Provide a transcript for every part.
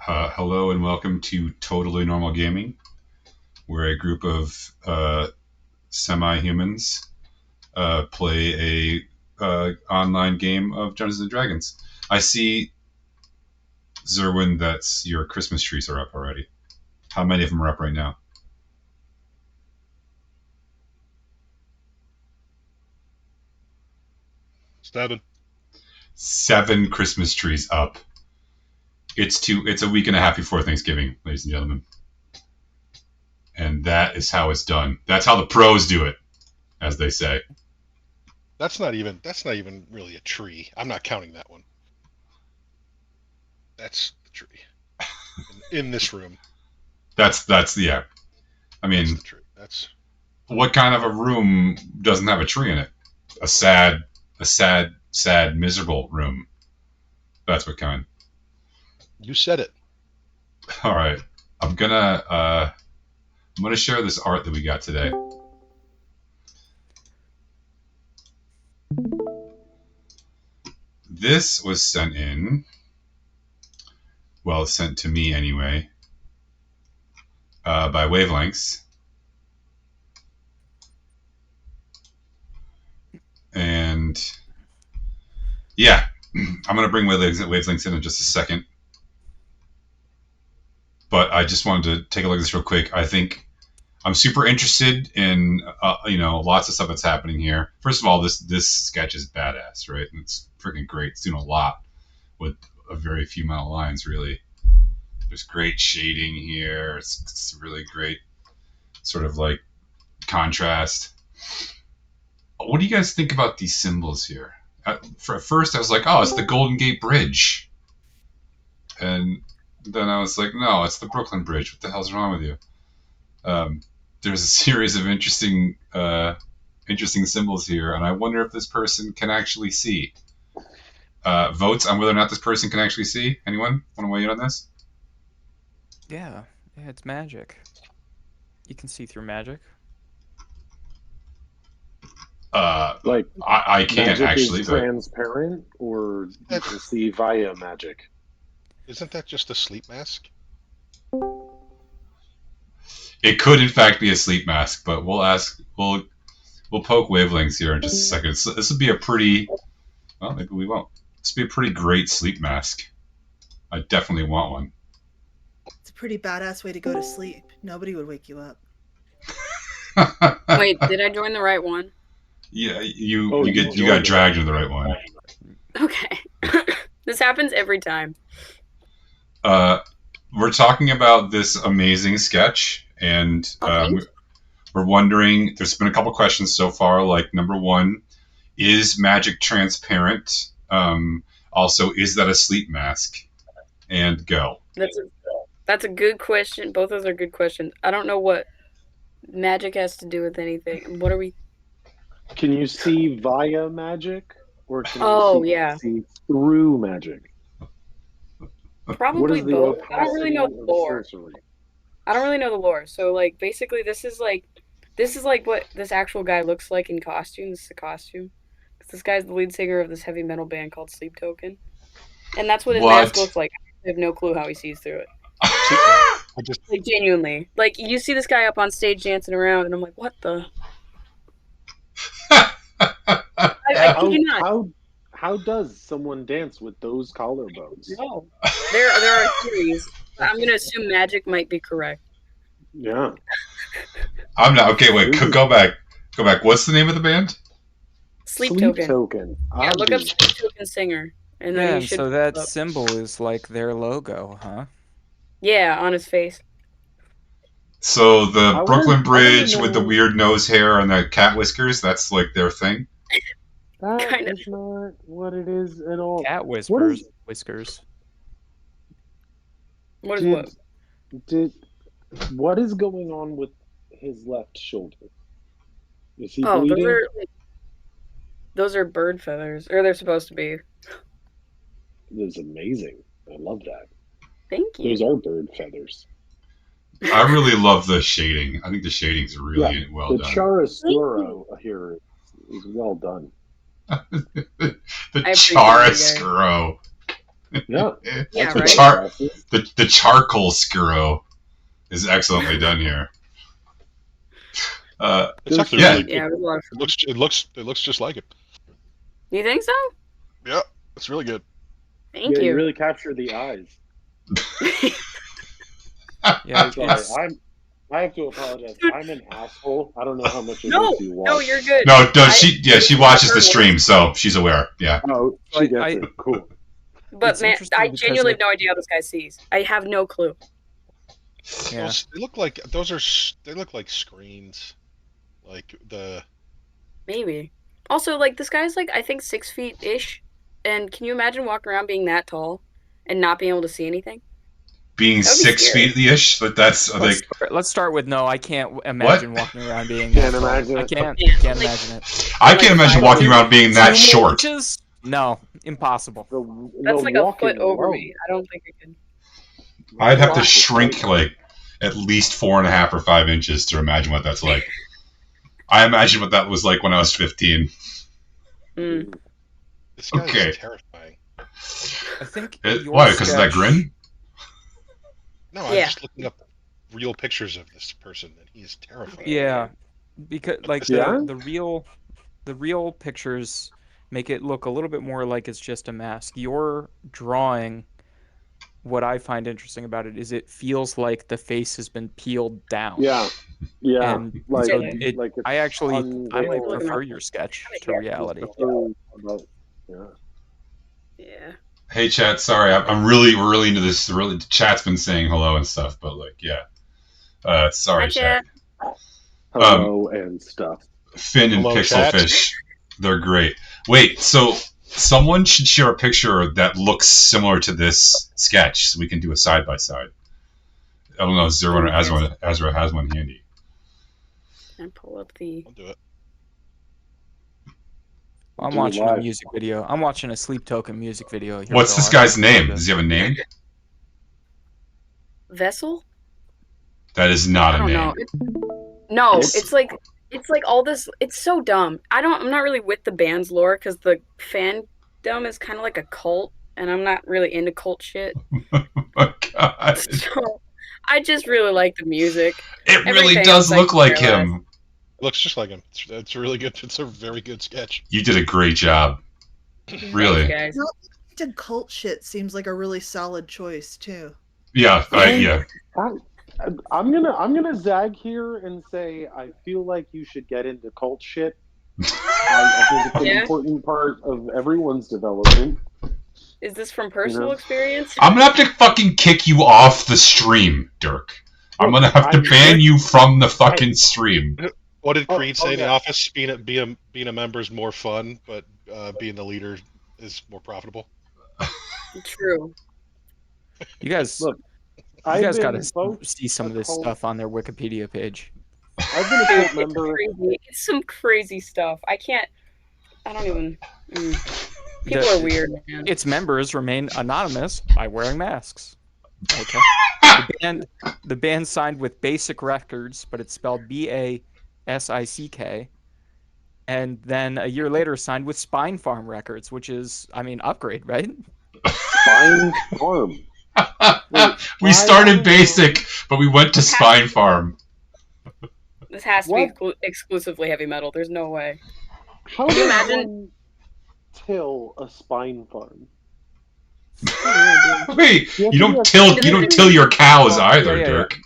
Hello and welcome to Totally Normal Gaming. We're a group of semi-humans play a online game of Dungeons and Dragons. I see, Zerwin, that your Christmas trees are up already. How many of them are up right now? Seven. 7 Christmas trees up. It's a week and a half before Thanksgiving, ladies and gentlemen. And that is how it's done. That's how the pros do it, as they say. That's not even really a tree. I'm not counting that one. That's the tree. In this room. That's yeah. I mean, That's the tree. That's what kind of a room doesn't have a tree in it? A sad, miserable room. That's what kind. You said it. All right, I'm gonna share this art that we got today. This was sent to me anyway, by Wavelengths. And yeah, I'm going to bring Wavelengths in just a second. But I just wanted to take a look at this real quick. I think I'm super interested in, lots of stuff that's happening here. First of all, this sketch is badass, right? And it's freaking great. It's doing a lot with a very few amount of lines, really. There's great shading here. It's really great sort of like contrast. What do you guys think about these symbols here? At first, I was like, oh, it's the Golden Gate Bridge. And then I was like, no, it's the Brooklyn Bridge. What the hell's wrong with you? There's a series of interesting symbols here, and I wonder if this person can actually see. Votes on whether or not this person can actually see? Anyone want to weigh in on this? Yeah, it's magic. You can see through magic. I can't magic actually. Is transparent, or you can see via magic. Isn't that just a sleep mask? It could, in fact, be a sleep mask, but we'll poke Wavelengths here in just a second. So this would be a pretty. Well, maybe we won't. This would be a pretty great sleep mask. I definitely want one. It's a pretty badass way to go to sleep. Nobody would wake you up. Wait, did I join the right one? Yeah, you got dragged into the right one. Okay. This happens every time. We're talking about this amazing sketch, and we're wondering, there's been a couple questions so far, like number one, is magic transparent? Also, is that a sleep mask? And go. That's a good question. Both of those are good questions. I don't know what magic has to do with anything. What are we... Can you see via magic, or can you see through magic? Probably both. I don't really know the lore. So, like, basically, this is like what this actual guy looks like in costume. This is a costume. This guy's the lead singer of this heavy metal band called Sleep Token, and that's what his mask looks like. I have no clue how he sees through it. Like, genuinely, like, you see this guy up on stage dancing around, and I'm like, what the? I kid you not. How does someone dance with those collarbones? No, there are theories. I'm gonna assume magic might be correct. Yeah. I'm not. Okay, wait. Go back. What's the name of the band? Sleep Token. Yeah, look up Sleep Token singer. And then so that symbol is like their logo, huh? Yeah, on his face. So the Brooklyn Bridge with the weird nose hair and the cat whiskers, that's like their thing? That is not what it is at all. Cat whiskers. What is what? What is going on with his left shoulder? Is he bleeding? Those are bird feathers, or they're supposed to be. That's amazing. I love that. Thank you. Those are bird feathers. I really love the shading. I think the shading's really well done. The chiaroscuro here is well done. The chiaroscuro. Yeah. Yeah, That's right. The charcoal Skuro is excellently done here. It's actually Yeah. really. Yeah, it was a lot of fun. It looks just like it. You think so? Yeah, it's really good. Thank You you. really capture the eyes. Yeah, Sorry, I have to apologize. I'm an asshole. I don't know how much of No, this you watch. no, you're good. No, she watches the stream, so she's aware. Yeah. Oh, she gets I- it. Cool. But It's man, interesting I because, genuinely like- have no idea how this guy sees. I have no clue. Yeah. They look like screens, like the. Maybe. Also, like this guy's like I think 6 feet ish, and can you imagine walking around being that tall and not being able to see anything? Being That'd be 6 scary. feet ish, but that's like Let's start with no. I can't imagine walking around being. Can't that tall. imagine I it. can't. Yeah, Can't like- imagine it. I like can't imagine 5 walking feet. around being that 2 short. inches? No, impossible. That's The like a walking foot over alone. me. I don't think I can. I'd have to Walking shrink alone. like at least 4.5 or 5 inches to imagine what that's like. I imagine what that was like when I was 15. Mm. This guy Okay. is terrifying. I think. your Why? Because of that sketch- grin? No, I'm Yeah. just looking up real pictures of this person, and he is terrifying. Yeah, because like Yeah? the real pictures make it look a little bit more like it's just a mask. Your drawing, what I find interesting about it is it feels like the face has been peeled down. Yeah. Yeah. And like, so it- like it's I actually I might unreal. prefer your sketch to Yeah. reality. About- yeah. Yeah. Hey, chat. Sorry, we're really into this. Really, the chat's been saying hello and stuff, but like, yeah. Sorry, Hi, chat. chat. Hello and stuff. Finn and Hello, chat. Pixelfish, they're great. Wait, so someone should share a picture that looks similar to this sketch, so we can do a side by side. I don't know if Zero or Azra has one handy. And pull up the. I'll do it. I'm Do it watching a live. music video. I'm watching a Sleep Token music video. Here What's we this go. guy's name? Does he have a name? Vessel? That is not I a don't name. know. No, It's- it's like all this. It's so dumb. I'm not really with the band's lore because the fandom is kind of like a cult, and I'm not really into cult shit. Oh my god. So I just really like the music. It Every really band does like look like their him. Looks just like him. It's really good. It's a very good sketch. You did a great job. Really? Thanks, guys. To cult shit seems like a really solid choice too. Yeah, yeah. I'm gonna zag here and say I feel like you should get into cult shit. I think it's an Yeah? important part of everyone's development. Is this from personal experience? I'm gonna have to fucking kick you off the stream, Dirk. I'm gonna have to I'm- ban you from the fucking stream. What did Creed say in the yeah. office? Being a member is more fun, but being the leader is more profitable. True. You guys, Look, you I've guys been gotta both see some of a this cult- stuff on their Wikipedia page. I've been a Dude, cult it's member. crazy. It's some crazy stuff. I don't even. People The- are weird, man. Its members remain anonymous by wearing masks. Okay. The band signed with Basic Records, but it's spelled BASICK. And then a year later signed with Spine Farm Records, which is, I mean, upgrade, right? Spine Farm. We started basic, but we went to Spine Farm. This has to What? be exclusively heavy metal. There's no way. How Can you does imagine- one till a spine farm? Wait, You have you to don't be a- till your cows Oh, either, yeah. Dirk.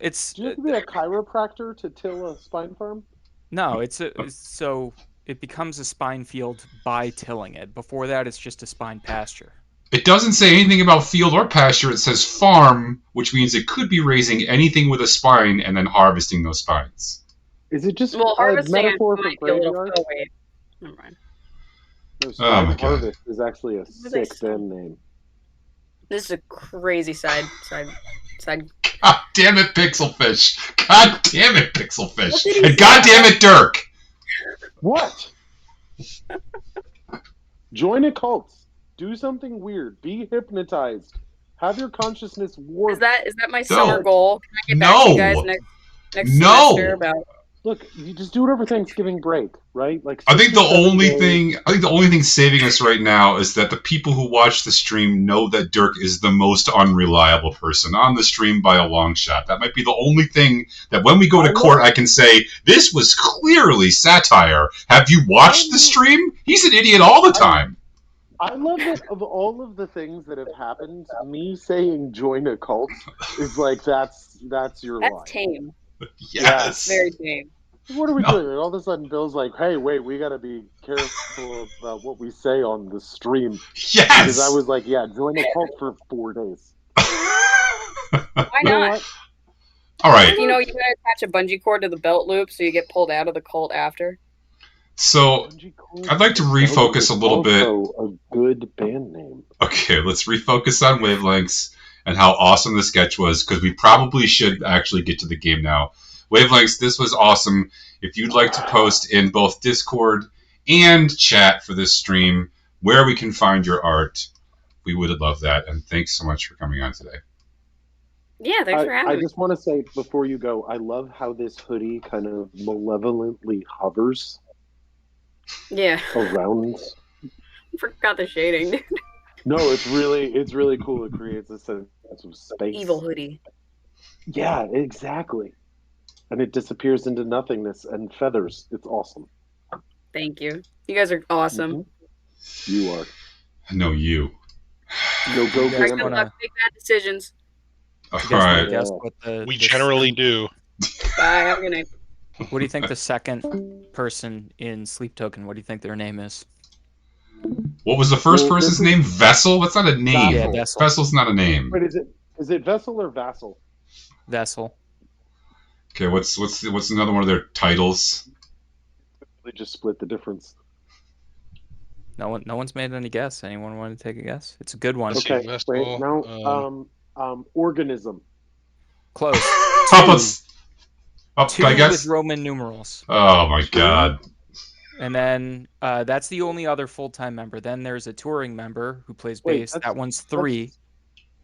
It's Do you have to be a chiropractor to till a spine farm? no, so it becomes a spine field by tilling it. Before that, it's just a spine pasture. It doesn't say anything about field or pasture. It says farm, which means it could be raising anything with a spine and then harvesting those spines. Is it just Well, a harvesting metaphor for might be a little. graveyard? Oh wait, never mind. No, Oh spine my God. harvest is actually a What did I sick say? band name. This is a crazy side. God damn it, Pixelfish. God damn it, Pixelfish. What did he And God say? damn it, Dirk. What? Join a cult. Do something weird. Be hypnotized. Have your consciousness warped. Is that my summer goal? Can I get back to No. you guys next No. semester about? Look, you just do it over Thanksgiving break, right? Like I think 6 or 7 days. I think the only thing saving us right now is that the people who watch the stream know that Dirk is the most unreliable person on the stream by a long shot. That might be the only thing that when we go to court, I can say this was clearly satire. Have you watched the stream? He's an idiot all the time. I love that of all of the things that have happened, me saying join a cult is like that's your That's line. tame. Yes. Very tame. What are we doing? All of a sudden, Bill's like, "Hey, wait, we got to be careful about what we say on the stream." Yes. Because I was like, "Yeah, join a cult for 4 days." Why You know not? what? All right. You know, you gotta attach a bungee cord to the belt loop so you get pulled out of the cult after. So I'd like to refocus a little bit. Also, a good band name. Okay, let's refocus on wavelengths and how awesome the sketch was, because we probably should actually get to the game now. Wavelengths, this was awesome. If you'd like to post in both Discord and chat for this stream where we can find your art, we would love that. And thanks so much for coming on today. Yeah, thanks for having I me. just want to say before you go, I love how this hoodie kind of malevolently hovers Yeah. around. Forgot the shading, dude. No, it's really cool. It creates a sense of space. Evil hoodie. Yeah, exactly. And it disappears into nothingness and feathers. It's awesome. Thank you. You guys are awesome. Mm-hmm. You are. No, you. No, go Good Gamma. luck. Make bad decisions. All You guys wanna right. guess what We generally do. Bye. Have a good night. What do you think the second person in Sleep Token? What do you think their name is? What was the first Well, person's this is- name? Vessel? That's not a name. Yeah, Vessel. Vessel's not a name. Wait, is it Vessel or Vassal? Vessel. Okay, what's another one of their titles? They just split the difference. No one's made any guess. Anyone want to take a guess? It's a good one. Let's see, Okay, Vestal, wait, now, organism. Close. I Two guess. with Roman numerals. Oh my god. And then that's the only other full-time member. Then there's a touring member who plays Wait, bass. That one's 3.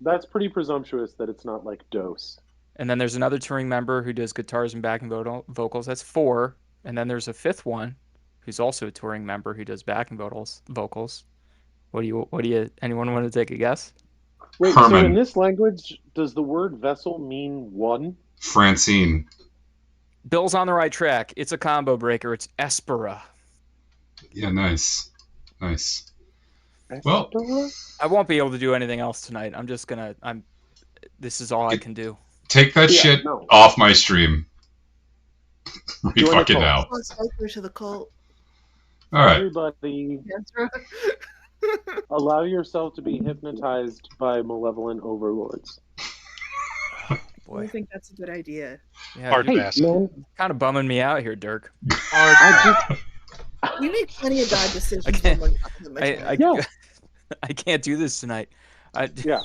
That's pretty presumptuous that it's not like Dose. And then there's another touring member who does guitars and backing vocals. That's 4. And then there's a 5th one who's also a touring member who does backing vocals. What do you anyone want to take a guess? Wait, Herman. so in this language, does the word vessel mean one? Francine. Bill's on the right track. It's a combo breaker. It's Espera. Yeah, nice. Well, I won't be able to do anything else tonight. This is all I can do. take that shit off my stream. We fucking now. Let's go to the cult. All right. Everybody, allow yourself to be hypnotized by malevolent overlords. I think that's a good idea. Yeah, Hard you're pass. kind of bumming me out here, Dirk. You make plenty of bad decisions. I can't- when it comes to my I can't do this tonight. Yeah.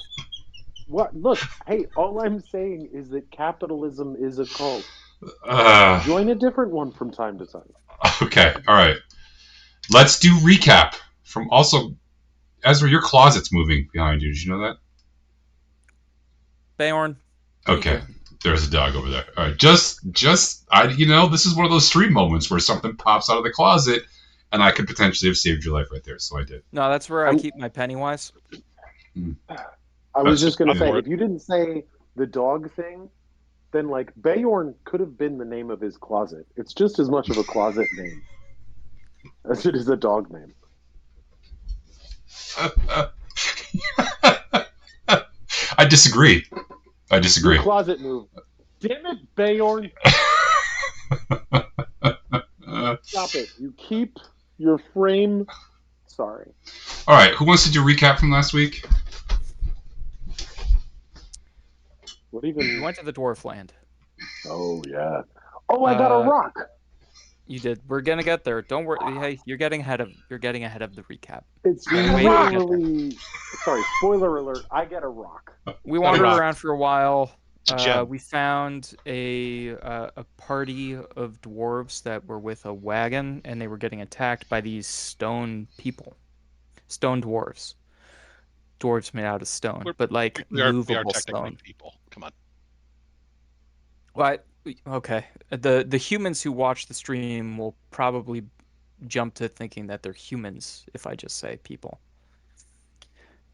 What? Look, hey, all I'm saying is that capitalism is a cult. Join a different one from time to time. Okay. All right. Let's do recap from also. Ezra, your closet's moving behind you. Did you know that? Bayorn. Okay. There's a dog over there. All right. This is one of those stream moments where something pops out of the closet, and I could potentially have saved your life right there. So I did. No, that's where I keep my Pennywise. I was just going to say, I'm if you didn't say the dog thing, then like Bayorn could have been the name of his closet. It's just as much of a closet name as it is a dog name. I disagree. Your closet move. Damn it, Bayorn. Stop it. You keep your frame. Sorry. All right. Who wants to do recap from last week? What even? We went to the Dwarf Land. Oh, yeah. Oh, I got a rock. You did. We're gonna get there. Don't worry. Hey, you're getting ahead of the recap. It's Wait, we get there. literally. Sorry, spoiler alert. I get a rock. We wandered rock. around for a while. It's a gem. We found a party of dwarves that were with a wagon, and they were getting attacked by these stone people, stone dwarves. Dwarves made out of stone, but like We are movable technically stone. people. Come on. What? Okay. The humans who watch the stream will probably jump to thinking that they're humans if I just say people.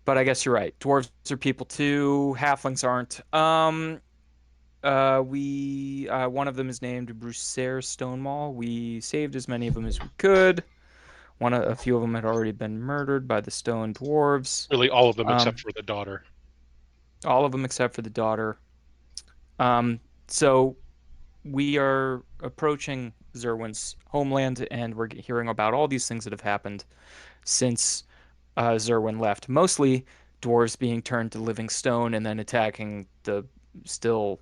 But I guess you're right. Dwarves are people too. Halflings aren't. We one of them is named Brusair Stonemaul. We saved as many of them as we could. A few of them had already been murdered by the stone dwarves. Really, all of them Um, except for the daughter. all of them except for the daughter. So we are approaching Zerwin's homeland, and we're hearing about all these things that have happened since Zerwin left. Mostly dwarves being turned to living stone and then attacking the still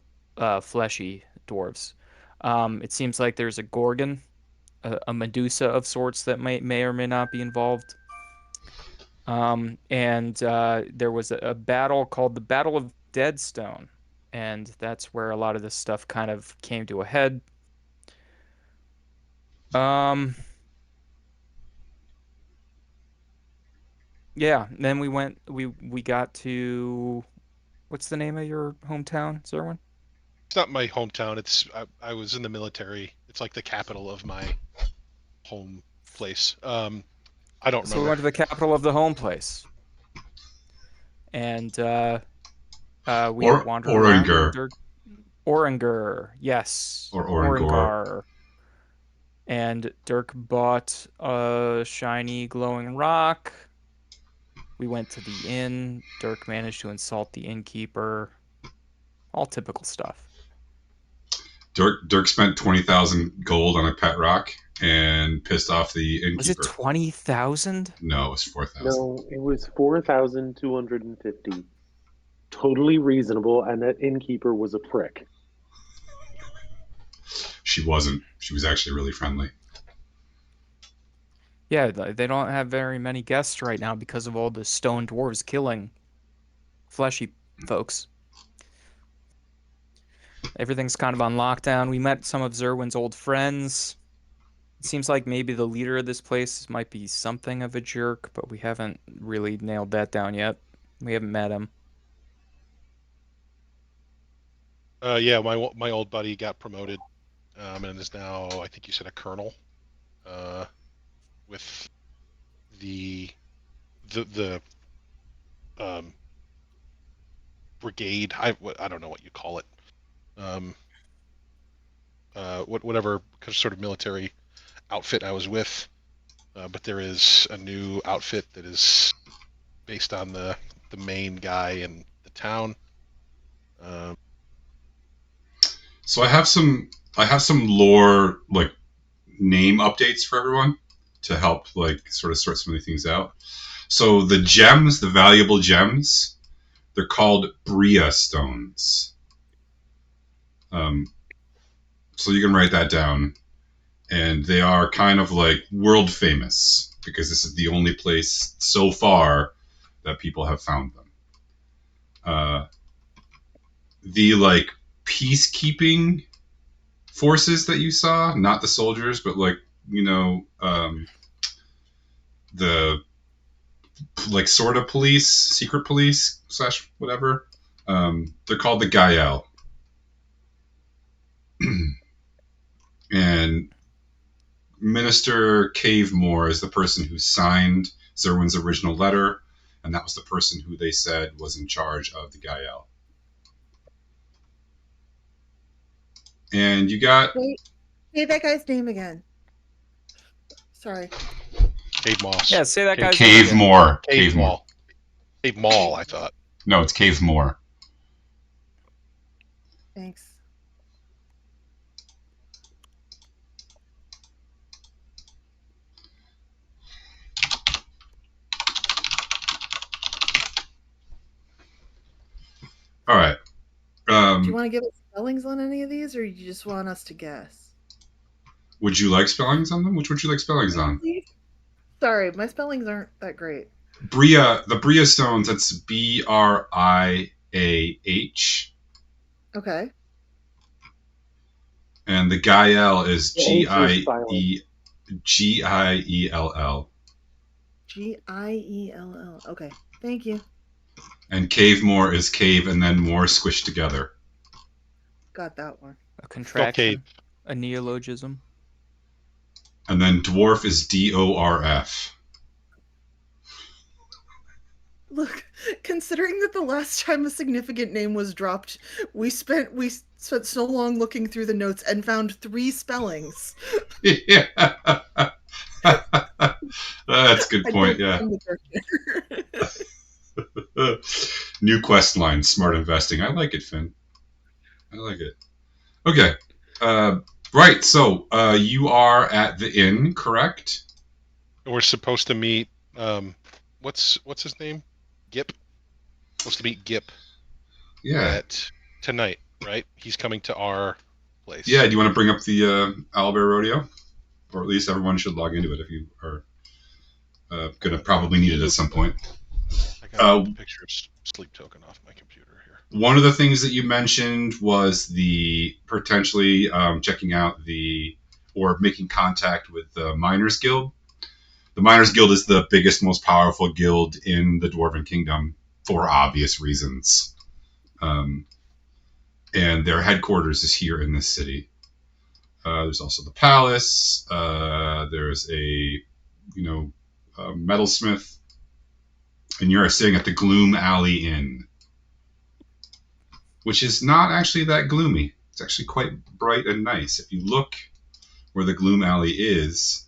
fleshy dwarves. It seems like there's a gorgon, a Medusa of sorts that may or may not be involved. And there was a battle called the Battle of Deadstone, and that's where a lot of this stuff kind of came to a head. Um, yeah, then we got to what's the name of your hometown, Zerwin? It's not my hometown. I was in the military. It's like the capital of my home place. I don't So we remember. went to the capital of the home place, and we wandered around with Oringer. Oringer, yes, Or Orangor. Oringar. And Dirk bought a shiny glowing rock. We went to the inn. Dirk managed to insult the innkeeper. All typical stuff. Dirk spent 20,000 gold on a pet rock and pissed off the innkeeper. Was it 20,000? No, it was 4,000. No, it was 4,250. Totally reasonable, and that innkeeper was a prick. She wasn't. She was actually really friendly. Yeah, they don't have very many guests right now because of all the stone dwarves killing fleshy folks. Everything's kind of on lockdown. We met some of Zerwin's old friends. It seems like maybe the leader of this place might be something of a jerk, but we haven't really nailed that down yet. We haven't met him. Yeah, my old buddy got promoted, and is now, I think you said, a colonel, with the brigade. I don't know what you call it. Whatever sort of military outfit I was with, but there is a new outfit that is based on the main guy in the town. So I have some lore, like, name updates for everyone to help, like, sort of sort some of these things out. So the gems, the valuable gems, they're called Bria stones. So you can write that down, and they are kind of like world famous because this is the only place so far that people have found them. The, like, peacekeeping forces that you saw, not the soldiers, but, like, you know, the, like, sort of police, secret police / whatever. They're called the Gael. And Minister Cavemore is the person who signed Zerwin's original letter, and that was the person who they said was in charge of the Gael. And you got... Wait, say that guy's name again. Sorry. Cave Moss. Yeah, say that guy's name again. Cavemore. Cave Mall. Cave Mall, I thought. No, it's Cavemore. Thanks. All right. Do you want to give us spellings on any of these, or you just want us to guess? Would you like spellings on them? Which would you like spellings on? Sorry, my spellings aren't that great. The Bria stones, that's Briah. Okay. And the Gael is The H is Giell. Giell. Okay. Thank you. And Cavemore is cave and then more squished together. Got that one. A contraction. Stockade. A neologism. And then dwarf is DORF. Look, considering that the last time a significant name was dropped, we spent so long looking through the notes and found 3 spellings. Yeah. That's a good point, yeah. New quest line, smart investing. I like it, Finn. I like it. Okay. Right, so you are at the inn, correct? We're supposed to meet. What's his name? Gip. Supposed to meet Gip. Yeah. Tonight, right? He's coming to our place. Yeah, do you want to bring up the Owlbear Rodeo? Or at least everyone should log into it if you are going to probably need it at some point. I got a picture of Sleep Token off my computer here. One of the things that you mentioned was the potentially checking out or making contact with the Miners Guild. The Miners Guild is the biggest, most powerful guild in the Dwarven Kingdom for obvious reasons. And their headquarters is here in this city. There's also the palace. There's a metalsmith. And you're staying at the Gloom Alley Inn, which is not actually that gloomy. It's actually quite bright and nice. If you look where the Gloom Alley is,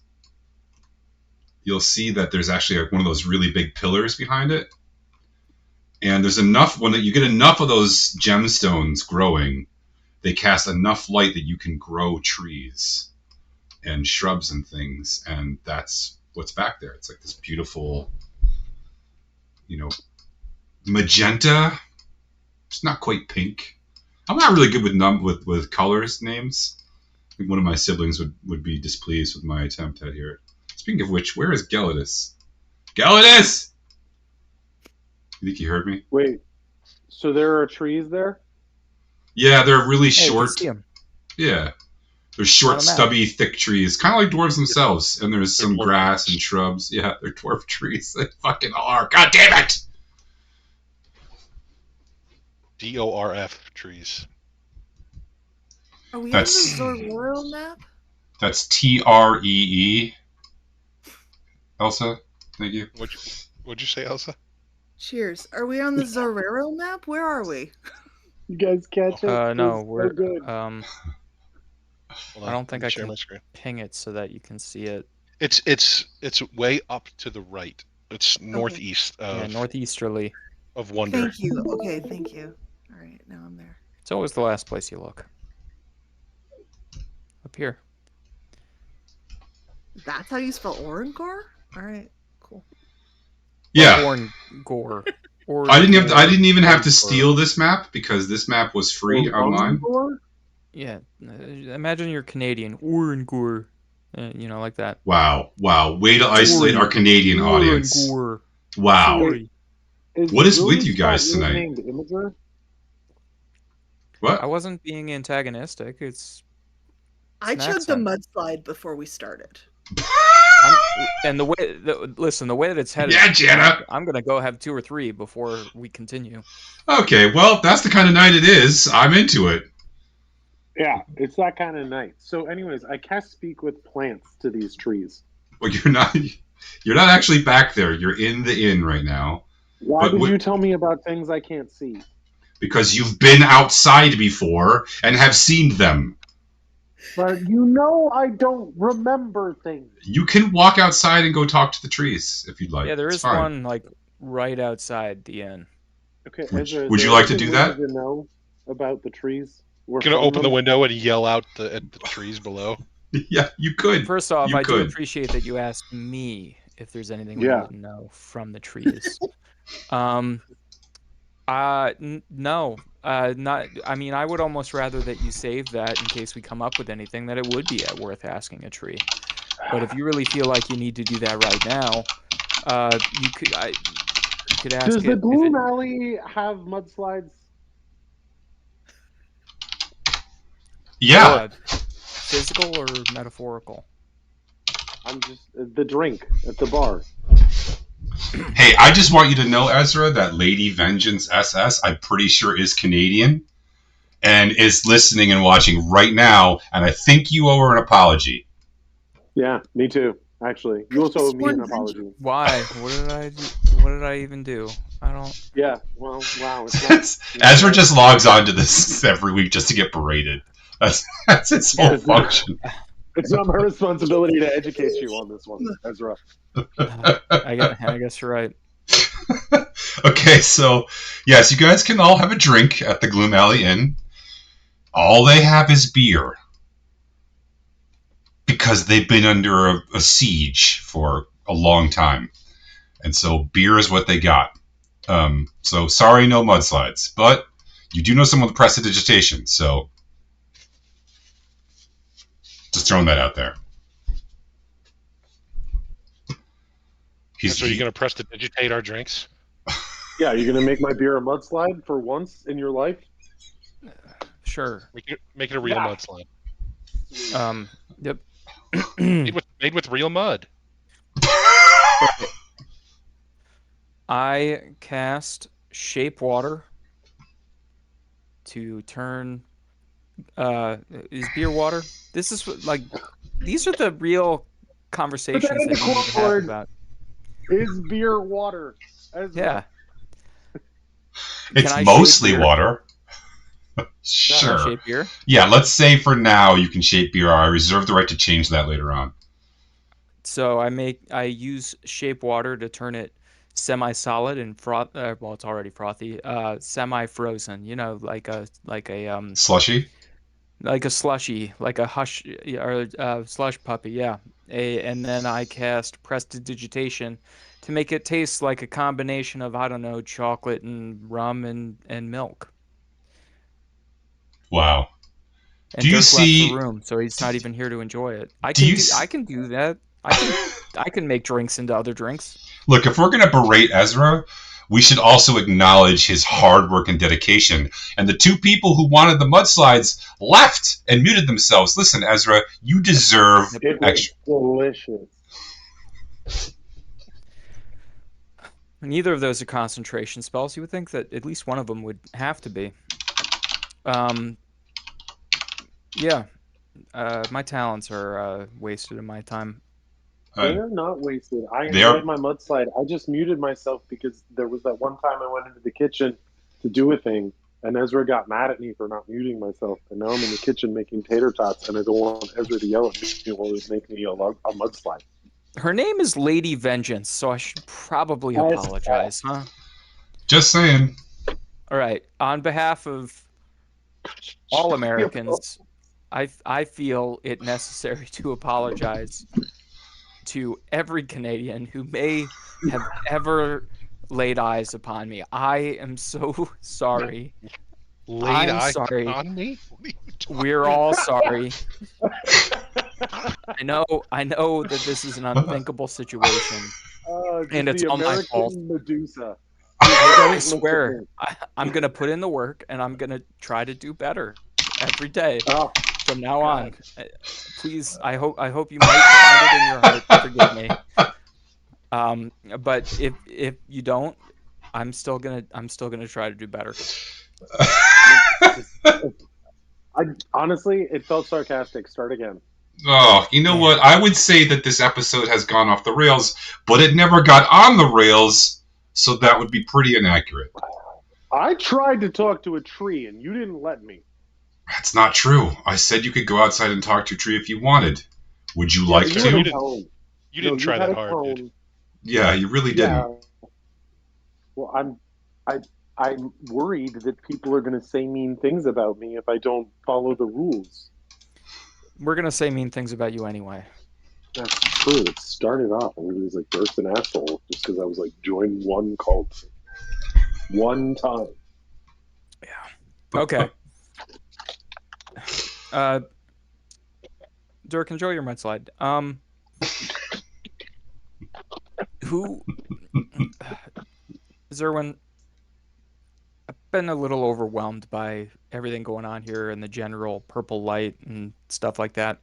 you'll see that there's actually one of those really big pillars behind it. And there's enough, when you get enough of those gemstones growing, they cast enough light that you can grow trees and shrubs and things. And that's what's back there. It's like this beautiful, magenta. It's not quite pink. I'm not really good with colors names. I think one of my siblings would be displeased with my attempt at here. Speaking of which, where is Gelidus? Gelidus! You think you heard me? Wait, so there are trees there? Yeah, they're really Hey, short. see 'em. Yeah. They're short, On a map. stubby, thick trees. Kind of like dwarves themselves. And there's They're some dwarf grass trees. and shrubs. Yeah, they're dwarf trees. They fucking are. God damn it! DORF trees. Are we That's- on the Zororo map? That's TREE. Elsa, thank you. What'd you say, Elsa? Cheers. Are we on the Zorero map? Where are we? You guys catch it? No, It's we're so good. Hold I don't think let me I share can my screen. ping it so that you can see it. It's way up to the right. It's northeast Yeah, of northeasterly. Wonder. Thank you. Okay, thank you. All right, now I'm there. It's always the last place you look. Up here. That's how you spell Orangor? All right, cool. Yeah. Or gore. Or I didn't even have to steal this map because this map was free online. Orangor? Yeah, imagine you're Canadian. Orangor. Like that. Wow. Way to isolate our Canadian audience. Orangor. Wow. Sorry. What is Louis with you guys Scott really tonight? named Imager? What? I wasn't being antagonistic. I an chugged the accent. mudslide before we started. And the way that it's headed. Yeah, Jana. I'm gonna go have 2 or 3 before we continue. Okay, well, that's the kind of night it is. I'm into it. Yeah, it's that kind of night. So, anyways, I cast speak with plants to these trees. Well, you're not actually back there. You're in the inn right now Why But did you tell me about things I can't see? because you've been outside before and have seen them. But I don't remember things. You can walk outside and go talk to the trees if you'd like. Yeah, there It's is fine. one right outside the inn. Okay, Would- Ezra, is would you there like to anything do we that? need to know about the trees? We're Gonna from open the them? window and yell out at the trees below. Yeah, you could. First off, You I do could. appreciate that you asked me if there's anything we Yeah. need to know from the trees. No. Not. I mean, I would almost rather that you save that in case we come up with anything that it would be worth asking a tree. But if you really feel like you need to do that right now, you could ask Does it. the if Gloom it- Alley have mudslides? Yeah. Physical or metaphorical? I'm just the drink at the bar. Hey, I just want you to know, Ezra, that Lady Vengeance SS, I'm pretty sure is Canadian. and is listening and watching right now, and I think you owe her an apology. Yeah, me too. Actually, you also owe me an apology. Why? What did I do? What did I even do? I don't. Yeah. Well, wow. It's not, Ezra just logs on to this every week just to get berated. That's its whole Yeah. function. It's not my responsibility to educate you on this one, Ezra. I guess you're right. Okay, so yes, you guys can all have a drink at the Gloom Alley Inn. All they have is beer because they've been under a siege for a long time, and so beer is what they got. So sorry, no mudslides, but you do know someone with prestidigitation, so just throwing that out there. So you're going to prestidigitate our drinks? Yeah, you're gonna make my beer a mudslide for once in your life. Sure. Make it a real mudslide. Yep. made with real mud. I cast Shape Water to turn. Is beer water? This is like. These are the real conversations that you need to have about. Is beer water? Ezra. Yeah. It's mostly water. Sure. Shape beer? Yeah, let's say for now you can shape beer. I reserve the right to change that later on. So I use Shape Water to turn it semi-solid and froth. Well, it's already frothy. Semi-frozen. You know, like a Slushy. Like a slushy, like a hush or slush puppy. Yeah. And then I cast Prestidigitation to make it taste like a combination of, I don't know, chocolate and rum and milk. Wow. And do you Dirk see left the room, so he's not even here to enjoy it. I can do that. I can make drinks into other drinks. Look, if we're gonna berate Ezra, we should also acknowledge his hard work and dedication. And the two people who wanted the mudslides left and muted themselves. Listen, Ezra, you deserve extra. Delicious. Neither of those are concentration spells. You would think that at least one of them would have to be. Yeah. My talents are wasted in my time. They're not wasted. I enjoyed my mudslide. I just muted myself because there was that one time I went into the kitchen to do a thing, and Ezra got mad at me for not muting myself. And now I'm in the kitchen making tater tots, and I don't want Ezra to yell at me or make me a mudslide. Her name is Lady Vengeance, so I should probably apologize, huh? Just saying. All right. On behalf of all Americans, I feel it necessary to apologize to every Canadian who may have ever laid eyes upon me. I am so sorry. Laid eyes on me? We're all sorry. I know that this is an unthinkable situation, and it's all my fault. Medusa. I swear, I'm gonna put in the work, and I'm gonna try to do better every day from now on. Please, I hope you might find it in your heart to forgive me. But if you don't, I'm still gonna try to do better. Honestly, it felt sarcastic. Start again. Oh, you know what? I would say that this episode has gone off the rails, but it never got on the rails, so that would be pretty inaccurate. I tried to talk to a tree, and you didn't let me. That's not true. I said you could go outside and talk to a tree if you wanted. Would you like to? You didn't try that hard, dude. Yeah, you really didn't. Well, I'm worried that people are going to say mean things about me if I don't follow the rules. We're going to say mean things about you anyway. That's true. It started off and everybody's like, "Burst an asshole," just because I was like, join one cult. One time. Yeah. Okay. Dirk, enjoy your mudslide. Zerwin, I've been a little overwhelmed by everything going on here and the general purple light and stuff like that.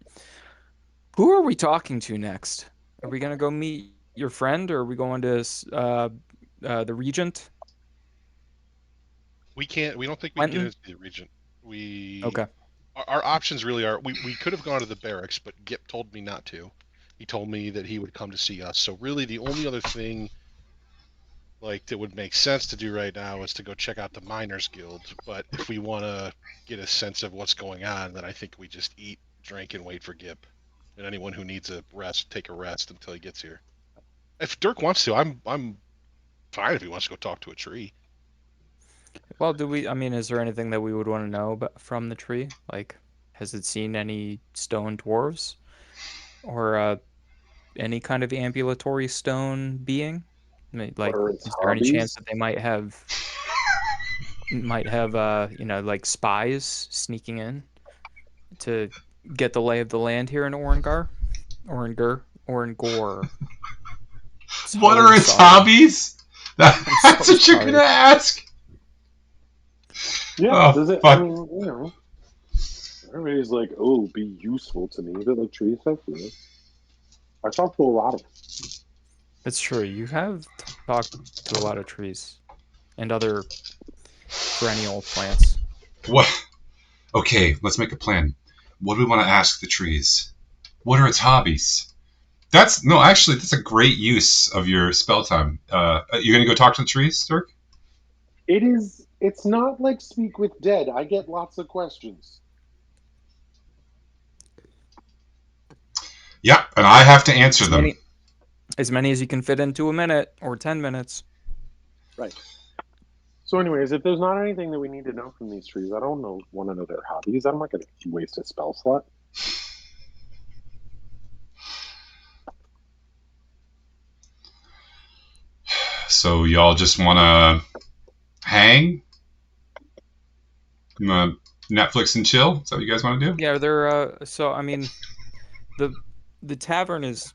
Who are we talking to next? Are we going to go meet your friend, or are we going to the Regent? We can't. We don't think we can get into the Regent. Okay. Our options really are we could have gone to the barracks, but Gip told me not to. He told me that he would come to see us. So really, the only other thing like that would make sense to do right now is to go check out the Miners Guild. But if we want to get a sense of what's going on, then I think we just eat, drink, and wait for Gip. And anyone who needs a rest, take a rest until he gets here. If Dirk wants to, I'm fine if he wants to go talk to a tree. Well, is there anything that we would want to know from the tree? Like, has it seen any stone dwarves? Or any kind of ambulatory stone being? Like, What are its is there any chance hobbies? that they might have like spies sneaking in to get the lay of the land here in Orangor? Orangor. What are its hobbies? That's so what you're gonna ask? Yeah, Oh, does it? fuck. I mean, everybody's like, "Oh, be useful to me." Is it like tree stuff? Yeah. I talk to a lot of them. It's true. You have talked to a lot of trees and other perennial plants. What? Okay, let's make a plan. What do we want to ask the trees? What are its hobbies? That's a great use of your spell time. You're gonna go talk to the trees, Dirk? It is. It's not like Speak with Dead. I get lots of questions. Yeah, and I have to answer them. As many as you can fit into a minute or 10 minutes. Right. So, anyways, if there's not anything that we need to know from these trees, I don't want to know their hobbies. I'm not going to waste a spell slot. So y'all just want to hang? Netflix and chill? Is that what you guys want to do? Yeah, the tavern is.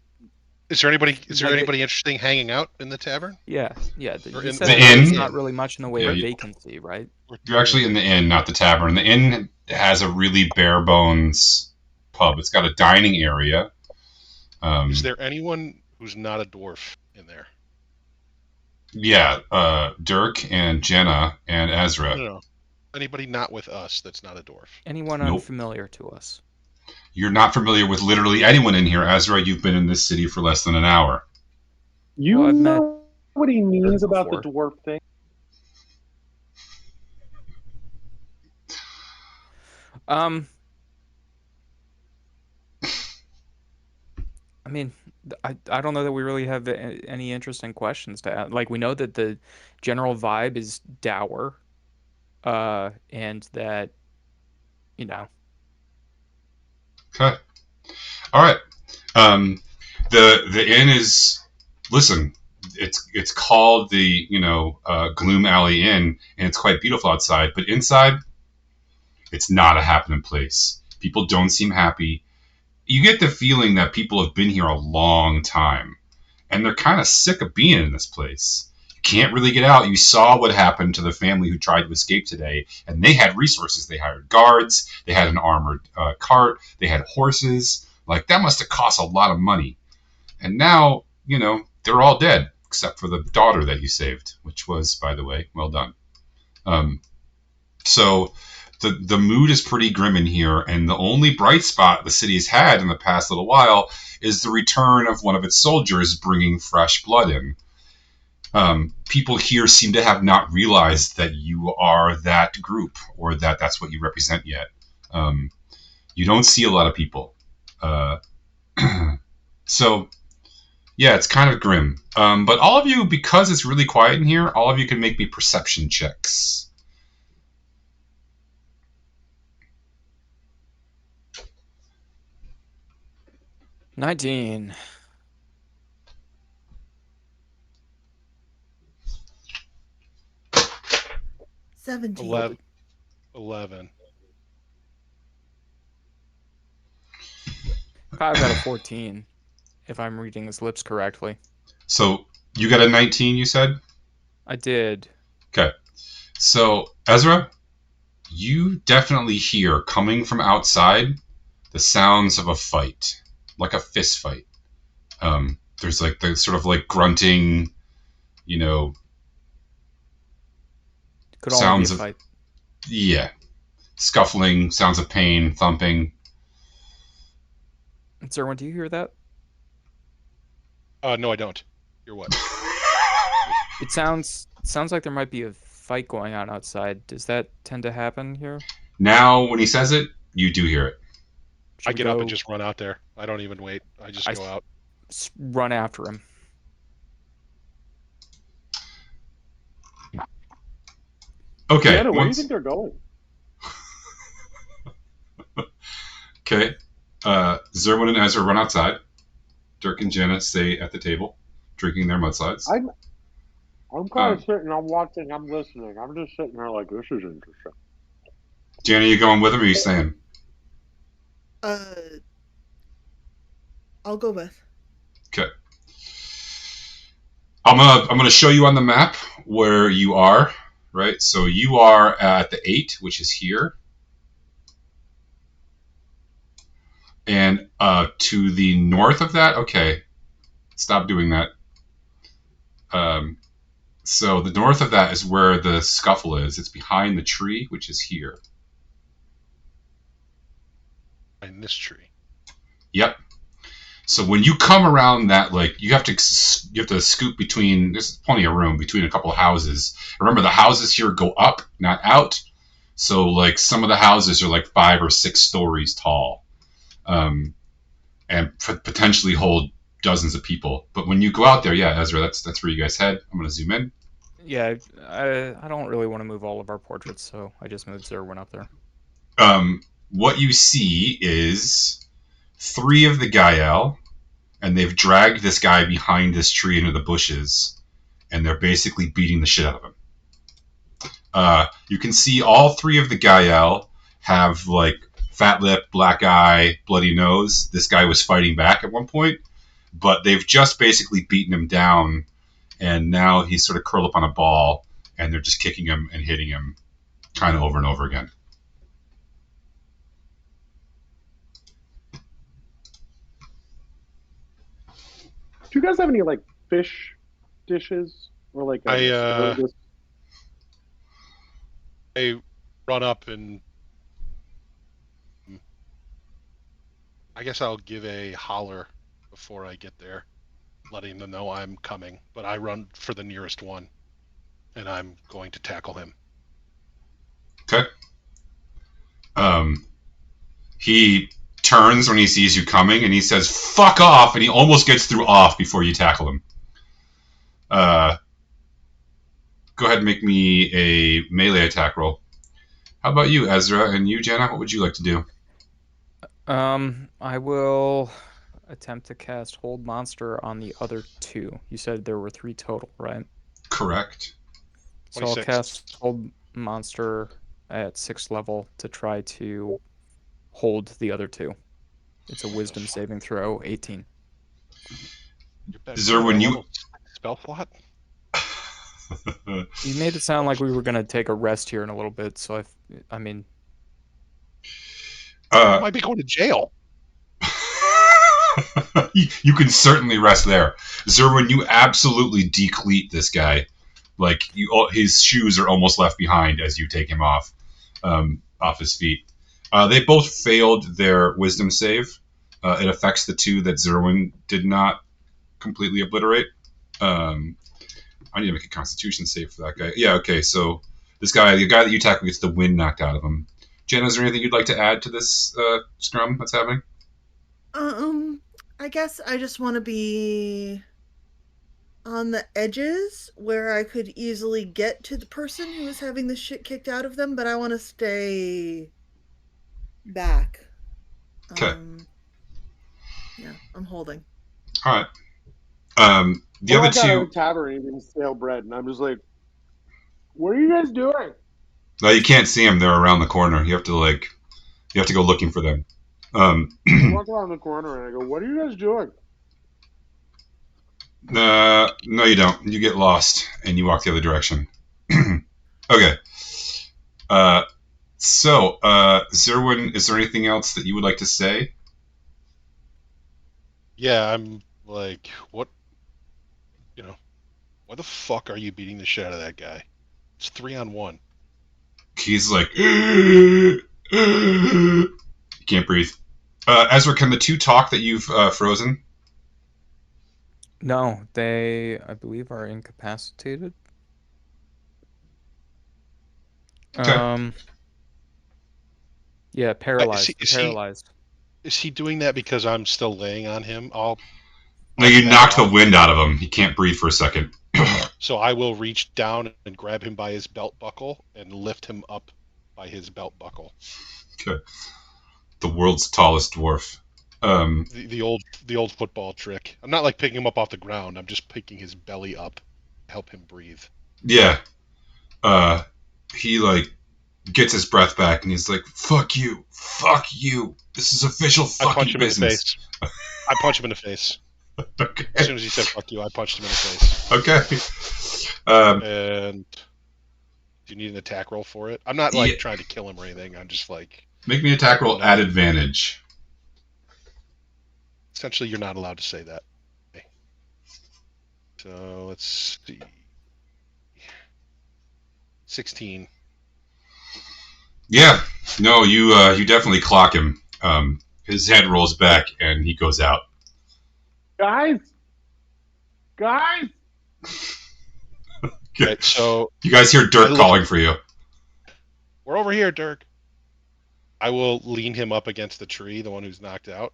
Is there anybody interested in hanging out in the tavern? Yeah. Or You in said the there's inn? not really much in the way of vacancy, right? You're actually in the inn, not the tavern. The inn has a really bare bones pub. It's got a dining area. Is there anyone who's not a dwarf in there? Yeah, Dirk and Jenna and Ezra. No. Anybody not with us that's not a dwarf? Anyone unfamiliar to us? You're not familiar with literally anyone in here, Ezra. You've been in this city for less than an hour. You know what he means about the dwarf thing? I don't know that we really have any interesting questions to ask. Like, we know that the general vibe is dour, and that, Okay. All right. The inn is. Listen, it's called the Gloom Alley Inn, and it's quite beautiful outside. But inside, it's not a happening place. People don't seem happy. You get the feeling that people have been here a long time, and they're kind of sick of being in this place. You can't really get out. You saw what happened to the family who tried to escape today, and they had resources. They hired guards. They had an armored cart. They had horses. Like, that must have cost a lot of money. And now, they're all dead, except for the daughter that you saved, which was, by the way, well done. So the mood is pretty grim in here, and the only bright spot the city's had in the past little while is the return of one of its soldiers bringing fresh blood in. People here seem to have not realized that you are that group, or that that's what you represent yet. You don't see a lot of people. So, yeah, it's kind of grim. But all of you, because it's really quiet in here, all of you can make me perception checks. $19. 17. 11. I've got a 14, if I'm reading his lips correctly. So you got a 19, you said? I did. Okay. So, Ezra, you definitely hear, coming from outside, the sounds of a fight, like a fist fight. There's like the sort of like grunting, Could sounds only be a of fight. Yeah. scuffling, sounds of pain, thumping. Zerwin, do you hear that? No, I don't. Hear what? It sounds like there might be a fight going on outside. Does that tend to happen here? Now, when he says it, you do hear it. I get up and just run out there. I don't even wait. I just go out. Run after him. Okay. Jenna, where do you think they're going? Okay. Zerwin and Ezra run outside. Dirk and Jenna stay at the table, drinking their mudslides. I'm kind of sitting, I'm watching, I'm listening. I'm just sitting there like, this is interesting. Jenna, you going with him or are you staying? I'll go with. Okay. I'm gonna show you on the map where you are, right? So you are at the 8, which is here. And to the north of that, okay. Stop doing that. So the north of that is where the scuffle is. It's behind the tree, which is here. In this tree. Yep. So when you come around that, like you have to scoop between. There's plenty of room between a couple of houses. Remember, the houses here go up, not out. So like some of the houses are like 5 or 6 stories tall, and potentially hold dozens of people. But when you go out there, yeah, Ezra, that's where you guys head. I'm gonna zoom in. Yeah, I don't really want to move all of our portraits, so I just moved Zerwin up there. What you see is 3 of the Gael, and they've dragged this guy behind this tree into the bushes, and they're basically beating the shit out of him. You can see all 3 of the Gael have like fat lip, black eye, bloody nose. This guy was fighting back at one point, but they've just basically beaten him down, and now he's sort of curled up on a ball, and they're just kicking him and hitting him kind of over and over again. Do you guys have any like fish dishes or like asparagus? I run up and I guess I'll give a holler before I get there, letting them know I'm coming. But I run for the nearest one, and I'm going to tackle him. Okay. He turns when he sees you coming, and he says, "Fuck off!" And he almost gets through off before you tackle him. Go ahead and make me a melee attack roll. How about you, Ezra? And you, Jenna? What would you like to do? I will attempt to cast Hold Monster on the other 2. You said there were 3 total, right? Correct. So 26. I'll cast Hold Monster at 6th level to try to hold the other 2. It's a Wisdom saving throw, 18. Zerwin, you spell slot? You made it sound like we were going to take a rest here in a little bit, so I mean... I might be going to jail. You can certainly rest there. Zerwin, you absolutely decleat this guy. Like, his shoes are almost left behind as you take him off his feet. They both failed their wisdom save. It affects the 2 that Zerwin did not completely obliterate. I need to make a constitution save for that guy. Yeah, okay, so this guy, the guy that you tackle, gets the wind knocked out of him. Jenna, is there anything you'd like to add to this scrum that's happening? I guess I just want to be on the edges where I could easily get to the person who is having the shit kicked out of them, but I want to stay back. Okay. Yeah, I'm holding. All right. The other 2. At a tavern eating stale bread, and I'm just like, "What are you guys doing?" No, you can't see them. They're around the corner. You have to go looking for them. I walk around the corner and I go, "What are you guys doing?" No, you don't. You get lost and you walk the other direction. Okay. So, Zerwin, is there anything else that you would like to say? Yeah, I'm like, what? Why the fuck are you beating the shit out of that guy? It's 3-on-1. He's like, You can't breathe. Ezra, can the two talk that you've frozen? No, they, I believe, are incapacitated. Okay. Yeah, paralyzed. Paralyzed. Is he doing that because I'm still laying on him? No, I'll you back knocked the off. wind out of him. He can't breathe for a second. So I will reach down and grab him by his belt buckle and lift him up by his belt buckle. Okay. The world's tallest dwarf. The old football trick. I'm not like picking him up off the ground. I'm just picking his belly up to help him breathe. Yeah. He like gets his breath back and he's like, "Fuck you, fuck you. This is official fucking I punch him business." in the face. I punch him in the face. Okay. As soon as he said "fuck you," I punched him in the face. Okay. And do you need an attack roll for it? I'm not like trying to kill him or anything. I'm just like, make me an attack roll at advantage. Essentially, you're not allowed to say that. Okay. So let's see. 16. Yeah. No, you definitely clock him. His head rolls back and he goes out. Guys. Right, so you guys hear Dirk calling for you. We're over here, Dirk. I will lean him up against the tree, the one who's knocked out,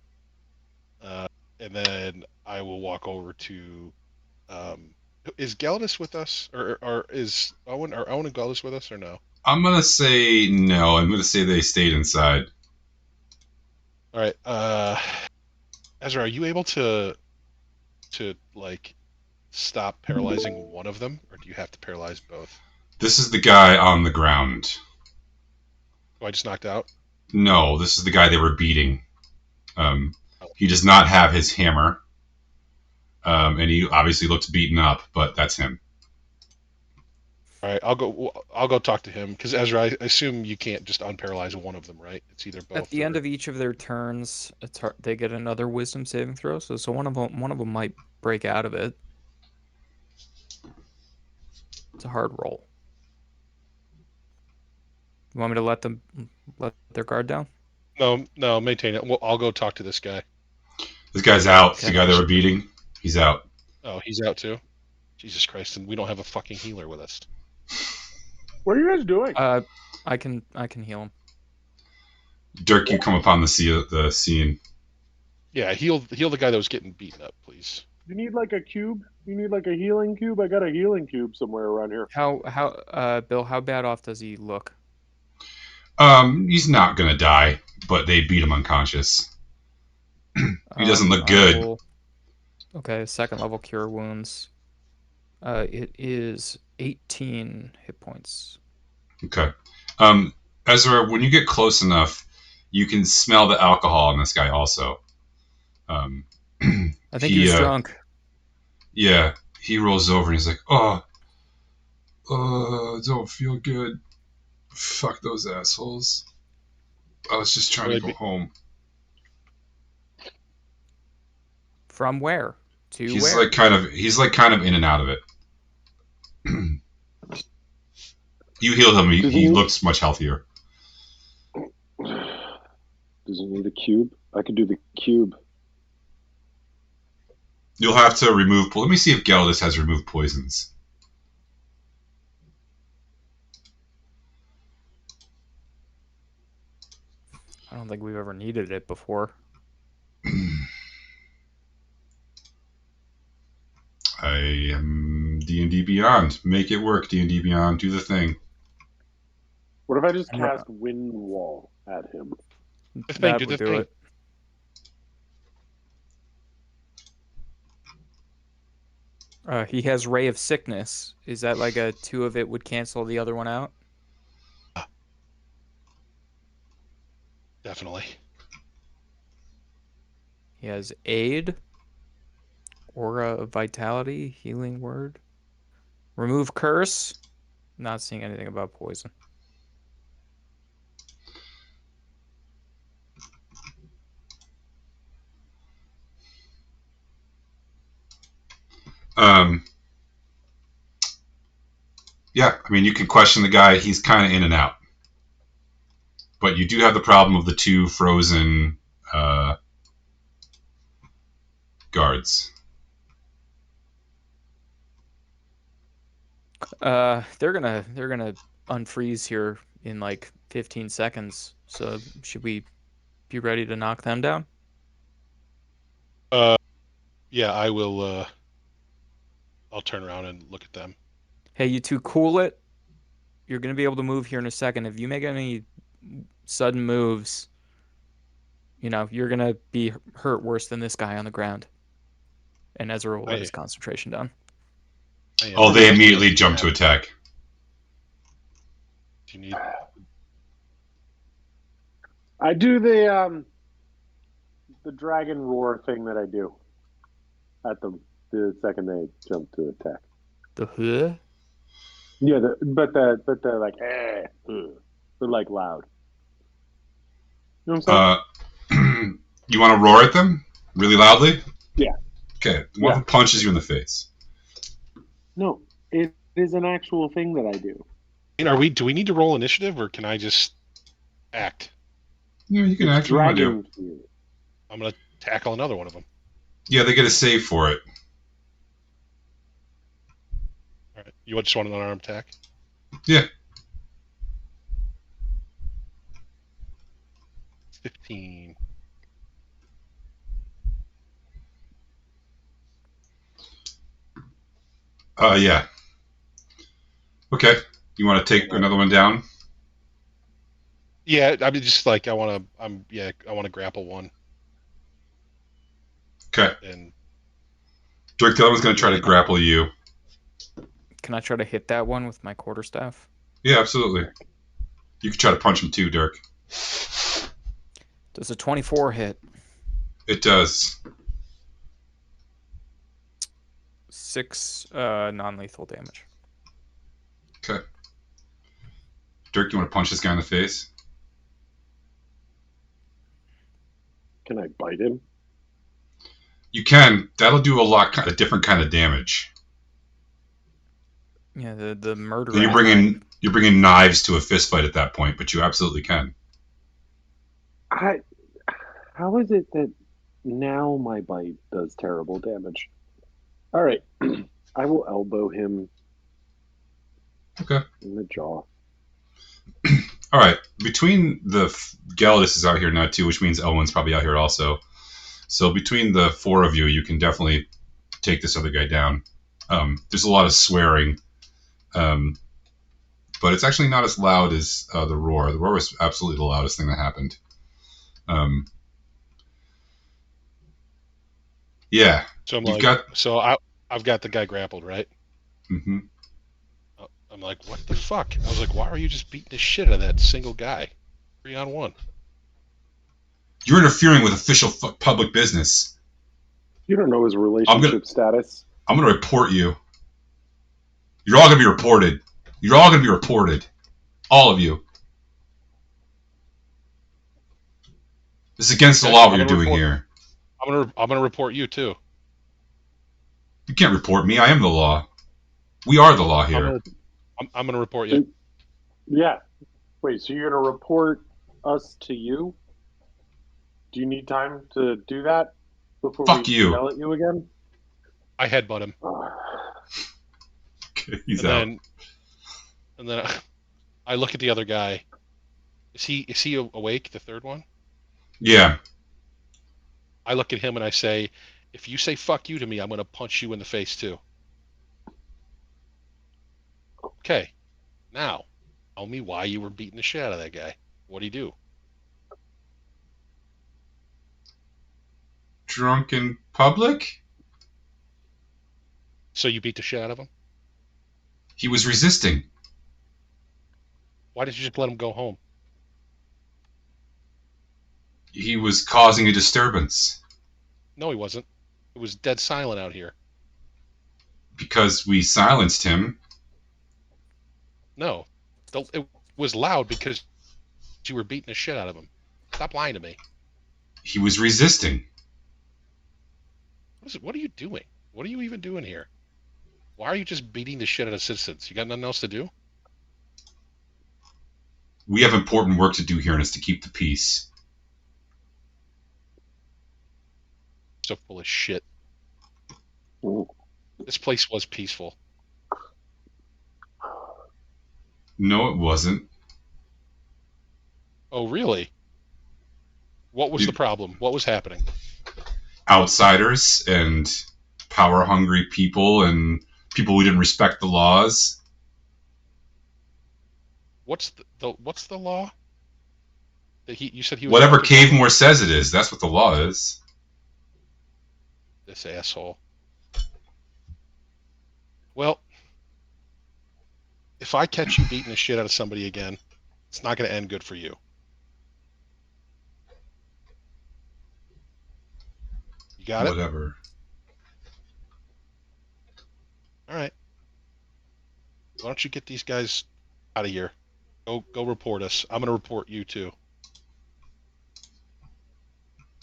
and then I will walk over to. Is Geldis with us, or is Owen? Are Owen and Geldis with us, or no? I'm gonna say no. I'm gonna say they stayed inside. All right, Ezra, are you able to like stop paralyzing one of them, or do you have to paralyze both? This is the guy on the ground. Oh, I just knocked out? No, this is the guy they were beating. He does not have his hammer, and he obviously looks beaten up, but that's him. All right, I'll go talk to him because Ezra, I assume you can't just unparalyze one of them, right? It's either both. At the end of each of their turns, they get another Wisdom saving throw. So one of them might break out of it. It's a hard roll. You want me to let their guard down? No, maintain it. Well, I'll go talk to this guy. This guy's out. Okay. The guy they were beating, he's out. Oh, he's out too? Jesus Christ, and we don't have a fucking healer with us. What are you guys doing? I can heal him. Dirk, you come upon the scene. Yeah, heal the guy that was getting beaten up, please. You need like a cube? You need like a healing cube? I got a healing cube somewhere around here. Bill, how bad off does he look? He's not gonna die, but they beat him unconscious. He doesn't look good. Okay, second level cure wounds. It is 18 hit points. Okay. Ezra, when you get close enough, you can smell the alcohol in this guy also. I think he was drunk. Yeah, he rolls over and he's like, "Oh, don't feel good. Fuck those assholes. I was just trying to go home." From where? He's where? He's kind of in and out of it. You healed him. He looks much healthier. Does he need a cube? I could do the cube. You'll have to remove. Let me see if Geldis has removed poisons. I don't think we've ever needed it before. I am D&D Beyond. Make it work, D&D Beyond. Do the thing. What if I just cast Wind Wall at him? That would do it. He has Ray of Sickness. Is that like a 2 of it would cancel the other one out? Definitely. He has Aid, Aura of Vitality, Healing Word, Remove Curse. Not seeing anything about poison. Yeah, I mean, you can question the guy. He's kind of in and out. but you do have the problem of the 2 frozen guards. They're gonna unfreeze here in like 15 seconds. So should we be ready to knock them down? Yeah, I will. I'll turn around and look at them. Hey, you two, cool it. You're gonna be able to move here in a second. If you make any sudden moves, you're gonna be hurt worse than this guy on the ground. And Ezra will let his concentration down. Oh, they immediately jump to attack. Do you need? I do the dragon roar thing that I do at the second they jump to attack. The huh? Yeah, but they're like they're like loud. You know what I'm saying? You want to roar at them really loudly? Yeah. Okay. One of them punches you in the face. No, it is an actual thing that I do. Do we need to roll initiative, or can I just act? Yeah, you can act. Dragon. I'm gonna tackle another one of them. Yeah, they get a save for it. All right. You just want an unarmed attack? Yeah. 15. Yeah. Okay. You want to take another one down? Yeah, I mean, just like I want to grapple one. Okay. And Dirk, the other one's going to try to grapple you. Can I try to hit that one with my quarterstaff? Yeah, absolutely. You can try to punch him too, Dirk. Does a 24 hit? It does. 6 non-lethal damage. Okay. Dirk, you want to punch this guy in the face? Can I bite him? You can. That'll do a different kind of damage. Yeah, the murderer. You're bringing knives to a fist fight at that point, but you absolutely can. How is it that now my bite does terrible damage? All right, I will elbow him. Okay. In the jaw. All right. Between the Galadis is out here now too, which means Elwyn's probably out here also. So between the 4 of you, you can definitely take this other guy down. There's a lot of swearing, but it's actually not as loud as the roar. The roar was absolutely the loudest thing that happened. Yeah. So I've got the guy grappled, right? Mm-hmm. I'm like, what the fuck? I was like, why are you just beating the shit out of that single guy? 3-on-1. You're interfering with official public business. You don't know his relationship status. I'm going to report you. You're all going to be reported. You're all going to be reported. All of you. This is against the law what you're doing here. I'm gonna report you too. You can't report me. I am the law. We are the law here. I'm gonna report you. Yeah. Wait, so you're gonna report us to you? Do you need time to do that before we yell at you again? I headbutt him. Okay, he's out. And then I look at the other guy. Is he awake? The third one? Yeah. I look at him and I say, if you say fuck you to me, I'm going to punch you in the face too. Okay. Now, tell me why you were beating the shit out of that guy. What'd he do? Drunk in public? So you beat the shit out of him? He was resisting. Why didn't you just let him go home? He was causing a disturbance. No, he wasn't. It was dead silent out here. Because we silenced him. No. It was loud because you were beating the shit out of him. Stop lying to me. He was resisting. What are you doing? What are you even doing here? Why are you just beating the shit out of citizens? You got nothing else to do? We have important work to do here, and it's to keep the peace. So full of shit. Ooh. This place was peaceful. No, it wasn't. Oh, really? What was the problem? What was happening? Outsiders and power-hungry people and people who didn't respect the laws. What's the law? That you said he was Whatever about to Cavemore says it is, that's what the law is. This asshole. Well, if I catch you beating the shit out of somebody again, it's not going to end good for you. You got it? Whatever. All right. Why don't you get these guys out of here? Go report us. I'm going to report you too.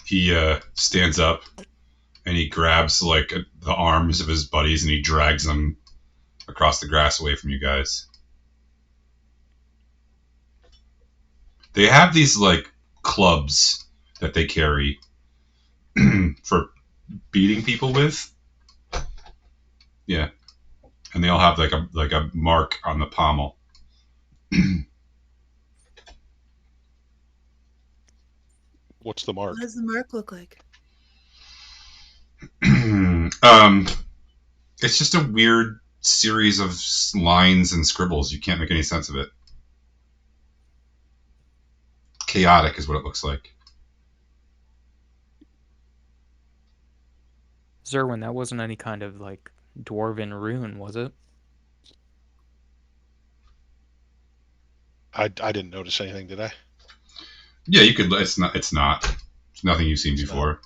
He stands up and he grabs like the arms of his buddies and he drags them across the grass away from you guys. They have these like clubs that they carry for beating people with. Yeah. And they all have like a mark on the pommel. What's the mark? What does the mark look like? It's just a weird series of lines and scribbles. You can't make any sense of it. Chaotic is what it looks like. Zerwin, that wasn't any kind of like dwarven rune, was it? I didn't notice anything, did I? Yeah, you could. It's not. It's nothing you've seen before.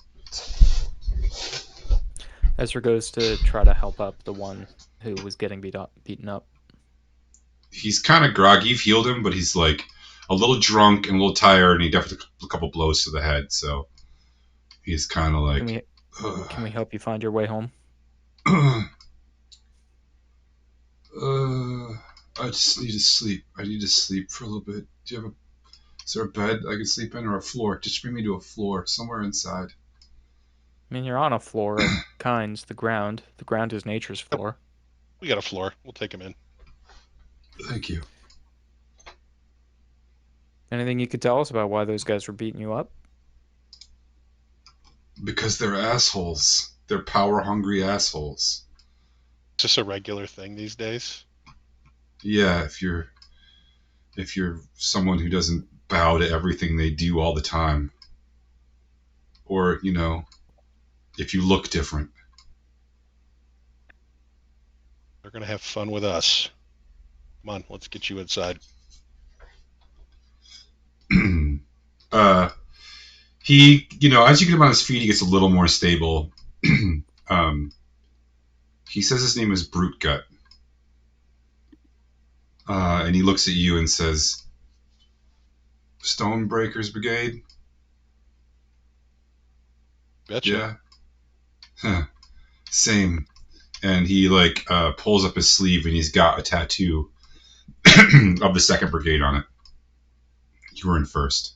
Ezra goes to try to help up the one who was getting beaten up. He's kind of groggy. You've healed him, but he's like a little drunk and a little tired, and he definitely took a couple blows to the head. So he's kind of like. Can we help you find your way home? I just need to sleep. I need to sleep for a little bit. Do you have is there a bed I can sleep in or a floor? Just bring me to a floor somewhere inside. I mean, you're on a floor of kinds, the ground. The ground is nature's floor. We got a floor. We'll take him in. Thank you. Anything you could tell us about why those guys were beating you up? Because they're assholes. They're power-hungry assholes. Is this a regular thing these days? Yeah, if you're someone who doesn't bow to everything they do all the time, or if you look different. They're going to have fun with us. Come on, let's get you inside. He, as you get him on his feet, he gets a little more stable. He says his name is Brute Gut. And he looks at you and says, Stonebreakers Brigade? Betcha. Yeah. Huh. Same. And he pulls up his sleeve and he's got a tattoo of the 2nd Brigade on it. You were in 1st.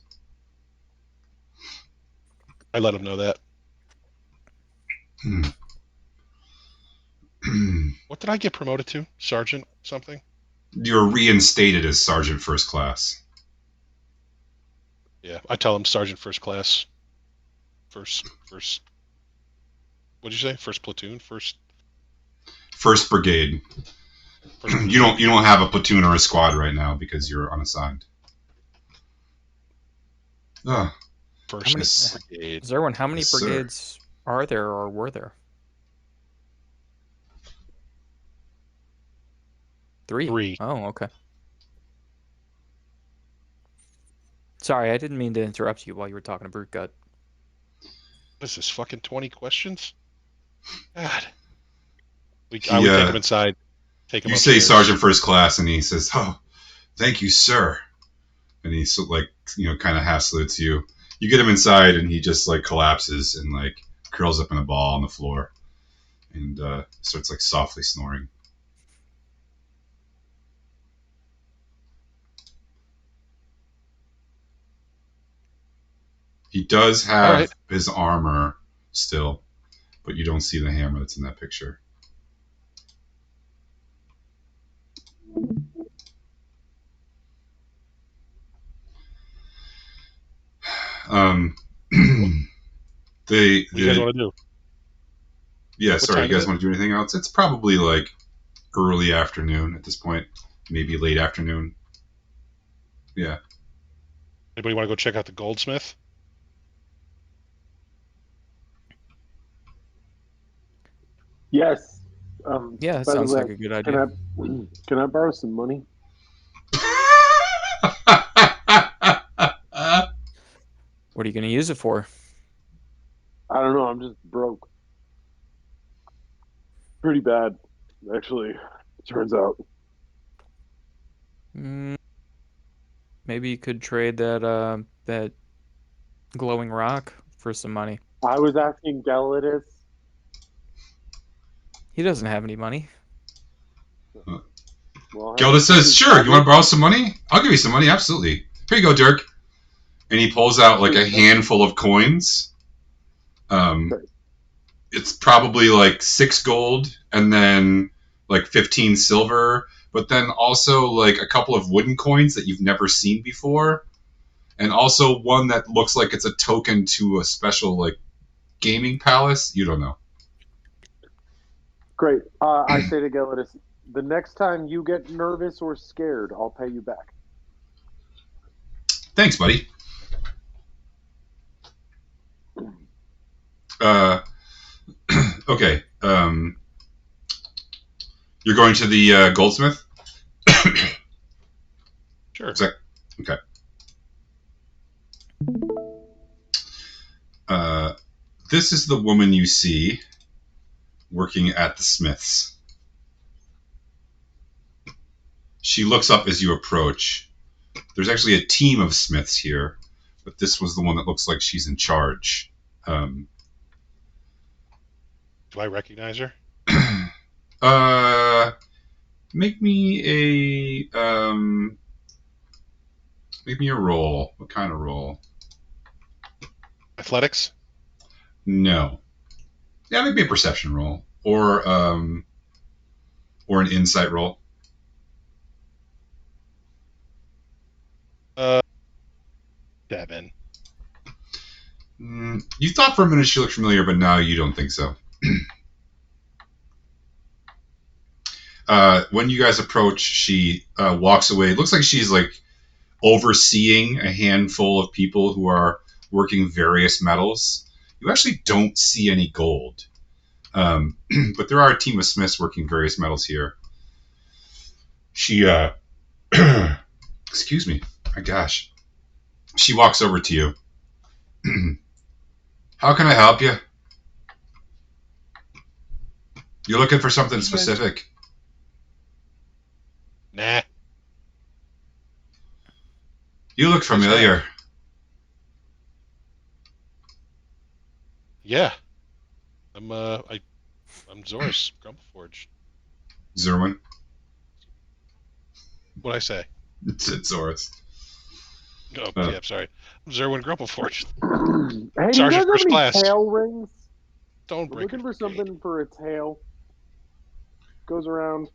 I let him know that. What did I get promoted to? Sergeant something? You were reinstated as Sergeant 1st Class. Yeah, I tell him Sergeant 1st Class. First. What'd you say? 1st platoon? 1st Brigade. You don't have a platoon or a squad right now because you're unassigned. Oh. First Brigade. Zerwin, how many Yes, brigades are there or were there? 3. 3. Oh, okay. Sorry, I didn't mean to interrupt you while you were talking to Brute Gut. What is this, fucking 20 questions? God. I would take him inside. Take him You upstairs. say Sergeant 1st Class and he says, "Oh, thank you, sir." And he kind of half salutes you. You get him inside and he just collapses and curls up in a ball on the floor and starts softly snoring. He does have right. his armor still, but you don't see the hammer that's in that picture. What do you guys want to do? Yeah, What sorry, time you is guys it? want to do anything else? It's probably like early afternoon at this point, maybe late afternoon. Yeah. Anybody want to go check out the goldsmith? Yes. Yeah, that By the sounds way, like a good can idea. I borrow some money? What are you going to use it for? I don't know. I'm just broke. Pretty bad, actually. Turns out. Mm, maybe you could trade that glowing rock for some money. I was asking Gelatus. He doesn't have any money. Well, Gilda says, "Sure, you want to borrow some money? money? I'll give you some money, absolutely. Here you go, Dirk." And he pulls out like a handful of coins. Okay. It's probably like 6 gold and then like 15 silver, but then also like a couple of wooden coins that you've never seen before, and also one that looks like it's a token to a special like gaming palace. You don't know. Great. I say to Gelatus, the next time you get nervous or scared, I'll pay you back. Thanks, buddy. Uh, okay. You're going to the goldsmith? Sure. Is that okay? This is the woman you see working at the smith's. She looks up as you approach. There's actually a team of smiths here, but this was the one that looks like she's in charge. Do I recognize her? Uh, make me a roll. What kind of roll? Athletics? No. Yeah, maybe a perception roll or an insight roll. Devin. You thought for a minute she looked familiar, but now you don't think so. When you guys approach, she walks away. It looks like she's like overseeing a handful of people who are working various metals. You actually don't see any gold, but there are a team of smiths working various metals here. She, excuse me, my gosh. She walks over to you. How can I help you? You're looking for something specific? Nah. You look familiar. Yeah. I'm Zor's Grumbleforge. Zerwin. What'd I say? It's Zorus. Oh, yeah, I'm sorry. I'm Zerwin Grumbleforge. Hey, do you Sergeant guys have First any Class. tail rings? Don't We're break looking it. for something for a tail. Goes around.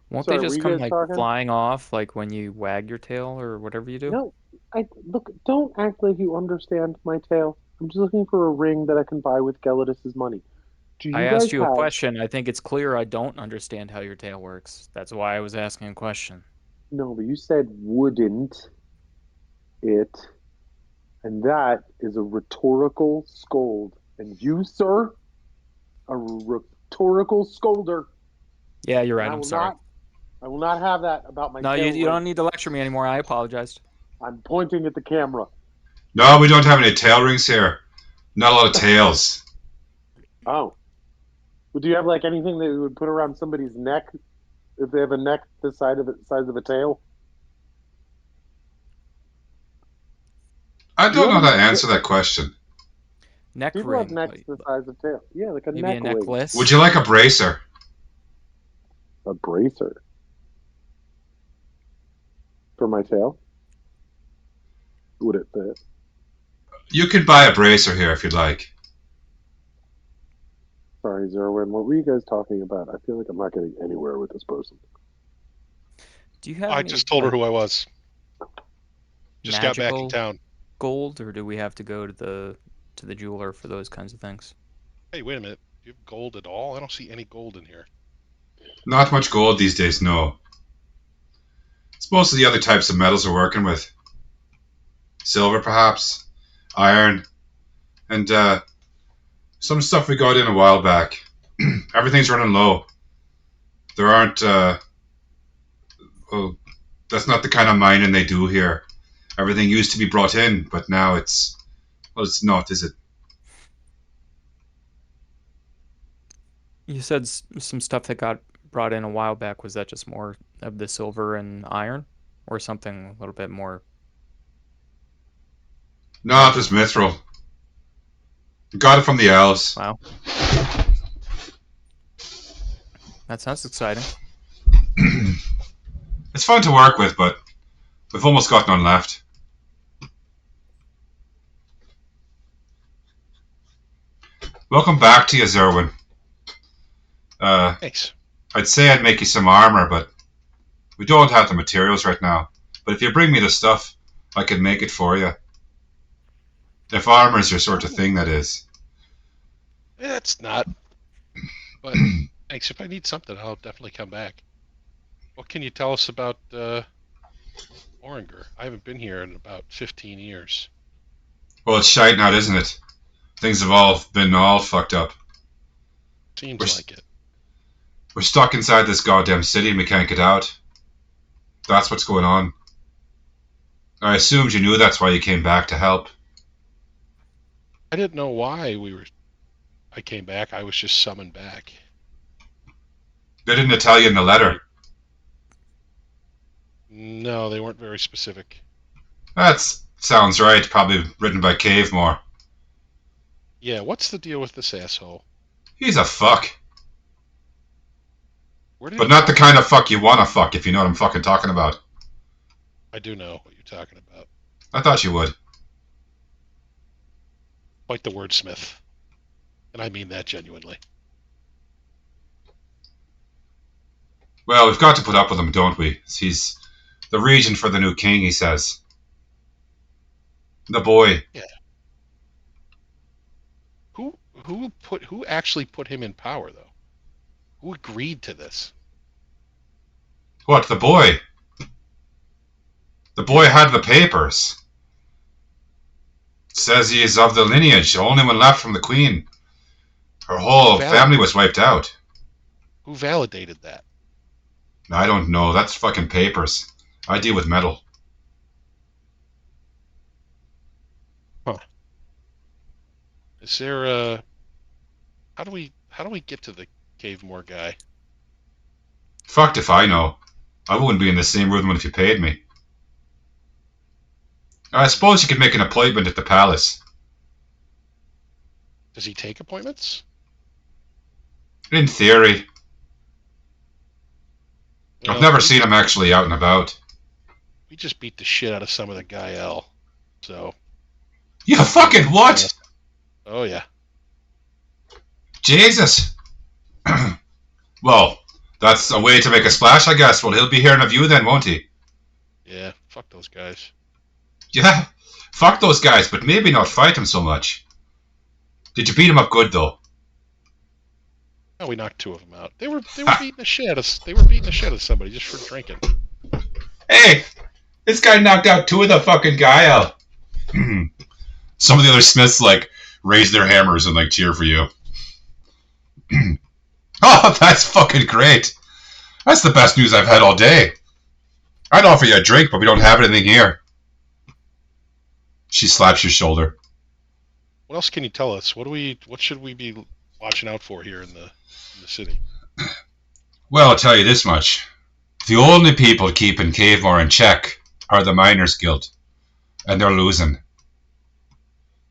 Won't Sorry, they were just you come guys like talking? flying off like when you wag your tail or whatever you do? No, look. Don't act like you understand my tail. I'm just looking for a ring that I can buy with Gelatus's money. Do I you asked guys you a have? question. I think it's clear I don't understand how your tail works. That's why I was asking a question. No, but you said wouldn't it, and that is a rhetorical scold. And you, sir, a rhetorical scolder. Yeah, you're And right. I'm sorry. I will not have that about my No, tail you ring. don't need to lecture me anymore. I apologized. I'm pointing at the camera. No, we don't have any tail rings here. Not a lot of tails. Oh. Well, do you have like anything that you would put around somebody's neck if they have a neck the size of a tail? I Do you don't have know how to any answer that question. Neck people have ring. necks the size of tail? Yeah, like a Maybe neck a ring. necklace. Would you like a bracer? A bracer for my tail? Would it fit? You can buy a bracer here if you'd like. Sorry, Zerwin. What were you guys talking about? I feel like I'm not getting anywhere with this person. Do you have I any, just told her who I was. Just got back in magical town. gold, or do we have to go to the jeweler for those kinds of things? Hey, wait a minute. Do you have gold at all? I don't see any gold in here. Not much gold these days, no. It's mostly the other types of metals we're working with. Silver, perhaps. Iron. And, some stuff we got in a while back. Everything's running low. There aren't, well, that's not the kind of mining they do here. Everything used to be brought in, but now it's not, is it? You said some stuff that got brought in a while back. Was that just more of the silver and iron, or something a little bit more? No, it was mithril. Got it from the elves. Wow. That sounds exciting. It's fun to work with, but we've almost got none left. Welcome back to you, Zerwin. Thanks. I'd say I'd make you some armor, but we don't have the materials right now. But if you bring me the stuff, I can make it for you. If armor's your sort of thing, that is. It's not. But thanks. If I need something, I'll definitely come back. What can you tell us about Oringer? I haven't been here in about 15 years. Well, it's shite now, isn't it? Things have all been fucked up. Seems like it. We're stuck inside this goddamn city and we can't get out. That's what's going on. I assumed you knew that's why you came back to help. I didn't know why I came back. I was just summoned back. They didn't tell you in the letter. No, they weren't very specific. That sounds right. Probably written by Cavemore. Yeah, what's the deal with this asshole? He's a fuck. But not the kind of fuck you want to fuck, if you know what I'm fucking talking about. I do know what you're talking about. I thought you would. Quite the wordsmith. And I mean that genuinely. Well, we've got to put up with him, don't we? He's the regent for the new king, he says. The boy. Yeah. Who actually put him in power, though? Who agreed to this? What, the boy? The boy had the papers. It says he is of the lineage, the only one left from the queen. Her whole family was wiped out. Who validated that? I don't know. That's fucking papers. I deal with metal. Huh. Is there a... How do we get to the Cavemore guy? Fucked if I know. I wouldn't be in the same room if you paid me. I suppose you could make an appointment at the palace. Does he take appointments? In theory. I've never seen him actually out and about. We just beat the shit out of some of the guy L. So. You fucking what? Oh yeah. Jesus. Well, that's a way to make a splash, I guess. Well, he'll be hearing of you then, won't he? Yeah, fuck those guys. Yeah, fuck those guys, but maybe not fight him so much. Did you beat him up good, though? Oh, we knocked two of them out. They were beating the shit out of they were beating the shit out of somebody just for drinking. Hey, this guy knocked out two of the fucking guy out. Some of the other smiths raise their hammers and cheer for you. Oh, that's fucking great. That's the best news I've had all day. I'd offer you a drink, but we don't have anything here. She slaps your shoulder. What else can you tell us? What should we be watching out for here in the city? Well, I'll tell you this much. The only people keeping Cavemore in check are the Miners' Guild, and they're losing.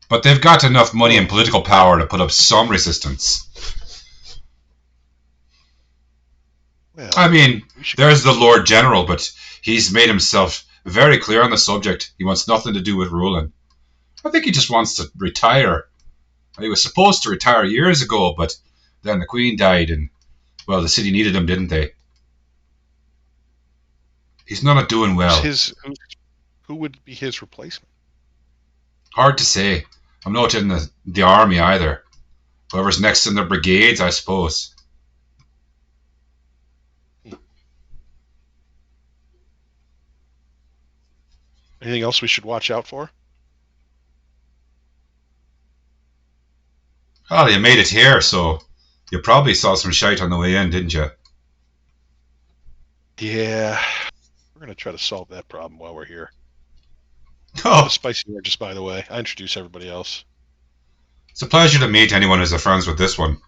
But they've got enough money and political power to put up some resistance. Well, I mean, there's the Lord General, but he's made himself very clear on the subject. He wants nothing to do with ruling. I think he just wants to retire. He was supposed to retire years ago, but then the Queen died, and, well, the city needed him, didn't they? He's not doing well. Who would be his replacement? Hard to say. I'm not in the army either. Whoever's next in the brigades, I suppose. Anything else we should watch out for? Oh, you made it here, so you probably saw some shite on the way in, didn't you? Yeah. We're going to try to solve that problem while we're here. Oh, Spicy Oranges, by the way. I introduce everybody else. it's a pleasure to meet anyone who's a friends with this one.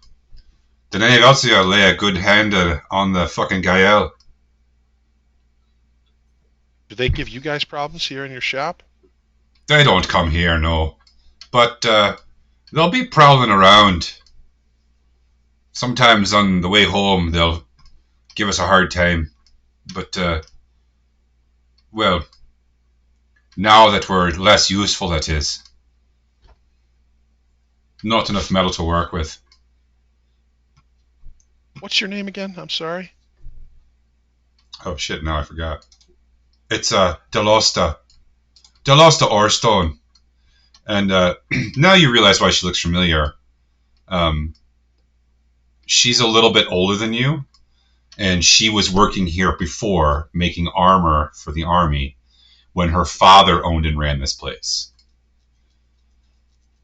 Did any else of you lay a good hand on the fucking Gael? Do they give you guys problems here in your shop? They don't come here, no. But they'll be prowling around. Sometimes on the way home, they'll give us a hard time. But, well, now that we're less useful, that is. Not enough metal to work with. What's your name again? I'm sorry. Oh shit, now I forgot. It's Delosta. Delosta Orstone. And now you realize why she looks familiar. She's a little bit older than you, and she was working here before, making armor for the army, when her father owned and ran this place.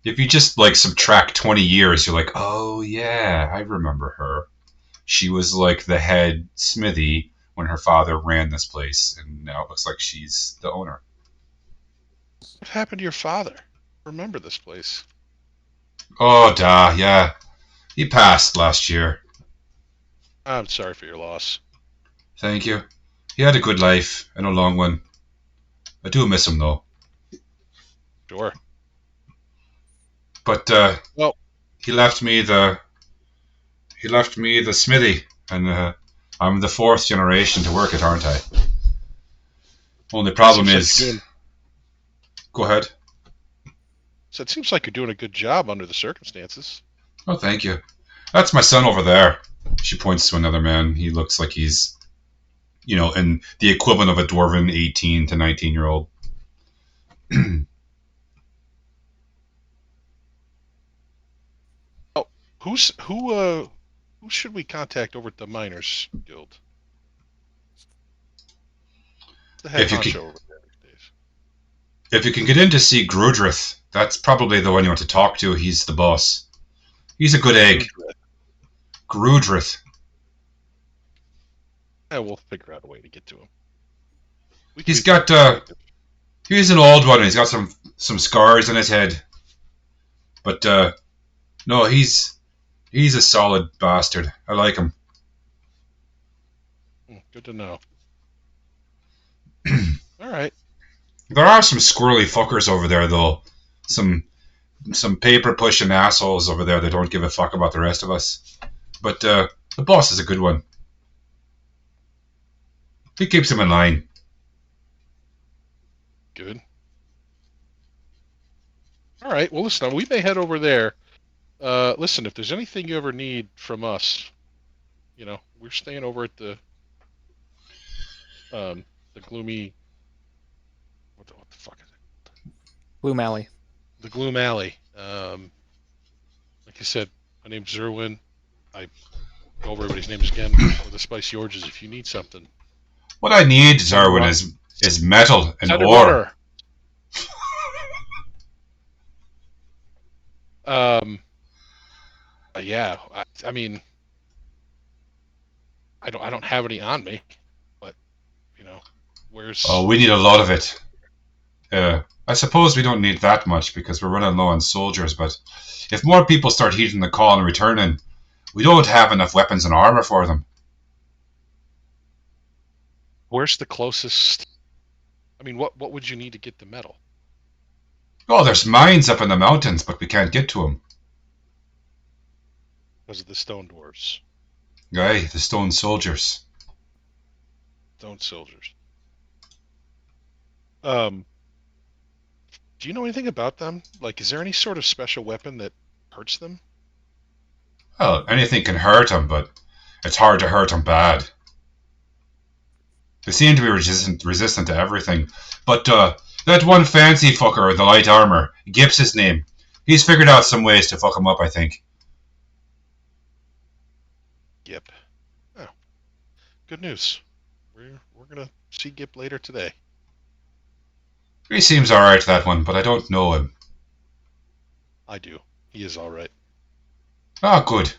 If you just like subtract 20 years, you're like, oh yeah, I remember her. She was like the head smithy when her father ran this place, and now it looks like she's the owner. What happened to your father? Remember this place? Oh, yeah. He passed last year. I'm sorry for your loss. Thank you. He had a good life and a long one. I do miss him though. Sure. But well, he left me the smithy, and I'm the fourth generation to work it, aren't I? Only problem is, go ahead. So it seems like you're doing a good job under the circumstances. Oh, thank you. That's my son over there. She points to another man. He looks like he's, in the equivalent of a dwarven 18 to 19-year-old. Oh, who should we contact over at the Miners Guild? The head honcho over there these days. If you can get in to see Grudrith, that's probably the one you want to talk to. He's the boss. He's a good egg. Grudrith. We'll figure out a way to get to him. He's an old one. He's got some scars on his head. But, no, he's a solid bastard. I like him. Good to know. All right. There are some squirrely fuckers over there, though. Some paper pushing assholes over there that don't give a fuck about the rest of us. But the boss is a good one. He keeps him in line. Good. All right. Well, listen, we may head over there. Listen, if there's anything you ever need from us, we're staying over at the gloomy. What the fuck is it? Gloom Alley. The Gloom Alley. Like I said, my name's Zerwin. I go over everybody's names again with the Spicy Oranges if you need something. What I need, Zerwin, is metal and ore. Yeah. I mean, I don't have any on me, but where's? Oh, we need a lot of it. I suppose we don't need that much because we're running low on soldiers. But if more people start heeding the call and returning, we don't have enough weapons and armor for them. Where's the closest? I mean, what would you need to get the metal? Oh, there's mines up in the mountains, but we can't get to them. Because of the stone dwarves. Aye, the stone soldiers. Stone soldiers. Do you know anything about them? Like, is there any sort of special weapon that hurts them? Well, anything can hurt them, but it's hard to hurt them bad. They seem to be resistant to everything. But that one fancy fucker with the light armor, Gibbs his name, he's figured out some ways to fuck him up, I think. Gip. Oh, good news. We're gonna see Gip later today. He seems alright, that one, but I don't know him. I do. He is all right. Oh, good.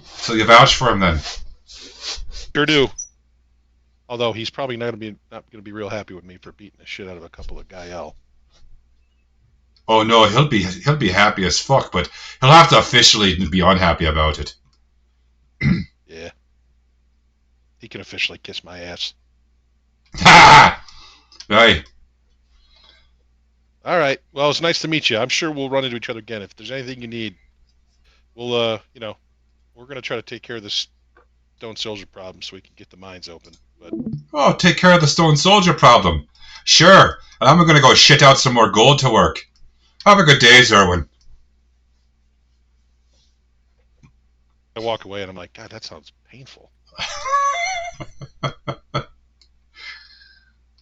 So you vouch for him then? Sure do. Although he's probably not gonna be real happy with me for beating the shit out of a couple of Gael. Oh no, he'll be happy as fuck, but he'll have to officially be unhappy about it. Yeah. He can officially kiss my ass. Ha! Right. All right. Well, it's nice to meet you. I'm sure we'll run into each other again. If there's anything you need, we'll we're gonna try to take care of this stone soldier problem so we can get the mines open. But Oh, take care of the stone soldier problem. Sure. And I'm gonna go shit out some more gold to work. Have a good day, Zerwin. I walk away and I'm like, God, that sounds painful.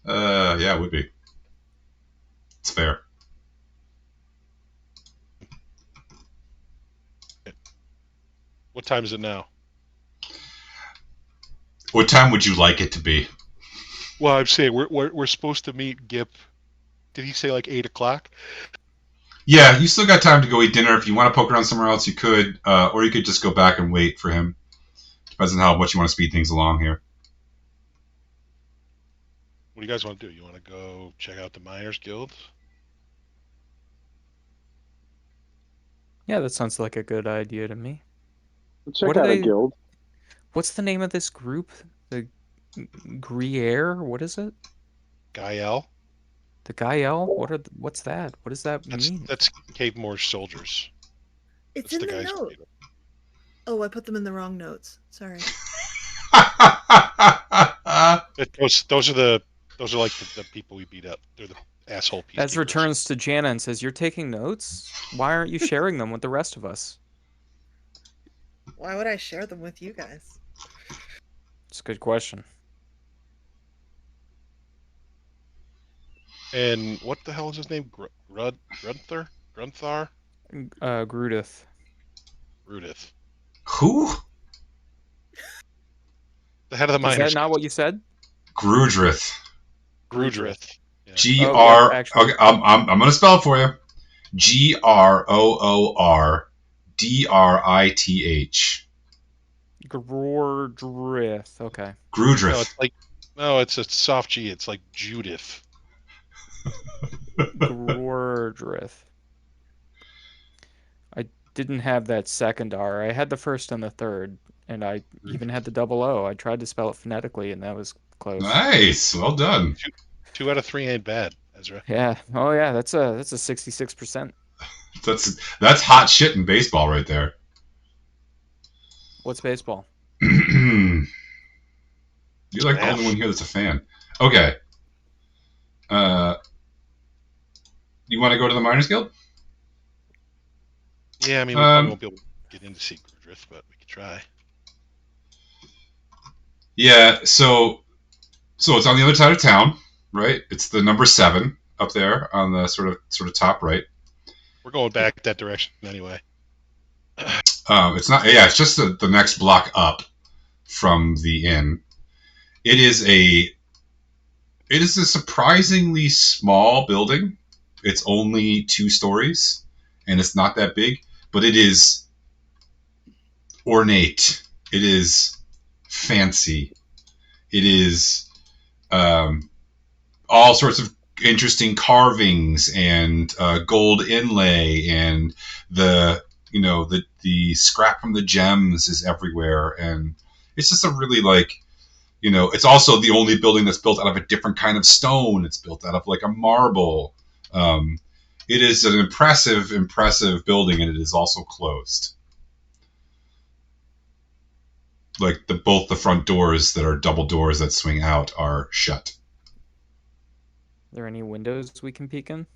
Yeah, it would be. It's fair. What time is it now? What time would you like it to be? Well, I'm saying we're supposed to meet Gip. Did he say like 8:00? Yeah, you still got time to go eat dinner. If you want to poke around somewhere else, you could, or you could just go back and wait for him. Depends on how much you want to speed things along here. What do you guys want to do? You want to go check out the Miners Guild? Yeah, that sounds like a good idea to me. Check What are out a they- guild. What's the name of this group? The Gruyere? What is it? Gael? The Gael? What's that? What does that mean? That's Cave Moore soldiers. It's That's in the guys who note. made it. Oh, I put them in the wrong notes. Sorry. Those are like the people we beat up. They're the asshole peacekeepers. Ez returns to Jana and says, "You're taking notes? Why aren't you sharing them with the rest of us?" Why would I share them with you guys? It's a good question. And what the hell is his name? Grunthar? Grudith. Rudith. Who? The head of the Is Miners that not what you said? Grudrith. Grudrith. Yeah. G-R... actually. Okay, I'm going to spell it for you. Groordrith. Grordrith. Okay. Grudrith. No, it's a soft G. It's like Judith. Grordrith. I didn't have that second R. I had the first and the third, and I even had the double O. I tried to spell it phonetically, and that was close. Nice. Well done. 2 out of 3 ain't bad, Ezra. Yeah. Oh yeah. That's a 66%. That's hot shit in baseball right there. What's baseball? You're like the only one here that's a fan. Okay. You want to go to the Miners Guild? Yeah, I mean, we probably won't be able to get in to see Grudrith, but we could try. Yeah, so it's on the other side of town, right? It's the number 7 up there on the sort of top right. We're going back that direction anyway. It's not. Yeah, it's just the next block up from the inn. It is a surprisingly small building. It's only 2 stories, and it's not that big, but it is ornate. It is fancy. It is all sorts of interesting carvings and gold inlay, and the scrap from the gems is everywhere, and it's just a really it's also the only building that's built out of a different kind of stone. It's built out of like a marble. It is an impressive building, and it is also closed. Like both the front doors that are double doors that swing out are shut. Are there any windows we can peek in?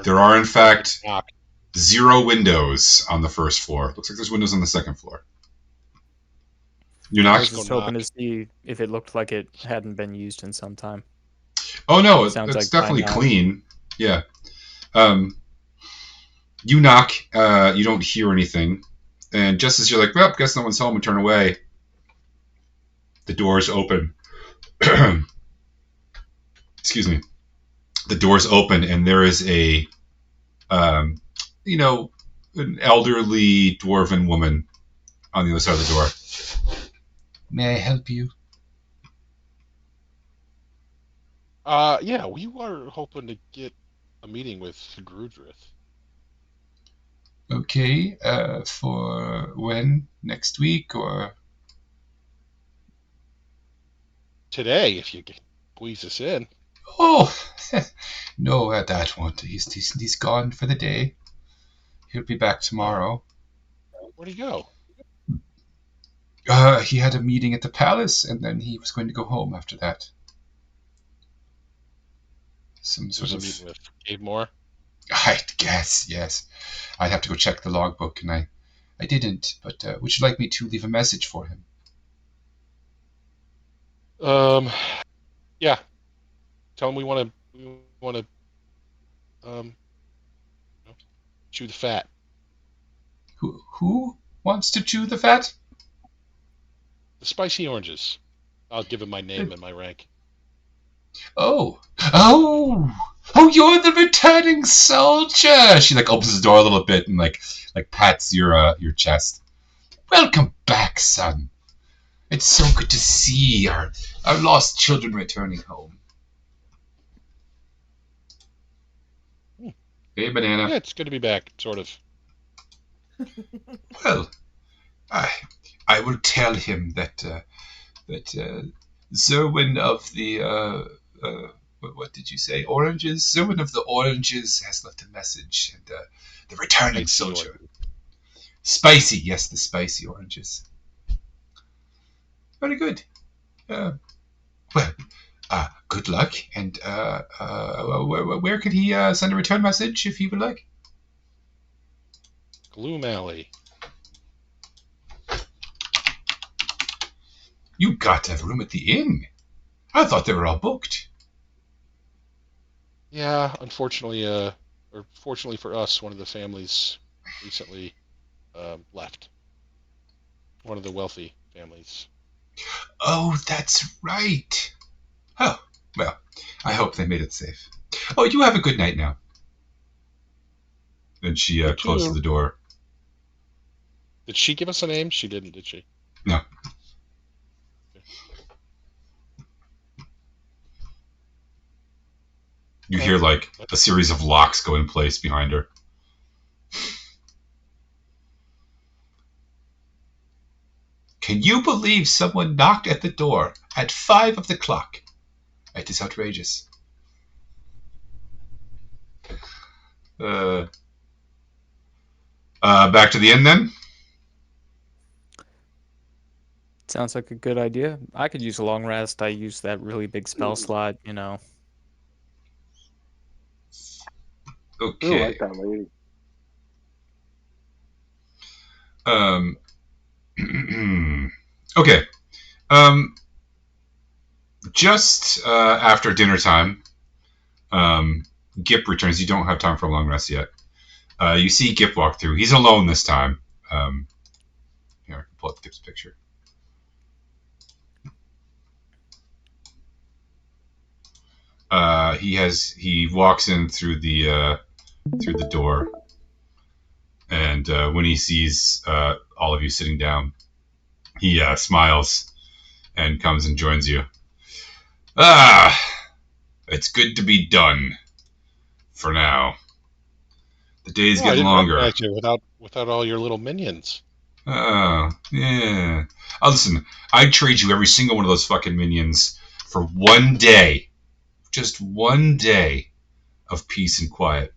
There are, in fact, knock. 0 windows on the first floor. Looks like there's windows on the second floor. You I knock? was just hoping to see if it looked like it hadn't been used in some time. Oh no, Sounds it's like definitely by now. clean. Yeah. You knock. You don't hear anything, and just as you're like, "Well, guess no one's home," and turn away, the doors open. Excuse me. The doors open, and there is a, an elderly dwarven woman on the other side of the door. May I help you? Yeah, we were hoping to get a meeting with Grudrith. Okay, for when? Next week or? Today, if you can squeeze us in. Oh, no, that won't. He's gone for the day. He'll be back tomorrow. Where'd he go? He had a meeting at the palace, and then he was going to go home after that. Some There sort was a of. meeting with Dave Moore. I guess, yes. I'd have to go check the logbook, and I didn't. But would you like me to leave a message for him? Yeah. Tell him we want to chew the fat. Who wants to chew the fat? The spicy oranges. I'll give him my name and my rank. Oh, you're the returning soldier. She opens the door a little bit and pats your chest. Welcome back, son. It's so good to see our lost children returning home. Hey, banana. Yeah, it's good to be back, sort of. Well, I will tell him that Zerwin of the what did you say? Oranges? Zerwin of the Oranges has left a message, and the returning soldier. Spicy, yes, the spicy oranges. Very good. Good luck, and where could he send a return message if he would like? Gloom Alley. You got to have room at the inn. I thought they were all booked. Yeah, unfortunately, or fortunately for us, one of the families recently left. One of the wealthy families. Oh, that's right. Oh, well, I hope they made it safe. Oh, you have a good night now. And she closes the door. Did she give us a name? She didn't, did she? No. You hear a series of locks go in place behind her. Can you believe someone knocked at the door at 5 of the clock? It is outrageous. Back to the inn then? Sounds like a good idea. I could use a long rest. I use that really big spell slot, Okay. I like that lady. Okay. Just after dinner time, Gip returns. You don't have time for a long rest yet. You see Gip walk through. He's alone this time. Here, I can pull up Gip's picture. He walks in through the door, and when he sees all of you sitting down, he smiles and comes and joins you. It's good to be done. For now, the days get longer. I didn't recognize you without all your little minions. Oh, yeah. Listen, I'd trade you every single one of those fucking minions for one day. Just one day of peace and quiet.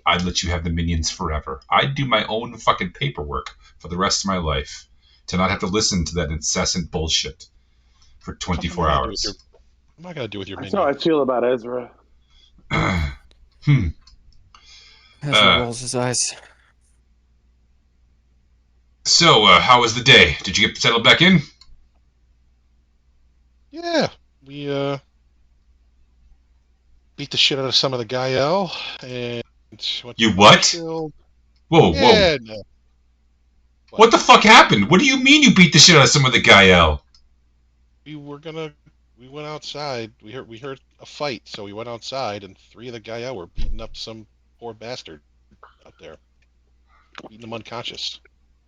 I'd let you have the minions forever. I'd do my own fucking paperwork for the rest of my life to not have to listen to that incessant bullshit for 24 hours. I'm not going to do with your minions. That's how I feel about Ezra. Ezra rolls his eyes. So, how was the day? Did you get settled back in? Yeah, we beat the shit out of some of the Gael and went to You what? Nashville. Whoa, whoa. Yeah, no. What the fuck happened? What do you mean you beat the shit out of some of the Gael? We went outside. We heard a fight, so we went outside, and 3 of the Gael were beating up some poor bastard out there, beating him unconscious.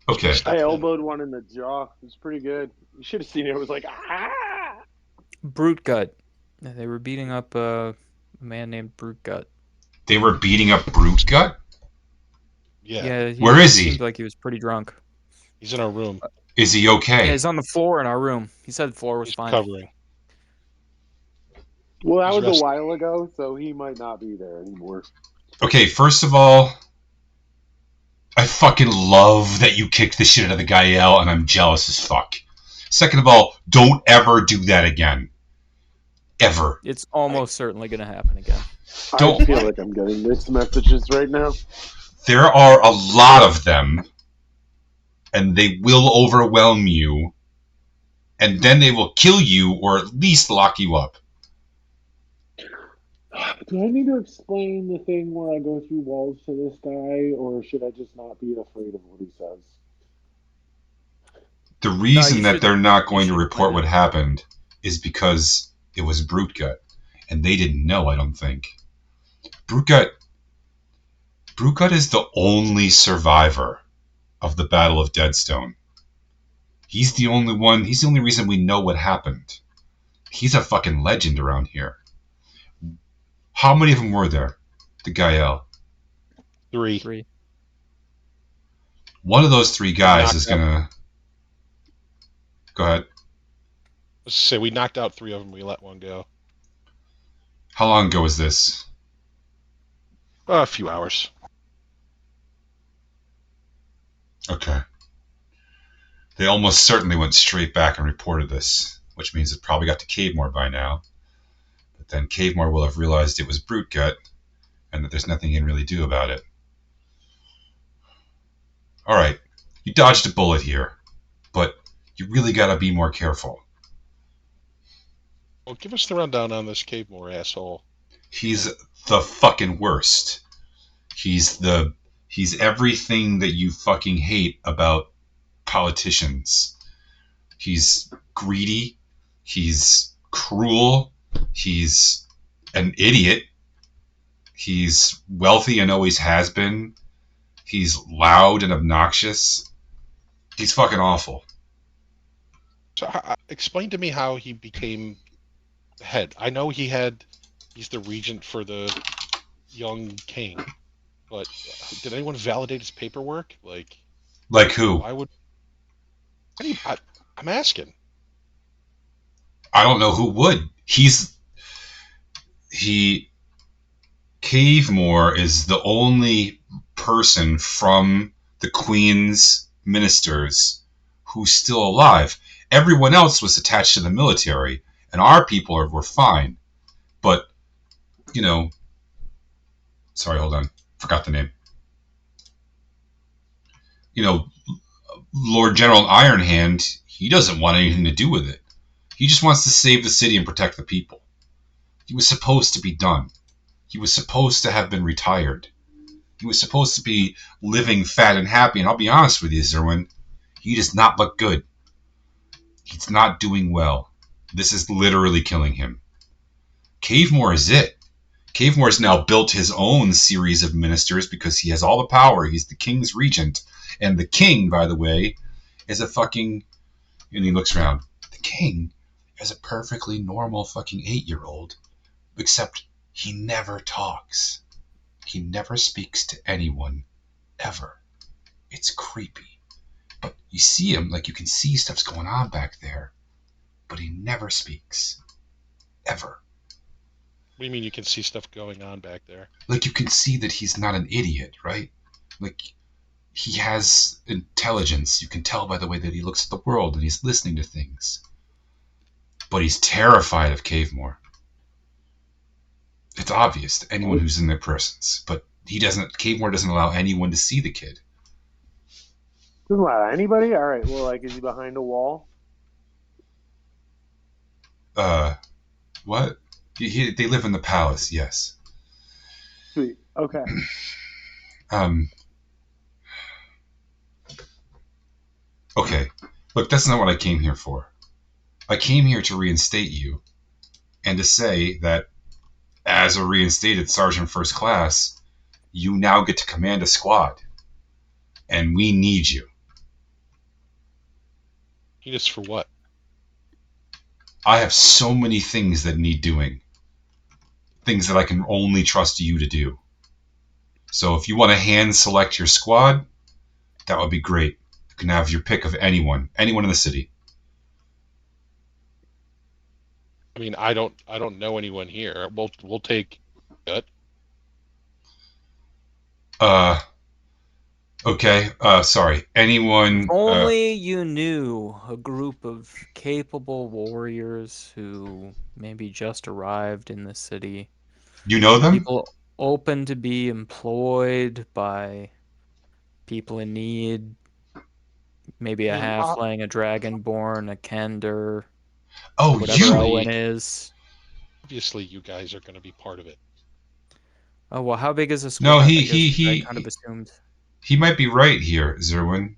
Okay. I elbowed one in the jaw. It was pretty good. You should have seen it. It was like, ah! Brute Gut. They were beating up a man named Brute Gut. They were beating up Brute Gut? Yeah. Where is he? Seemed like he was pretty drunk. He's in our room. Is he okay? Yeah, he's on the floor in our room. He said the floor was He's fine. recovering. Well, that He's was resting. a while ago, so he might not be there anymore. Okay, first of all, I fucking love that you kicked the shit out of the Gael, and I'm jealous as fuck. Second of all, don't ever do that again. Ever. It's almost certainly going to happen again. Don't. I feel like I'm getting mixed messages right now. There are a lot of them, and they will overwhelm you, and then they will kill you or at least lock you up. Do I need to explain the thing where I go through walls to this guy, or should I just not be afraid of what he says? The reason that should- they're not you going to should report explain what it. happened is because it was Brute Gut, and they didn't know, I don't think. Brute Gut is the only survivor of the Battle of Deadstone. He's the only one, he's the only reason we know what happened. He's a fucking legend around here. How many of them were there? The Gael. 3. 3. One of those 3 guys Knocked is out. gonna... Go ahead. Let's say we knocked out 3 of them. We let 1 go. How long ago was this? A few hours. Okay. They almost certainly went straight back and reported this, which means it probably got to Cavemore by now. But then Cavemore will have realized it was Brute Gut, and that there's nothing he can really do about it. Alright, you dodged a bullet here, but you really gotta be more careful. Well, give us the rundown on this Cavemore asshole. He's the fucking worst. He's everything that you fucking hate about politicians. He's greedy. He's cruel. He's an idiot. He's wealthy and always has been. He's loud and obnoxious. He's fucking awful. So, explain to me how he became the head. I know he's the regent for the young king, but did anyone validate his paperwork? Like who? Why would? I'm asking. I don't know who would. Cavemore is the only person from the Queen's ministers who's still alive. Everyone else was attached to the military, and our people were fine. But, sorry, hold on. Forgot the name. Lord General Ironhand, he doesn't want anything to do with it. He just wants to save the city and protect the people. He was supposed to be done. He was supposed to have been retired. He was supposed to be living fat and happy, and I'll be honest with you, Zerwin, he does not look good. He's not doing well. This is literally killing him. Cavemore is it. Cavemore has now built his own series of ministers because he has all the power. He's the king's regent. And the king, by the way, is a fucking... And he looks around. The king is a perfectly normal fucking 8-year-old. Except he never talks. He never speaks to anyone. Ever. It's creepy. But you see him, like you can see stuff's going on back there. But he never speaks. Ever. What do you mean you can see stuff going on back there? Like you can see that he's not an idiot, right? Like he has intelligence. You can tell by the way that he looks at the world and he's listening to things. But he's terrified of Cavemore. It's obvious to anyone who's in their presence, but Kmore doesn't allow anyone to see the kid. Doesn't allow anybody? All right, well, like, is he behind a wall? What? They live in the palace, yes. Sweet, okay. Okay, look, that's not what I came here for. I came here to reinstate you, and to say that as a reinstated Sergeant First Class, you now get to command a squad, and we need you. Need us for what? I have so many things that need doing. Things that I can only trust you to do. So if you want to hand select your squad, that would be great. You can have your pick of anyone in the city. I mean, I don't know anyone here. We'll take it. Okay. Sorry. Anyone? If only you knew a group of capable warriors who maybe just arrived in the city. You know them? People open to be employed by people in need. Maybe a halfling, a dragonborn, a kender. Oh, whatever Owen is. Obviously, you guys are going to be part of it. Oh well, how big is the squad? No, I kind of assumed. He might be right here, Zerwin.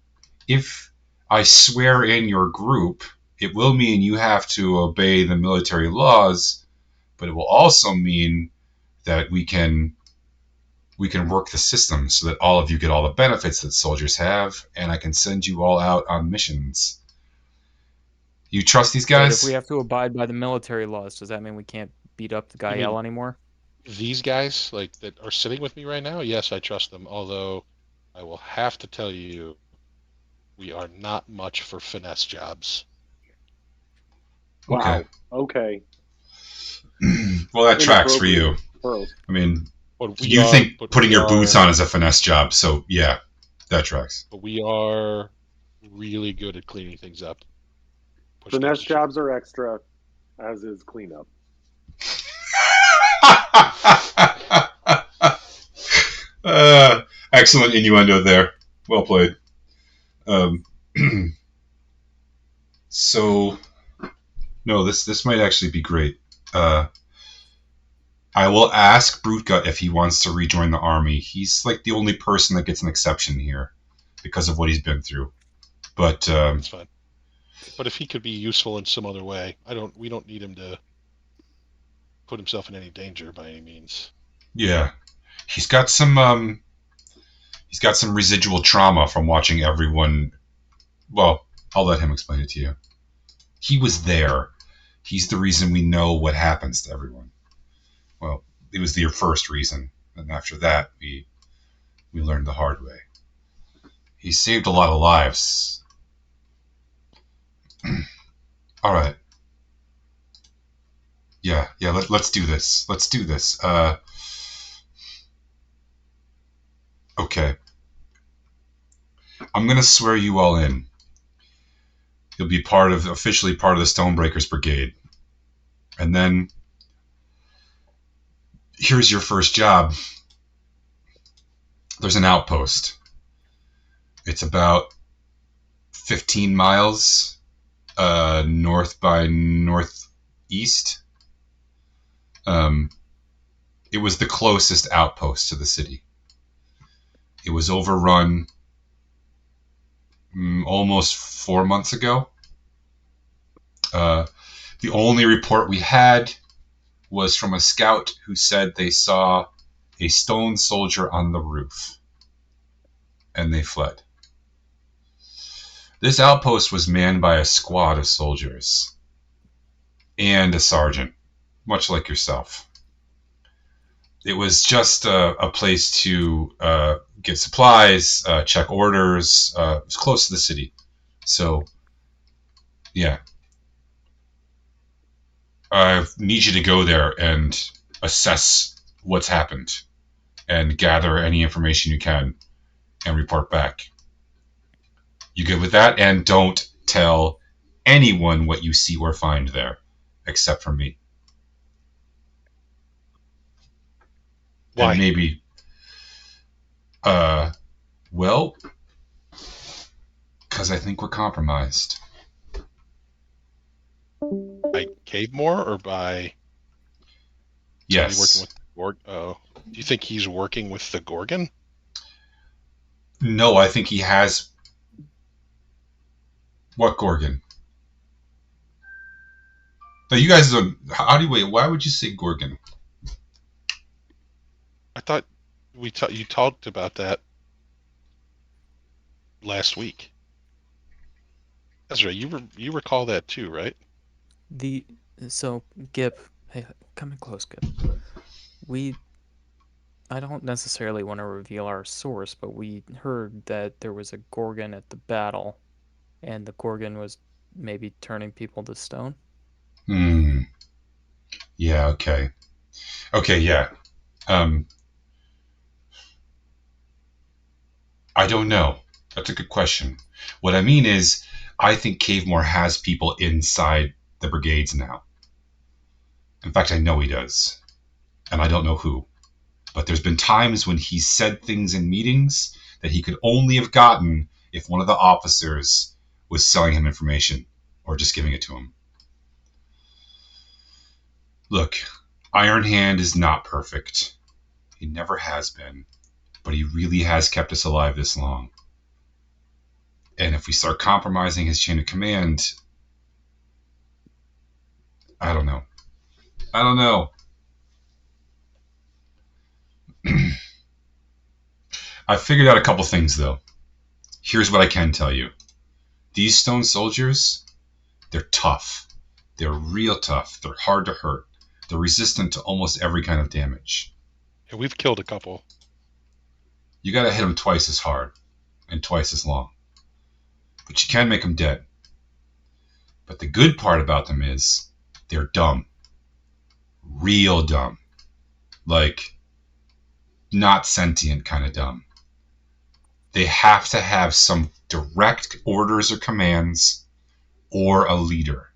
If I swear in your group, it will mean you have to obey the military laws, but it will also mean that we can work the system so that all of you get all the benefits that soldiers have, and I can send you all out on missions. You trust these guys? Wait, if we have to abide by the military laws, does that mean we can't beat up the Gael anymore? These guys, like, that are sitting with me right now, yes, I trust them. Although, I will have to tell you, we are not much for finesse jobs. Wow. Okay. Well, that tracks for you. Pearls. I mean, you think putting your boots on is a finesse job, so yeah, that tracks. But we are really good at cleaning things up. Finesse jobs are extra, as is cleanup. Excellent innuendo there. Well played. So, no, this might actually be great. I will ask Brutgut if he wants to rejoin the army. He's like the only person that gets an exception here because of what he's been through. But that's fine. But if he could be useful in some other way, we don't need him to put himself in any danger by any means. Yeah, he's got some residual trauma from watching everyone. Well, I'll let him explain it to you. He was there. He's the reason we know what happens to everyone. Well, it was your first reason, and after that, we learned the hard way. He saved a lot of lives. All right. Yeah. Let's do this. Okay. I'm gonna swear you all in. You'll be officially part of the Stonebreakers Brigade, and then here's your first job. There's an outpost. It's about 15 miles north by northeast. It was the closest outpost to the city. It was overrun almost 4 months ago. The only report we had was from a scout who said they saw a stone soldier on the roof, and they fled. This outpost was manned by a squad of soldiers and a sergeant, much like yourself. It was just a place to get supplies, check orders. It was close to the city. So, yeah. I need you to go there and assess what's happened and gather any information you can and report back. You good with that? And don't tell anyone what you see or find there, except for me. Why? And maybe Well, because I think we're compromised. By Cavemore or by somebody working Yes. with the Gorg? Oh, do you think he's working with the Gorgon? No, I think he has. What Gorgon? Now you guys don't. How do you wait? Why would you say Gorgon? I thought you talked about that last week. Ezra, you recall that too, right? So Gip, hey, come in close, Gip. I don't necessarily want to reveal our source, but we heard that there was a Gorgon at the battle, and the Gorgon was maybe turning people to stone. Yeah. Okay. Okay. Yeah. I don't know. That's a good question. What I mean is, I think Cavemore has people inside the brigades now. In fact, I know he does. And I don't know who. But there's been times when he said things in meetings that he could only have gotten if one of the officers was selling him information or just giving it to him. Look, Iron Hand is not perfect. He never has been. But he really has kept us alive this long. And if we start compromising his chain of command, I don't know. I don't know. I've figured out a couple things, though. Here's what I can tell you. These stone soldiers, they're tough. They're real tough. They're hard to hurt. They're resistant to almost every kind of damage. Yeah, we've killed a couple. You gotta hit them twice as hard and twice as long. But you can make them dead. But the good part about them is they're dumb. Real dumb. Like, not sentient kind of dumb. They have to have some direct orders or commands or a leader.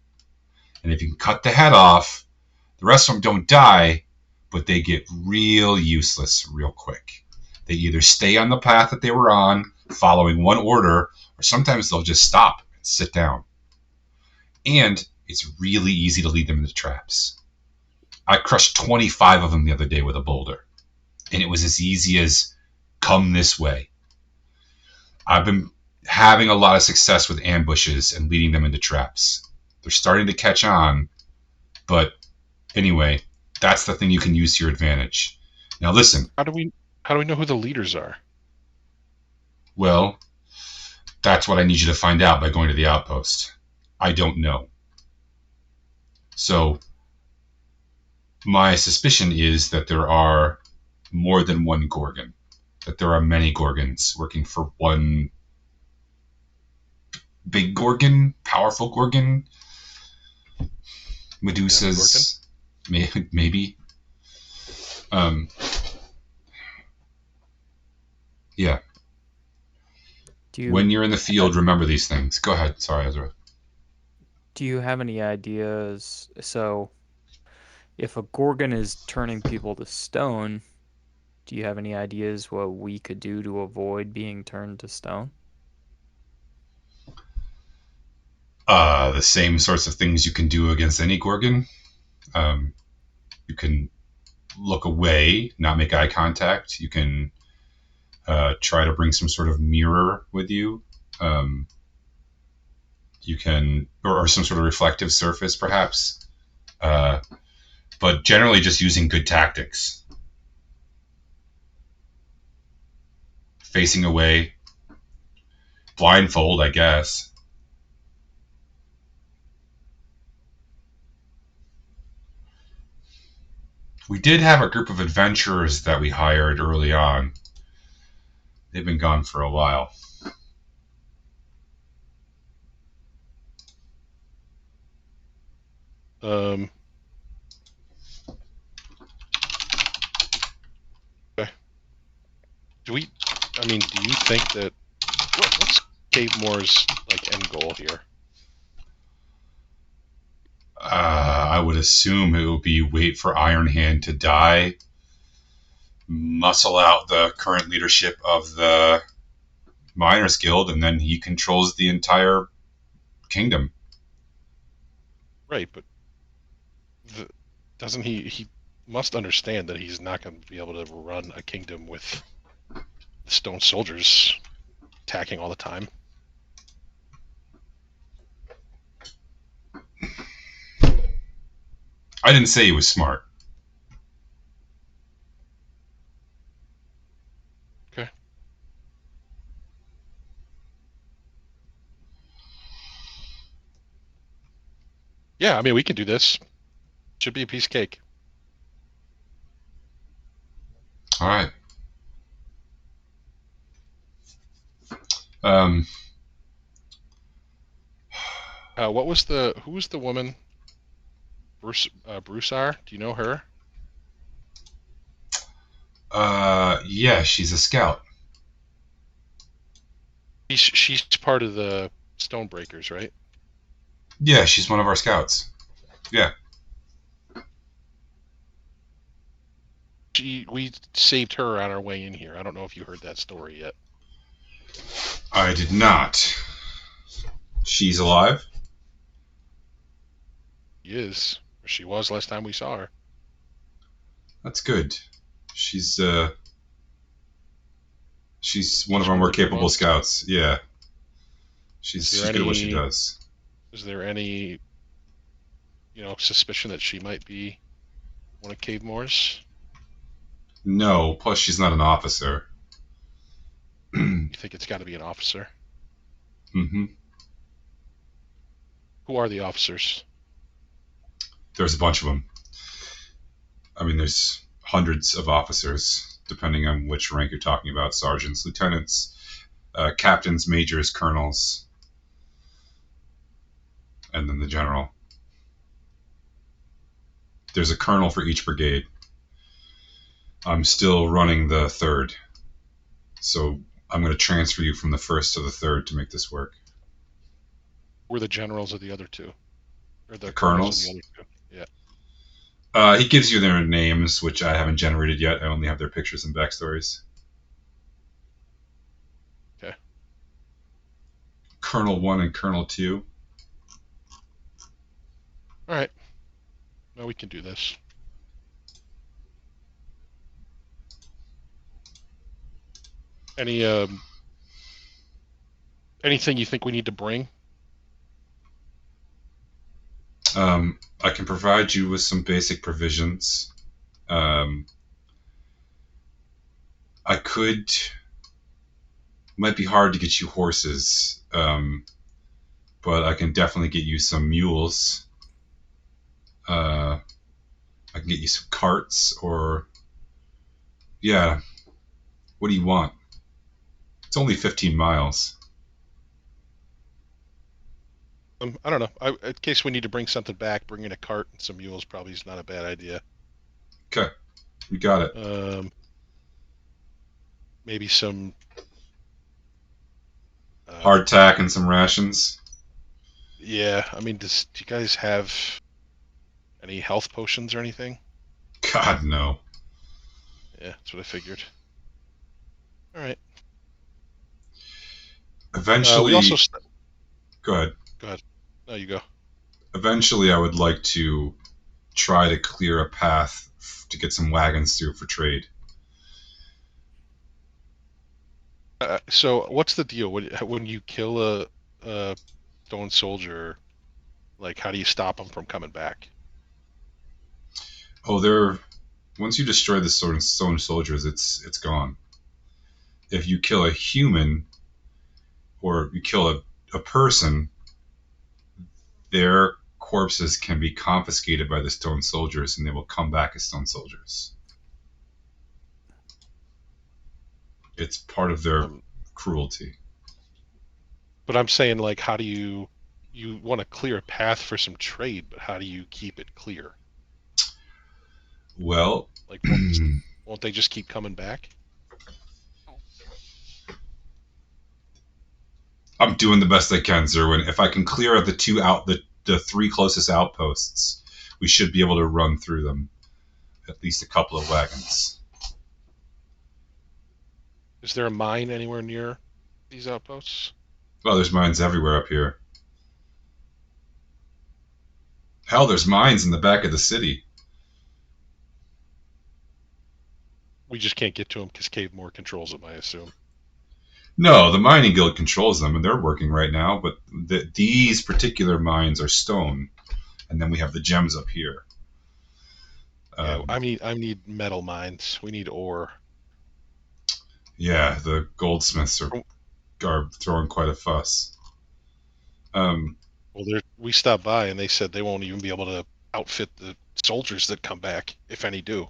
And if you can cut the head off, the rest of them don't die, but they get real useless real quick. They either stay on the path that they were on, following one order, or sometimes they'll just stop and sit down. And it's really easy to lead them into traps. I crushed 25 of them the other day with a boulder. And it was as easy as, come this way. I've been having a lot of success with ambushes and leading them into traps. They're starting to catch on, but anyway, that's the thing you can use to your advantage. Now listen. How do we know who the leaders are? Well, that's what I need you to find out by going to the outpost. I don't know. So, my suspicion is that there are more than one Gorgon. That there are many Gorgons working for one big Gorgon, powerful Gorgon. Medusas, maybe. Yeah. When you're in the field, remember these things. Go ahead. Sorry, Ezra. Do you have any ideas? So, if a Gorgon is turning people to stone, do you have any ideas what we could do to avoid being turned to stone? The same sorts of things you can do against any Gorgon. You can look away, not make eye contact. You can try to bring some sort of mirror with you. You can, or some sort of reflective surface, perhaps. But generally just using good tactics. Facing away. Blindfold, I guess. We did have a group of adventurers that we hired early on. They've been gone for a while. Okay. Do you think that what's Cavemore's end goal here? I would assume it would be wait for Iron Hand to die, muscle out the current leadership of the Miners Guild, and then he controls the entire kingdom. Right, but doesn't he must understand that he's not going to be able to run a kingdom with stone soldiers attacking all the time. I didn't say he was smart. Okay. Yeah, I mean, we can do this. Should be a piece of cake. All right. Who was the woman? Broussard? Do you know her? Yeah, she's a scout. She's part of the Stonebreakers, right? Yeah, she's one of our scouts. Yeah. We saved her on our way in here. I don't know if you heard that story yet. I did not. She's alive? She is. She was last time we saw her. That's good. She's one of our more capable scouts. Yeah. She's good at what she does. Is there any, suspicion that she might be one of Cave Moore's? No, plus she's not an officer. You think it's got to be an officer? Mm-hmm. Who are the officers? There's a bunch of them. I mean, there's hundreds of officers, depending on which rank you're talking about. Sergeants, lieutenants, captains, majors, colonels, and then the general. There's a colonel for each brigade. I'm still running the 3rd. So I'm going to transfer you from the 1st to the 3rd to make this work. We're the generals of the other two. Or the colonels? Of the other two. Yeah. He gives you their names, which I haven't generated yet. I only have their pictures and backstories. Okay. Colonel 1 and Colonel 2. All right. No, we can do this. Anything you think we need to bring? I can provide you with some basic provisions. Might be hard to get you horses, but I can definitely get you some mules. I can get you some carts, or yeah. What do you want? It's only 15 miles. I don't know. In case we need to bring something back, bringing a cart and some mules probably is not a bad idea. Okay, you got it. Maybe some hardtack and some rations. Yeah, I mean, do you guys have any health potions or anything? God, no. Yeah, that's what I figured. All right. Eventually, go ahead. Go ahead. No, you go. Eventually, I would like to try to clear a path to get some wagons through for trade. So, what's the deal when you kill a stone soldier? Like, how do you stop them from coming back? Oh, once you destroy the stone soldiers, it's gone. If you kill a human or you kill a person, their corpses can be confiscated by the stone soldiers, and they will come back as stone soldiers. It's part of their cruelty. But I'm saying, like, how do you want to clear a path for some trade, but how do you keep it clear? Well, like, won't they just keep coming back? I'm doing the best I can, Zerwin. If I can clear out the 3 closest outposts, we should be able to run through them. At least a couple of wagons. Is there a mine anywhere near these outposts? Well, there's mines everywhere up here. Hell, there's mines in the back of the city. We just can't get to them because Cave Moore controls them, I assume. No, the mining guild controls them, and they're working right now. But these particular mines are stone, and then we have the gems up here. Yeah, I need metal mines. We need ore. Yeah, the goldsmiths are throwing quite a fuss. Well, we stopped by, and they said they won't even be able to outfit the soldiers that come back, if any do.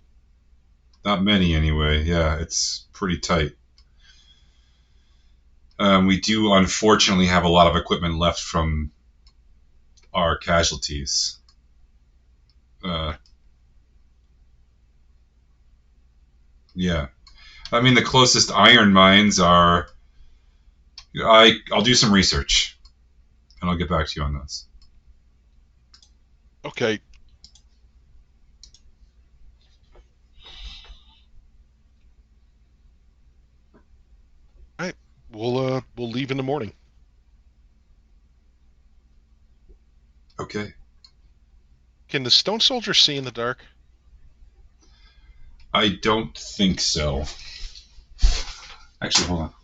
Not many, anyway. Yeah, it's pretty tight. We do, unfortunately, have a lot of equipment left from our casualties. Yeah. I mean, the closest iron mines are... I'll do some research, and I'll get back to you on those. Okay. All right. We'll leave in the morning. Okay. Can the stone soldier see in the dark? I don't think so. Actually, hold on.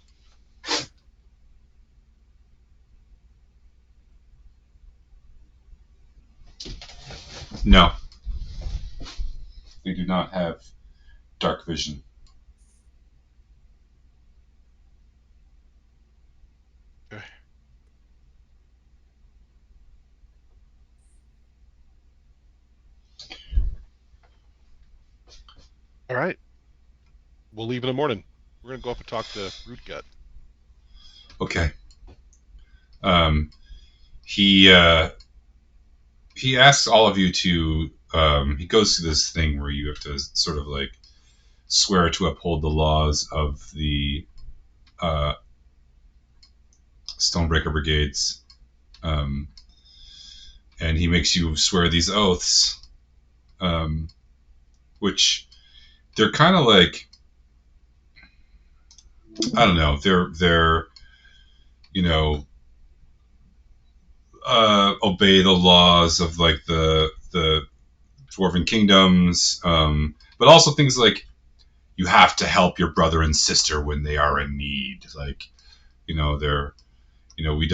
No. They do not have dark vision. Okay. All right. We'll leave in the morning. We're going to go up and talk to Rootgut. Okay. He asks all of you to... he goes through this thing where you have to sort of like swear to uphold the laws of the Stonebreaker Brigades. And he makes you swear these oaths, which they're kind of like... I don't know. They're you know, obey the laws of like the dwarven kingdoms, but also things like you have to help your brother and sister when they are in need. Like, they're, we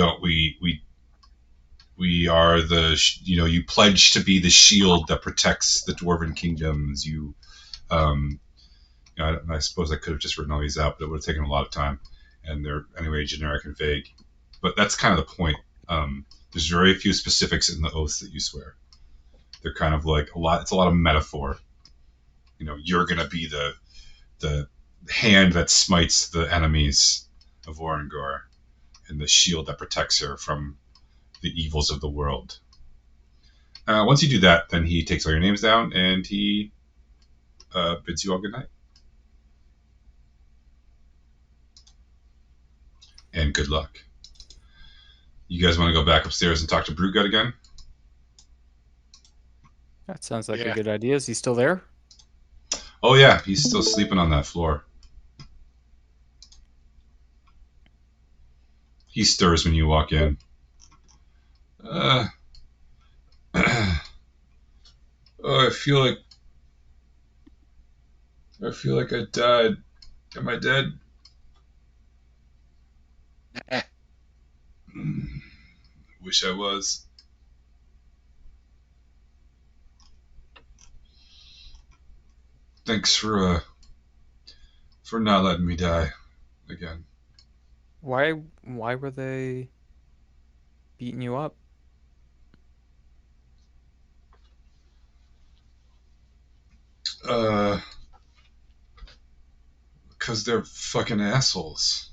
are the, you pledge to be the shield that protects the dwarven kingdoms. I suppose I could have just written all these out, but it would have taken a lot of time, and they're anyway generic and vague. But that's kind of the point. There's very few specifics in the oaths that you swear. They're kind of like it's a lot of metaphor. You're gonna be the hand that smites the enemies of Orangor, and the shield that protects her from the evils of the world. Once you do that, then he takes all your names down, and he bids you all good night. And good luck. You guys want to go back upstairs and talk to Brewgut again? That sounds like a good idea. Is he still there? Oh yeah, he's still sleeping on that floor. He stirs when you walk in. Oh, I feel like I died. Am I dead? Wish I was. Thanks for not letting me die again. Why were they beating you up? Because they're fucking assholes.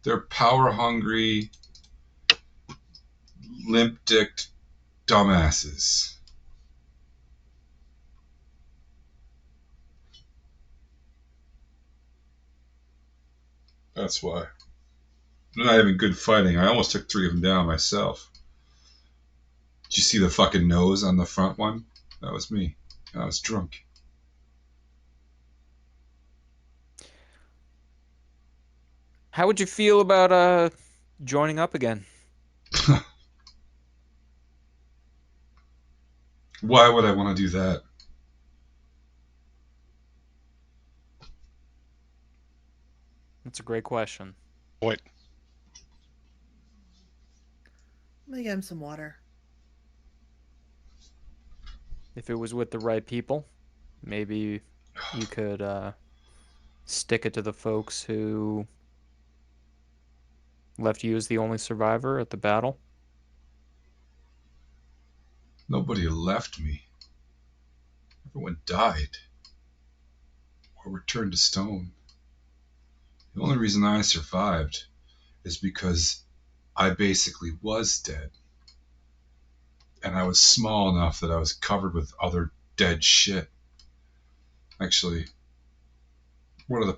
They're power-hungry, limp-dicked dumbasses. That's why. They're not even good fighting. I almost took 3 of them down myself. Did you see the fucking nose on the front one? That was me. I was drunk. How would you feel about joining up again? Why would I want to do that? That's a great question. Point. Let me get him some water. If it was with the right people, maybe you could stick it to the folks who left you as the only survivor at the battle. Nobody left me. Everyone died or returned to stone. The only reason I survived is because I basically was dead. And I was small enough that I was covered with other dead shit. Actually, one of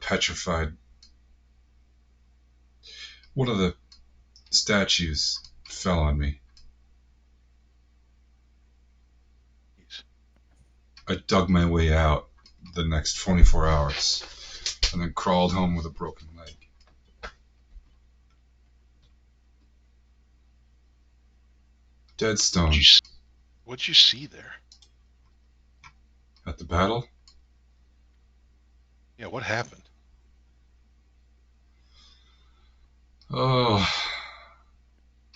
the statues fell on me. I dug my way out the next 24 hours and then crawled home with a broken leg. Dead stone. What'd you see there? At the battle? Yeah, what happened? Oh,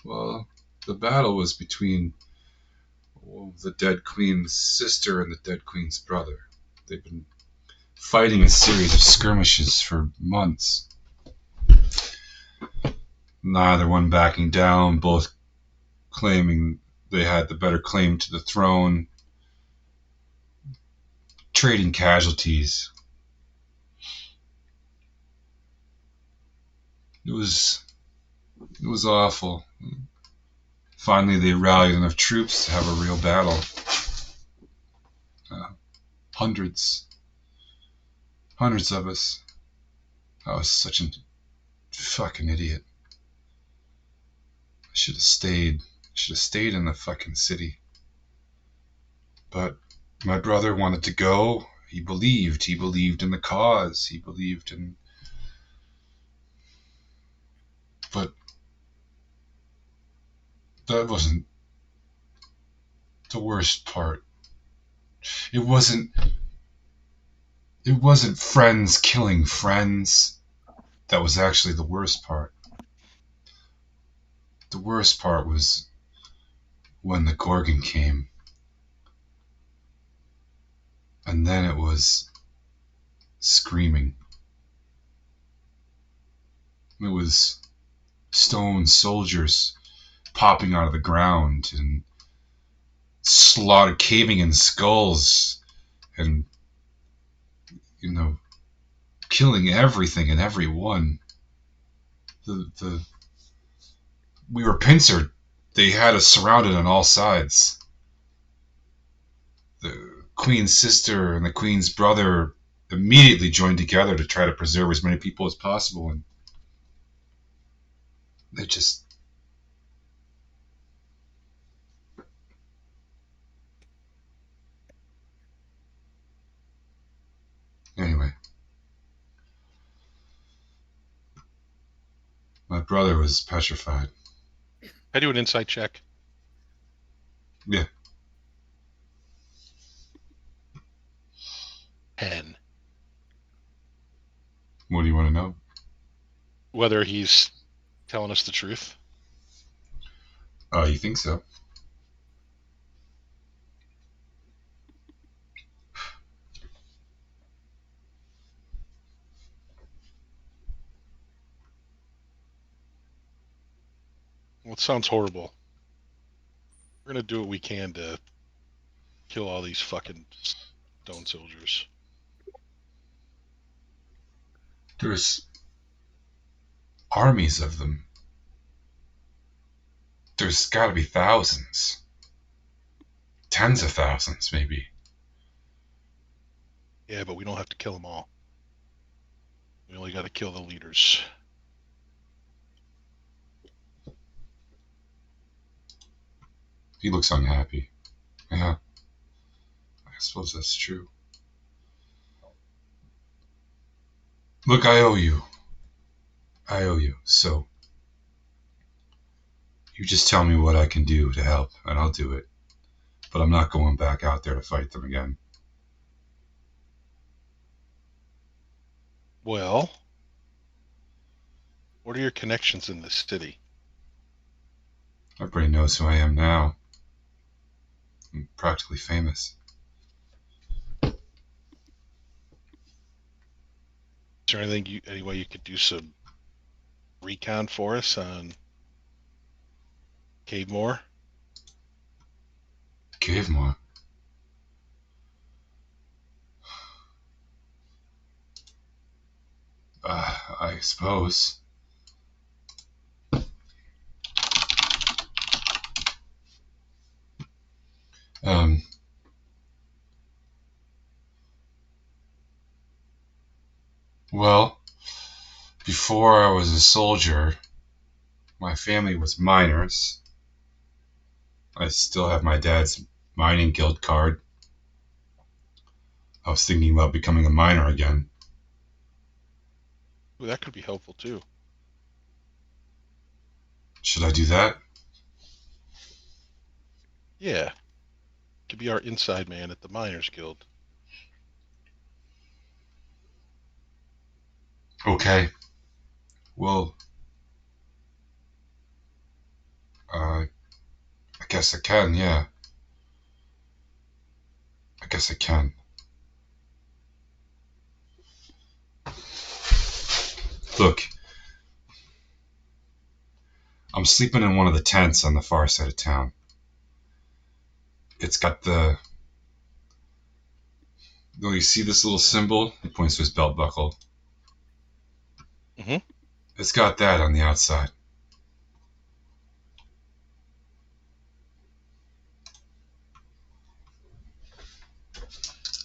well, the battle was between the dead queen's sister and the dead queen's brother. They've been fighting a series of skirmishes for months. Neither one backing down, both claiming they had the better claim to the throne, trading casualties. It was awful. Finally, they rallied enough troops to have a real battle. Hundreds of us. I was such a fucking idiot. I should have stayed. In the fucking city. But my brother wanted to go. He believed in the cause. He believed in. But that wasn't the worst part. It wasn't friends killing friends. That was actually the worst part. The worst part was when the Gorgon came. And then it was screaming. It was stone soldiers popping out of the ground and caving in skulls and, killing everything and everyone. We were pincered. They had us surrounded on all sides. The queen's sister and the queen's brother immediately joined together to try to preserve as many people as possible, and they just anyway. My brother was petrified. I do an insight check. Yeah. 10. What do you want to know? Whether he's telling us the truth. Oh, you think so? Well, it sounds horrible. We're going to do what we can to kill all these fucking stone soldiers. There's armies of them. There's got to be thousands. Tens of thousands, maybe. Yeah, but we don't have to kill them all. We only got to kill the leaders. He looks unhappy. Yeah. I suppose that's true. Look, I owe you. I owe you. So you just tell me what I can do to help, and I'll do it. But I'm not going back out there to fight them again. Well, what are your connections in this city? Everybody knows who I am now. I'm practically famous. Is there any way you could do some recon for us on Cavemore? Cavemore? I suppose. Um, well, before I was a soldier, my family was miners. I still have my dad's mining guild card. I was thinking about becoming a miner again. Ooh, that could be helpful too. Should I do that? Yeah. Could be our inside man at the Miners Guild. Okay. Well, I guess I can, yeah. I guess I can. Look, I'm sleeping in one of the tents on the far side of town. It's got you see this little symbol? He points to his belt buckle. Mm-hmm. It's got that on the outside.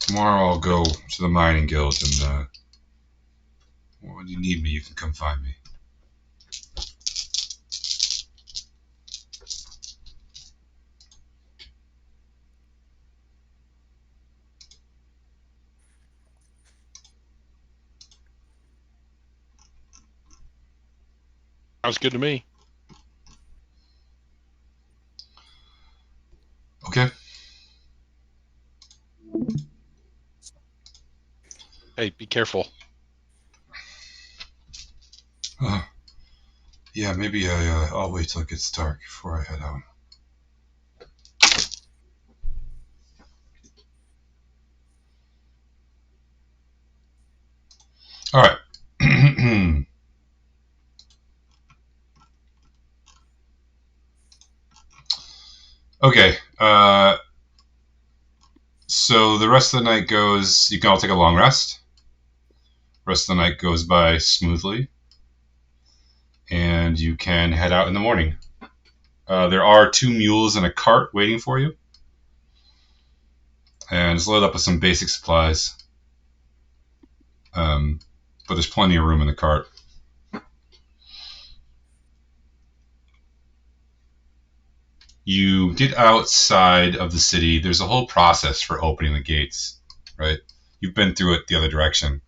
Tomorrow I'll go to the mining guild, and when you need me, you can come find me. Sounds good to me. Okay. Hey, be careful. Yeah, maybe I'll wait till it gets dark before I head out. All right. Okay. So the rest of the night goes. You can all take a long rest. Rest of the night goes by smoothly, and you can head out in the morning. There are 2 mules and a cart waiting for you, and it's loaded up with some basic supplies. But there's plenty of room in the cart. You get outside of the city. There's a whole process for opening the gates, right? You've been through it the other direction.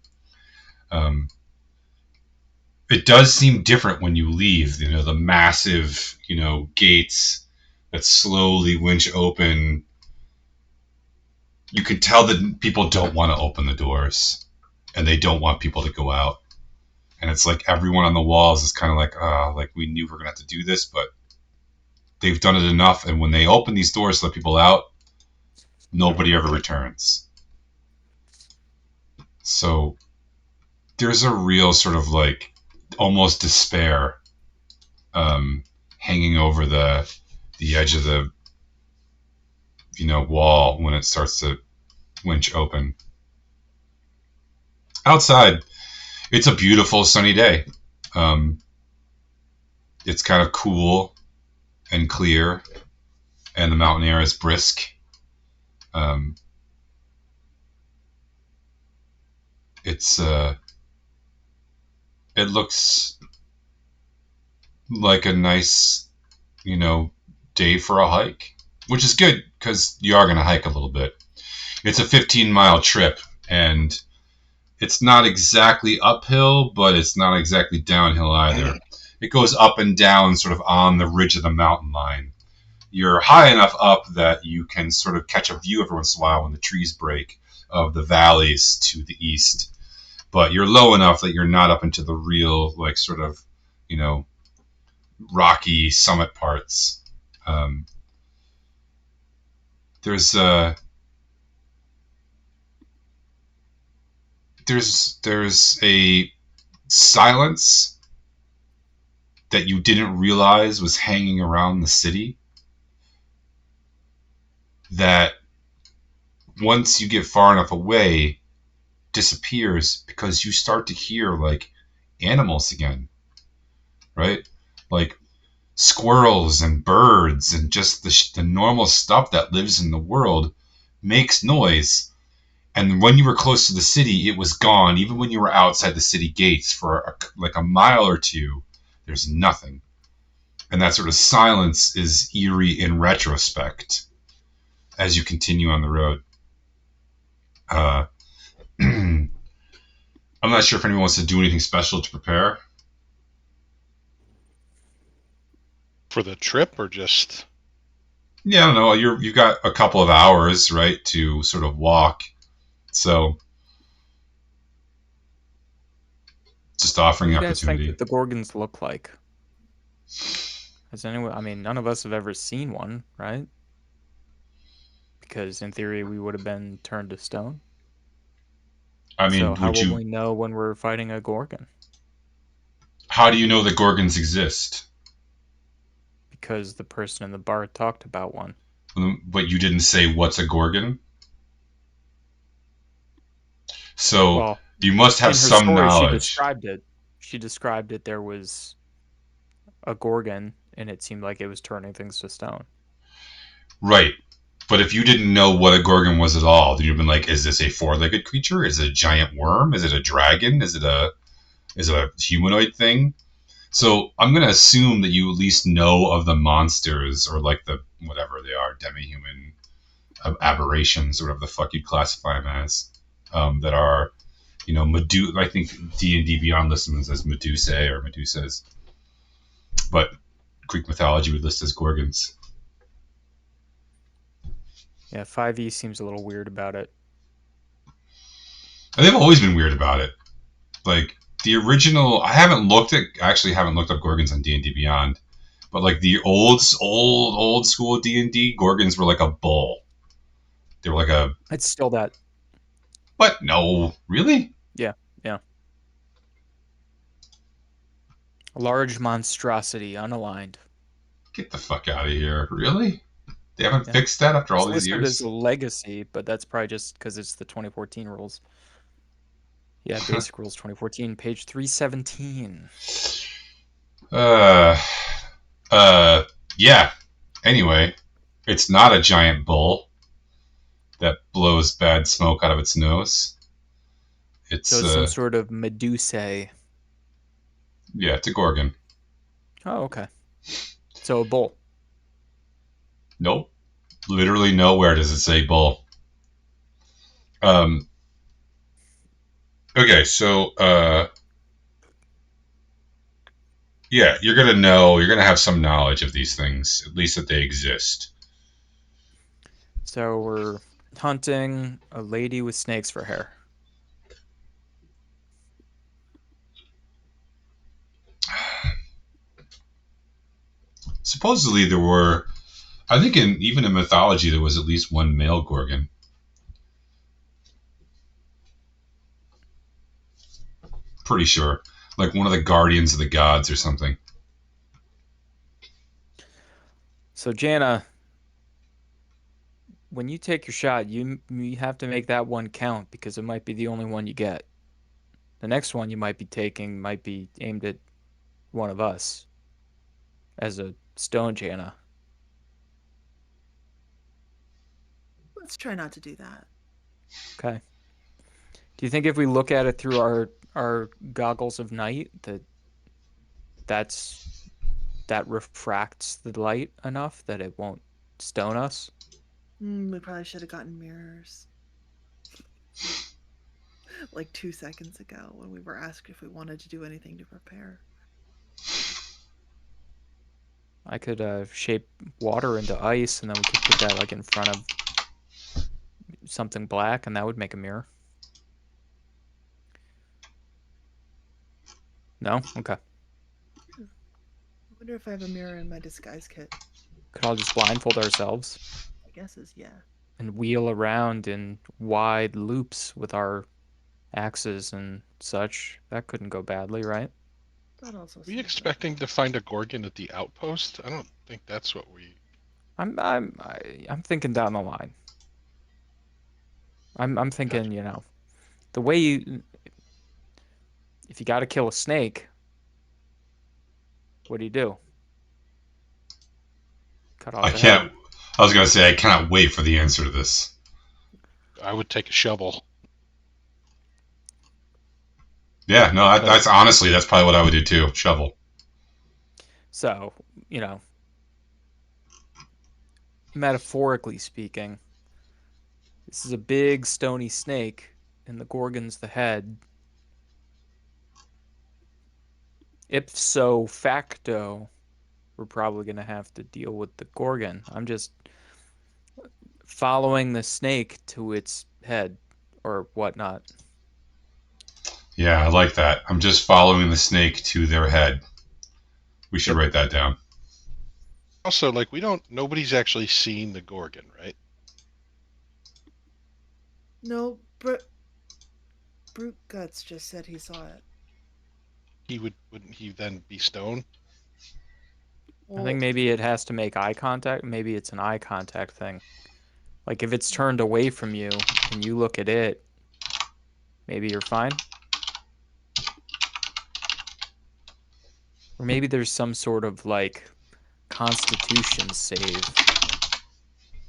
It does seem different when you leave. The massive, gates that slowly winch open. You can tell that people don't want to open the doors, and they don't want people to go out. And it's like everyone on the walls is kind of like we knew we were gonna have to do this, but they've done it enough. And when they open these doors to let people out, nobody ever returns. So there's a real sort of like almost despair hanging over the edge of the wall when it starts to winch open. Outside, it's a beautiful sunny day. It's kind of cool and clear, and the mountain air is brisk. It looks like a nice, day for a hike, which is good because you are going to hike a little bit. It's a 15-mile trip, and it's not exactly uphill, but it's not exactly downhill either. It goes up and down sort of on the ridge of the mountain line. You're high enough up that you can sort of catch a view every once in a while when the trees break of the valleys to the east. But you're low enough that you're not up into the real, like, sort of, you know, rocky summit parts. There's a silence that you didn't realize was hanging around the city that once you get far enough away disappears because you start to hear like animals again, right? Like squirrels and birds and just the normal stuff that lives in the world makes noise. And when you were close to the city, it was gone. Even when you were outside the city gates for like a mile or two, there's nothing. And that sort of silence is eerie in retrospect as you continue on the road. I'm not sure if anyone wants to do anything special to prepare. For the trip, or just... Yeah, I don't know. You've got a couple of hours, right, to sort of walk. So, just offering What the do you guys think opportunity. that the Gorgons look like? Has anyone? I mean, none of us have ever seen one, right? Because in theory, we would have been turned to stone. I mean, so how will we know when we're fighting a Gorgon? How do you know that Gorgons exist? Because the person in the bar talked about one. But you didn't say what's a Gorgon? So well, you must have some story, knowledge. She described it. There was a Gorgon, and it seemed like it was turning things to stone. Right. But if you didn't know what a Gorgon was at all, then you'd been like, is this a four-legged creature? Is it a giant worm? Is it a dragon? Is it a humanoid thing? So I'm going to assume that you at least know of the monsters, or like the, whatever they are, demi-human aberrations, or whatever the fuck you'd classify them as, that are, you know, I think D&D Beyond lists them as Medusae or Medusas. But Greek mythology would list as Gorgons. Yeah, 5e seems a little weird about it. And they've always been weird about it. Like, the original, I haven't looked up Gorgons on D&D Beyond, but like the old school D&D, Gorgons were like a bull. They were like a... It's still that. What? No. Really? Yeah. A large monstrosity, unaligned. Get the fuck out of here. Really? They haven't fixed that after all these years? It's listed as a legacy, but that's probably just because it's the 2014 rules. Yeah, basic rules 2014, page 317. Yeah. Anyway, it's not a giant bull that blows bad smoke out of its nose. It's some sort of Medusae. Yeah, it's a Gorgon. Oh, okay. So a bull. Nope. Literally nowhere does it say bull. Okay, so yeah, you're gonna have some knowledge of these things, at least that they exist. So we're hunting a lady with snakes for hair. Supposedly there were, I think even in mythology there was at least one male Gorgon. Pretty sure. Like one of the guardians of the gods or something. So Jana, when you take your shot, you have to make that one count because it might be the only one you get. The next one you might be taking might be aimed at one of us as a stone Jana. Let's try not to do that. Okay. Do you think if we look at it through our goggles of night that refracts the light enough that it won't stone us? We probably should have gotten mirrors. like 2 seconds ago when we were asked if we wanted to do anything to prepare. I could shape water into ice, and then we could put that like in front of something black, and that would make a mirror. No? Okay. I wonder if I have a mirror in my disguise kit. Could all just blindfold ourselves My guess is yeah. and wheel around in wide loops with our axes and such. That couldn't go badly, right? That also. Are we expecting to find a Gorgon at the outpost? I don't think that's what we. I'm thinking down the line. I'm thinking, you know, the way you, if you got to kill a snake, what do? Cut off the head. I was gonna say I cannot wait for the answer to this. I would take a shovel. Yeah, no, that's honestly that's probably what I would do too. Shovel. So, you know, metaphorically speaking, this is a big stony snake, and the Gorgon's the head. Ipso facto, we're probably going to have to deal with the Gorgon. I'm just following the snake to its head or whatnot. Yeah, I like that. I'm just following the snake to their head. We should write that down. Also, like, nobody's actually seen the Gorgon, right? No, Brute Guts just said he saw it. Wouldn't he then be stone? I think maybe it has to make eye contact. Maybe it's an eye contact thing. Like if it's turned away from you and you look at it, maybe you're fine. Or maybe there's some sort of like constitution save.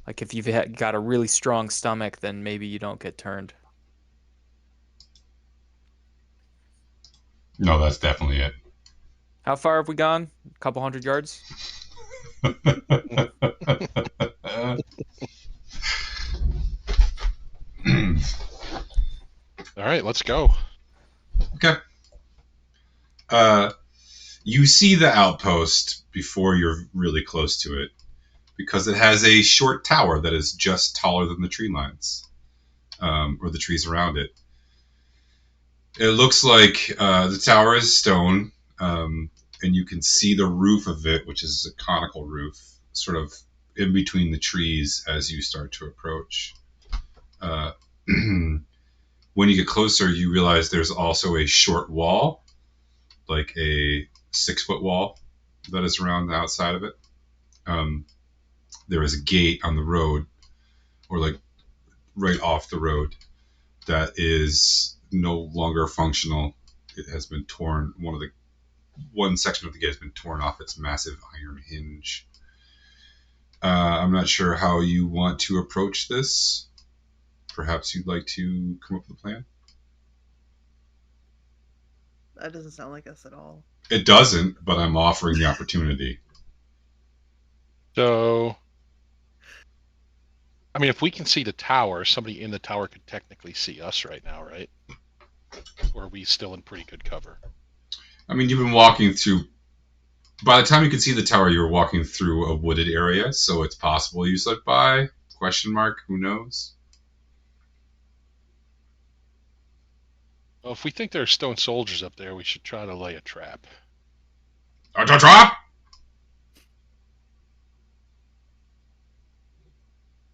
Like if you've got a really strong stomach, then maybe you don't get turned. No, that's definitely it. How far have we gone? A couple 100 yards? All right, let's go. Okay. You see the outpost before you're really close to it because it has a short tower that is just taller than the tree lines, or the trees around it. It looks like the tower is stone, and you can see the roof of it, which is a conical roof, sort of in between the trees as you start to approach. When you get closer, you realize there's also a short wall, like a 6-foot wall that is around the outside of it. There is a gate on the road, or like right off the road, that is no longer functional. It has been torn. One section of the gate has been torn off its massive iron hinge. I'm not sure how you want to approach this. Perhaps you'd like to come up with a plan? That doesn't sound like us at all. It doesn't, but I'm offering the opportunity. So, I mean, if we can see the tower, somebody in the tower could technically see us right now, right? Or are we still in pretty good cover? I mean, you've been walking through. By the time you could see the tower, you were walking through a wooded area, so it's possible you slipped by. Question mark? Who knows? Well, if we think there are stone soldiers up there, we should try to lay a trap. Trap! I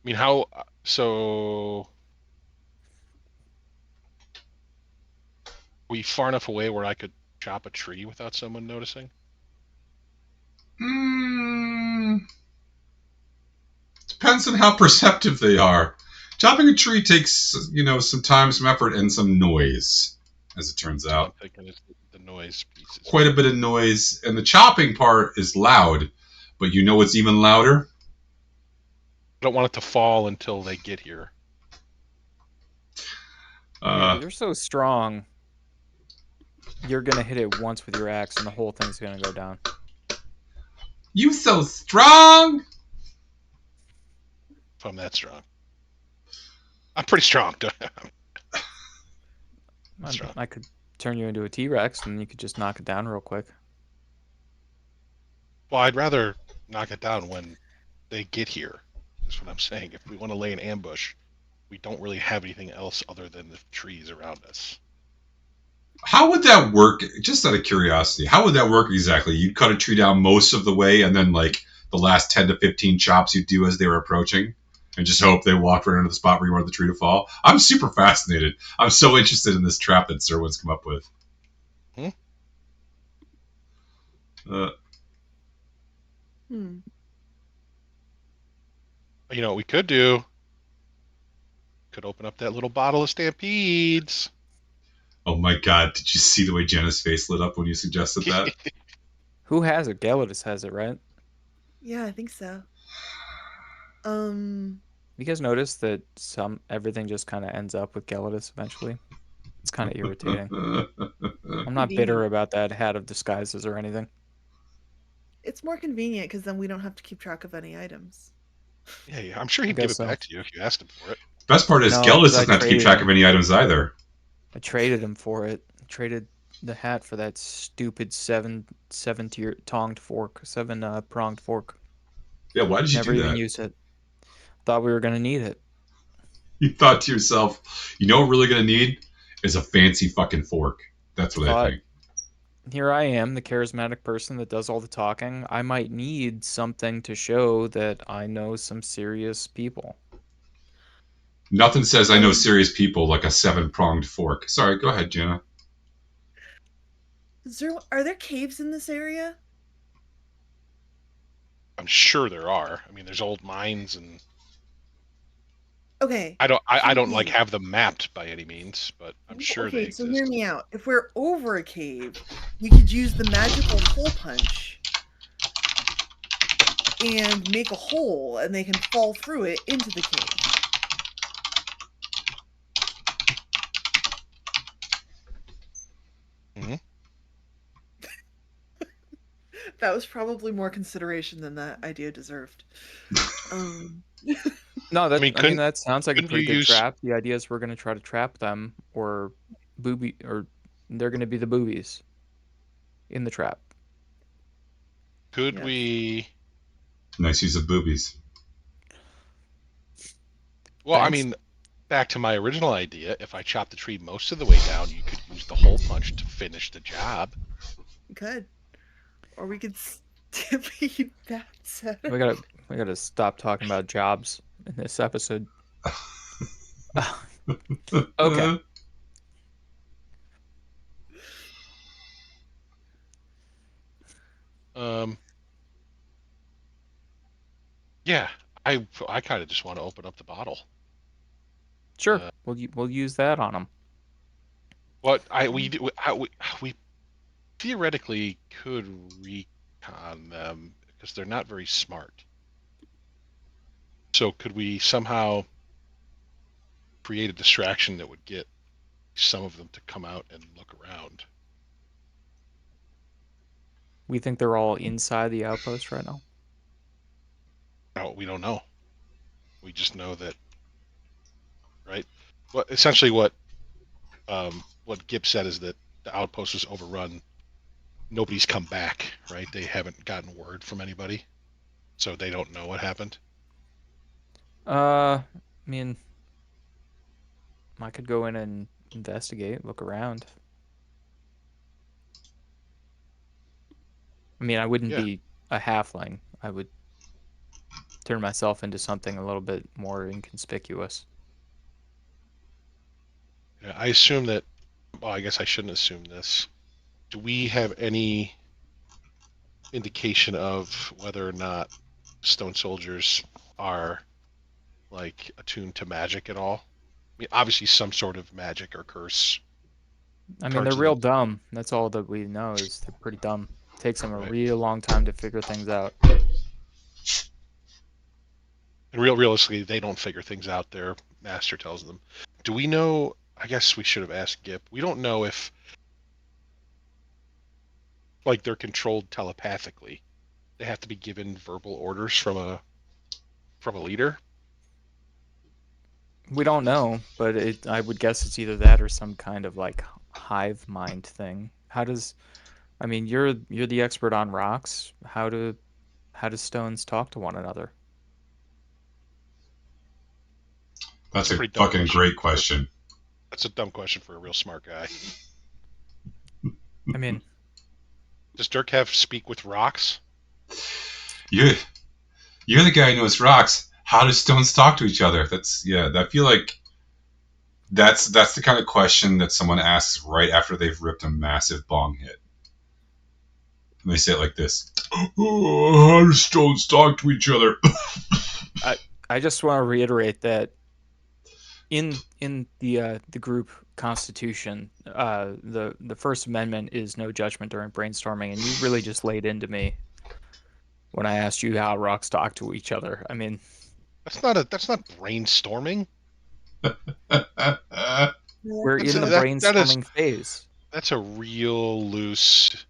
mean, how? So, we far enough away where I could chop a tree without someone noticing? Depends on how perceptive they are. Chopping a tree takes, some time, some effort, and some noise, as it turns out. I'm thinking it's the noise pieces. Quite a bit of noise, and the chopping part is loud, but you know what's even louder? I don't want it to fall until they get here. You're so strong. You're going to hit it once with your axe, and the whole thing's going to go down. You so strong! If I'm that strong. I'm pretty strong. I could turn you into a T-Rex, and you could just knock it down real quick. Well, I'd rather knock it down when they get here. That's what I'm saying. If we want to lay an ambush, we don't really have anything else other than the trees around us. How would that work? Just out of curiosity, how would that work exactly? You'd cut a tree down most of the way, and then like the last 10 to 15 chops you'd do as they were approaching, and just hope they walked right into the spot where you wanted the tree to fall. I'm super fascinated. I'm so interested in this trap that Serwin's come up with. You know what we could do? Could open up that little bottle of Stampedes. Oh my god, did you see the way Jenna's face lit up when you suggested that? Who has it? Gelidus has it, right? Yeah, I think so. You guys notice that everything just kind of ends up with Gelidus eventually? It's kind of irritating. I'm not bitter about that hat of disguises or anything. It's more convenient because then we don't have to keep track of any items. Yeah, I'm sure he'd give it back to you if you asked him for it. Best part is Gelidus doesn't have to keep track of any items either. I traded him for it. I traded the hat for that stupid seven pronged fork. Yeah, why did you do that? Never even used it. Thought we were gonna need it. You thought to yourself, you know what we're really gonna need is a fancy fucking fork. That's what I think. Here I am, the charismatic person that does all the talking. I might need something to show that I know some serious people. Nothing says I know serious people like a 7-pronged fork. Sorry, go ahead, Jenna. Are there caves in this area? I'm sure there are. I mean, there's old mines and. Okay. I don't like have them mapped by any means, but I'm sure they exist. Okay, so hear me out. If we're over a cave, we could use the magical hole punch and make a hole, and they can fall through it into the cave. That was probably more consideration than that idea deserved. No, that sounds like a pretty good trap. The idea is we're going to try to trap them, or they're going to be the boobies in the trap. Could we? Nice use of boobies. Well, thanks. I mean, back to my original idea. If I chop the tree most of the way down, you could use the hole punch to finish the job. Good. Or we could stampede that set. We gotta stop talking about jobs in this episode. Okay. Yeah, I kind of just want to open up the bottle. Sure, we'll use that on them. We theoretically could recon them because they're not very smart. So could we somehow create a distraction that would get some of them to come out and look around? We think they're all inside the outpost right now? No, we don't know. We just know that, right? Well, essentially what Gip said is that the outpost is overrun. Nobody's come back, right? They haven't gotten word from anybody, so they don't know what happened. I mean, I could go in and investigate, look around. I mean, I wouldn't be a halfling. I would turn myself into something a little bit more inconspicuous. Yeah, I assume that. Well, I guess I shouldn't assume this. Do we have any indication of whether or not stone soldiers are like attuned to magic at all? I mean, obviously some sort of magic or curse. I mean, they're real dumb. That's all that we know is they're pretty dumb. It takes them a real long time to figure things out. And realistically, they don't figure things out. Their master tells them. Do we know? I guess we should have asked Gip. We don't know if like they're controlled telepathically. They have to be given verbal orders from a leader. We don't know, but I would guess it's either that or some kind of like hive mind thing. I mean, you're the expert on rocks. How do stones talk to one another? That's a a pretty dumb fucking question. great question. That's a dumb question for a real smart guy. I mean, Does Dirk have speak with rocks? You're the guy who knows rocks. How do stones talk to each other? I feel like that's the kind of question that someone asks right after they've ripped a massive bong hit. And they say it like this: "Oh, how do stones talk to each other?" I just want to reiterate that in the group constitution, the First Amendment is no judgment during brainstorming, and you really just laid into me when I asked you how rocks talk to each other. I mean, That's not brainstorming. we're That's in the brainstorming phase. That's a real loose,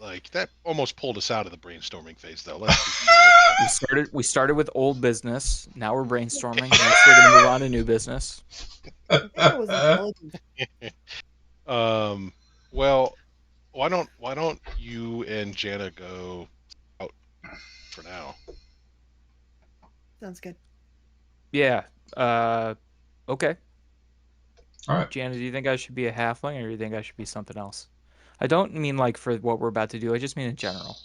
like that almost pulled us out of the brainstorming phase though. Let's be clear. We started with old business. Now we're brainstorming. Next we're gonna move on to new business. I think that was intelligent. Well, why don't you and Jana go out for now? Sounds good. Yeah. Okay. All right. Jana, do you think I should be a halfling, or do you think I should be something else? I don't mean like for what we're about to do. I just mean in general.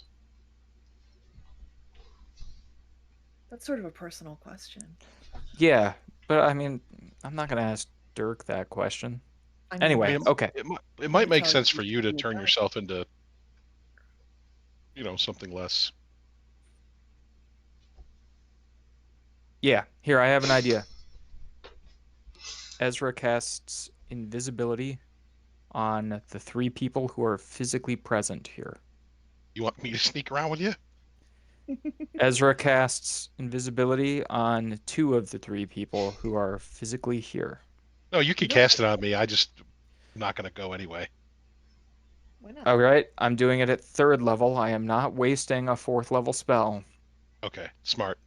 That's sort of a personal question. Yeah, but I mean, I'm not gonna ask Dirk that question. Anyway, okay. It might make sense for you to turn yourself into, something less. Yeah, here I have an idea. Ezra casts invisibility on the 3 people who are physically present here. You want me to sneak around with you? Ezra casts invisibility on 2 of the 3 people who are physically here. No, you can cast it on me. I'm not going to go anyway. Why not? All right, I'm doing it at 3rd level. I am not wasting a 4th level spell. Okay, smart.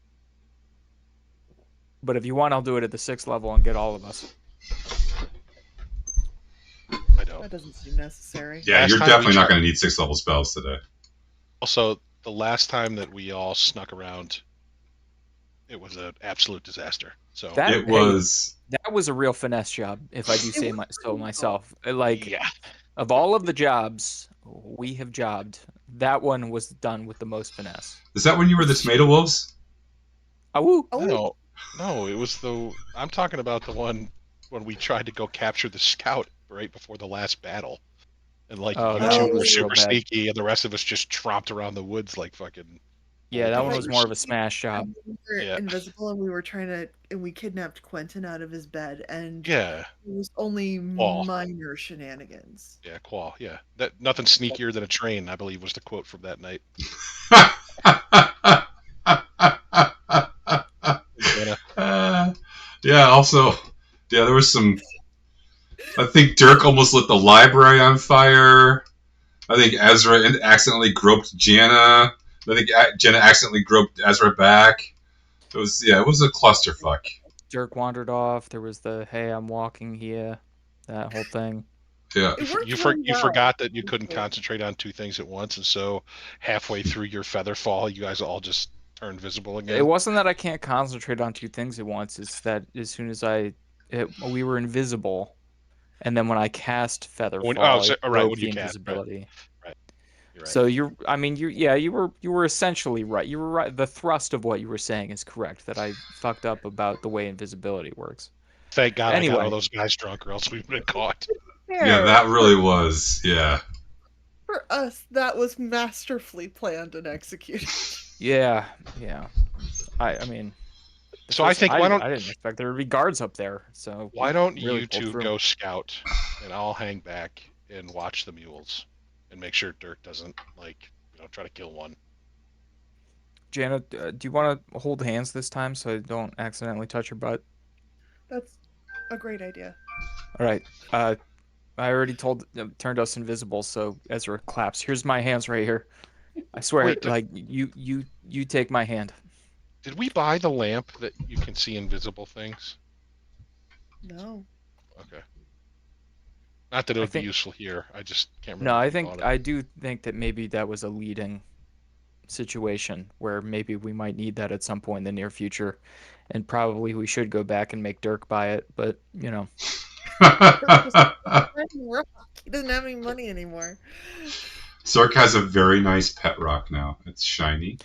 But if you want, I'll do it at the 6th level and get all of us. I don't. That doesn't seem necessary. Yeah, you're definitely not going to need 6th level spells today. Also, the last time that we all snuck around, it was an absolute disaster. So that was a real finesse job, if I do say so myself. Like, yeah. Of all of the jobs we have jobbed, that one was done with the most finesse. Is that when you were the tomato wolves? Oh, no, it was I'm talking about the one when we tried to go capture the scout right before the last battle. And you two were super sneaky, and the rest of us just tromped around the woods like fucking. Yeah, that one was more of a smash job. We were invisible, and we were and we kidnapped Quentin out of his bed, and it was only minor shenanigans. Yeah, Qual. Yeah, nothing sneakier than a train, I believe, was the quote from that night. Yeah. Also, there was some. I think Dirk almost lit the library on fire. I think Ezra accidentally groped Jana. I think Jenna accidentally groped Ezra back. It was a clusterfuck. Dirk wandered off. There was the "Hey, I'm walking here," that whole thing. Yeah. You forgot that you couldn't concentrate on 2 things at once, and so halfway through your feather fall, you guys all just turned visible again. It wasn't that I can't concentrate on 2 things at once. It's that as soon as we were invisible, and then when I cast feather fall, it broke the invisibility. Right. Right. So you were essentially right. You were right. The thrust of what you were saying is correct. That I fucked up about the way invisibility works. Thank God I got all those guys drunk, or else we'd been caught. Yeah, that really was. Yeah. For us, that was masterfully planned and executed. Yeah. I mean. So I think I didn't expect there would be guards up there. So why don't you 2 go scout, and I'll hang back and watch the mules. And make sure Dirk doesn't try to kill one. Jana, do you want to hold hands this time so I don't accidentally touch your butt? That's a great idea. All right. I already turned us invisible, so Ezra claps. Here's my hands right here. I swear, you take my hand. Did we buy the lamp that you can see invisible things? No. Okay. Not that it I would be think useful here. I just can't no, remember I if we think bought it. I do think that maybe that was a leading situation where maybe we might need that at some point in the near future, and probably we should go back and make Dirk buy it. But He doesn't have any money anymore. Sark has a very nice pet rock now. It's shiny.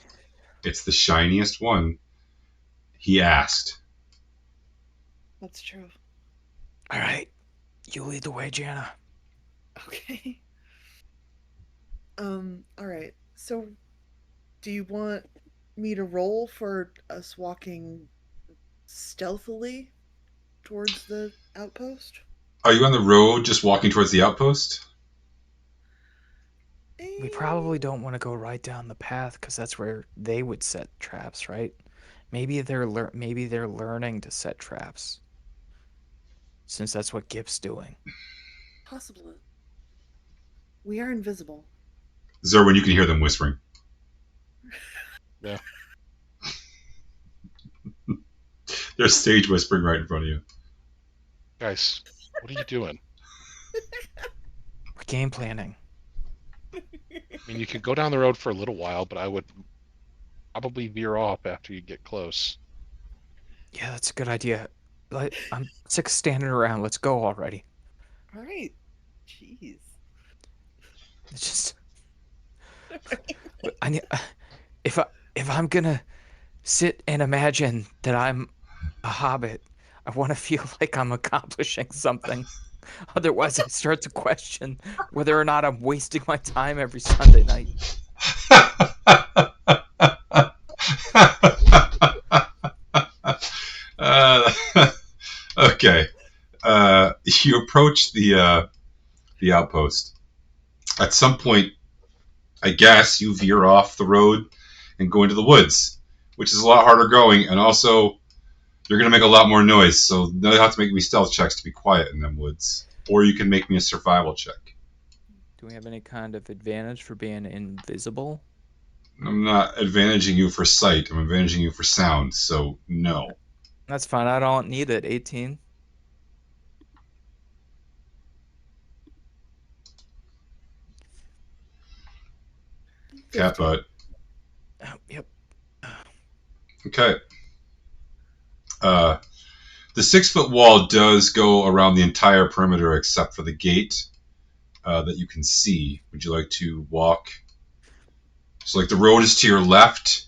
It's the shiniest one. He asked. That's true. all right, you lead the way, Jana. Okay. All right. So, do you want me to roll for us walking stealthily towards the outpost? Are you on the road just walking towards the outpost? We probably don't want to go right down the path because that's where they would set traps, right? Maybe they're learning to set traps, since that's what Gip's doing. Possibly. We are invisible. Zerwin, you can hear them whispering. Yeah. They're stage whispering right in front of you. Guys, what are you doing? We're game planning. I mean, you can go down the road for a little while, but I would probably veer off after you get close. Yeah, that's a good idea. I'm sick of standing around. Let's go already. All right. Jeez. It's just I need, if I'm gonna sit and imagine that I'm a hobbit, I want to feel like I'm accomplishing something. Otherwise, I start to question whether or not I'm wasting my time every Sunday night. Okay. You approach the outpost. At some point, I guess you veer off the road and go into the woods, which is a lot harder going, and also you're going to make a lot more noise. So now you have to make me stealth checks to be quiet in them woods, or you can make me a survival check. Do we have any kind of advantage for being invisible? I'm not advantaging you for sight. I'm advantaging you for sound. So no. That's fine. I don't need it. 18. Cat butt. Oh, yep. Okay. The 6-foot wall does go around the entire perimeter except for the gate that you can see. Would you like to walk? So, like, the road is to your left.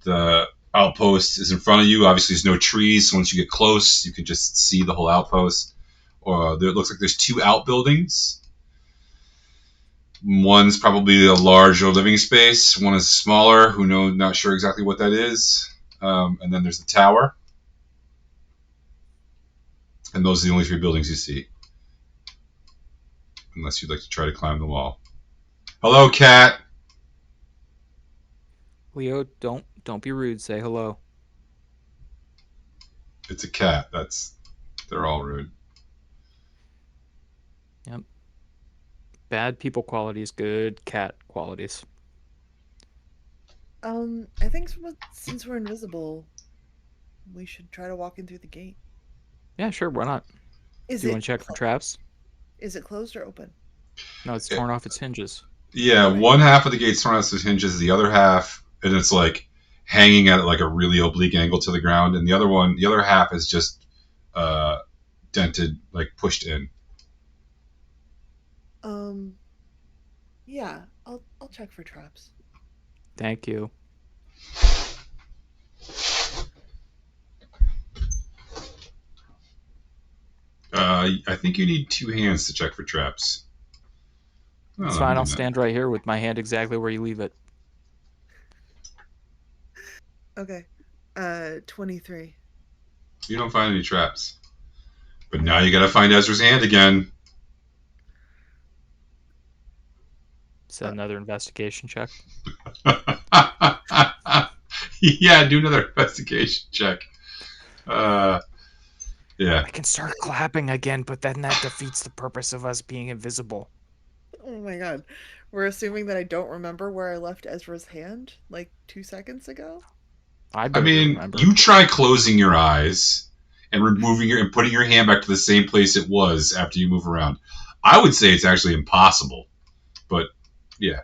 The outpost is in front of you. Obviously, there's no trees. So once you get close, you can just see the whole outpost. Or it looks like there's 2 outbuildings. One's probably a larger living space. One is smaller. Not sure exactly what that is. And then there's the tower. And those are the only 3 buildings you see. Unless you'd like to try to climb the wall. Hello, cat. Leo, don't be rude. Say hello. It's a cat. They're all rude. Yep. Bad people qualities, good cat qualities. I think since we're invisible, we should try to walk in through the gate. Yeah, sure. Why not? Do you want to check for traps? Is it closed or open? No, it's torn off its hinges. Yeah, okay. One half of the gate's torn off its hinges. The other half, and it's like hanging at like a really oblique angle to the ground, and the other half is just dented, like pushed in. Yeah, I'll check for traps. Thank you. I think you need 2 hands to check for traps. It's fine. I'll stand right here with my hand exactly where you leave it. Okay. 23. You don't find any traps. But now you gotta find Ezra's hand again. Is that another investigation check? Yeah, do another investigation check. Yeah. I can start clapping again, but then that defeats the purpose of us being invisible. Oh my god. We're assuming that I don't remember where I left Ezra's hand like 2 seconds ago? I mean, remember. You try closing your eyes. and removing and putting your hand back to the same place it was after you move around. I would say it's actually impossible, but yeah.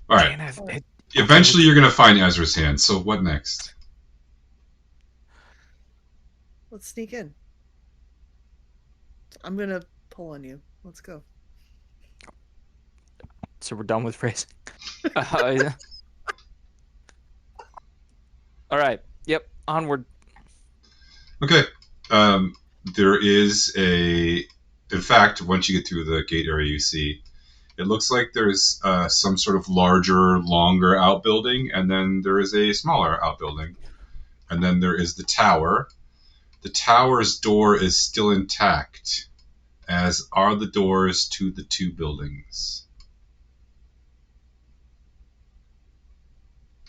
All right. Eventually, you're going to find Ezra's hand. So what next? Let's sneak in. I'm going to pull on you. Let's go. So we're done with phrasing. All right. Yep. Onward. Okay. There is a. In fact, once you get through the gate area, you see it looks like there's some sort of larger, longer outbuilding, and then there is a smaller outbuilding, and then there is the tower. The tower's door is still intact, as are the doors to the two buildings,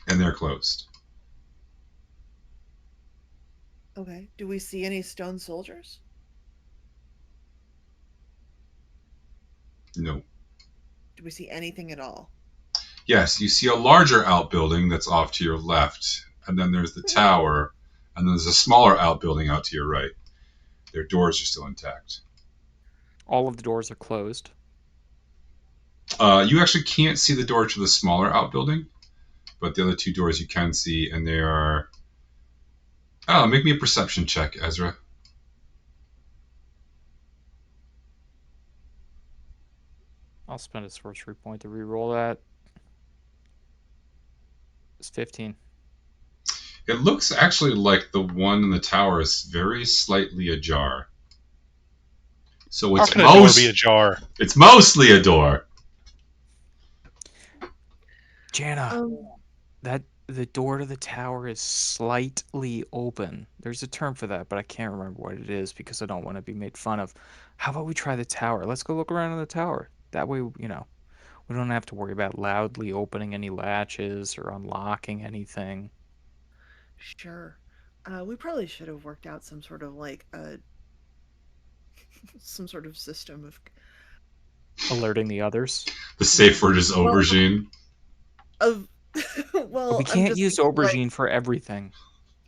and they're closed. Okay. Do we see any stone soldiers? No. Do we see anything at all? Yes, you see a larger outbuilding that's off to your left, and then there's the tower, and then there's a smaller outbuilding out to your right. Their doors are still intact. All of the doors are closed. You actually can't see the door to the smaller outbuilding, but the other two doors you can see, and they are... Oh, make me a perception check, Ezra. I'll spend a sorcery point to reroll that. It's 15. It looks actually like the one in the tower is very slightly ajar. So it's How can a door be ajar? It's mostly a door. Jana, that the door to the tower is slightly open. There's a term for that, but I can't remember what it is because I don't want to be made fun of. How about we try the tower? Let's go look around in the tower. That way, we don't have to worry about loudly opening any latches or unlocking anything. Sure. We probably should have worked out some sort of some sort of system of alerting the others. The safe word is aubergine. Well, we can't use aubergine for everything.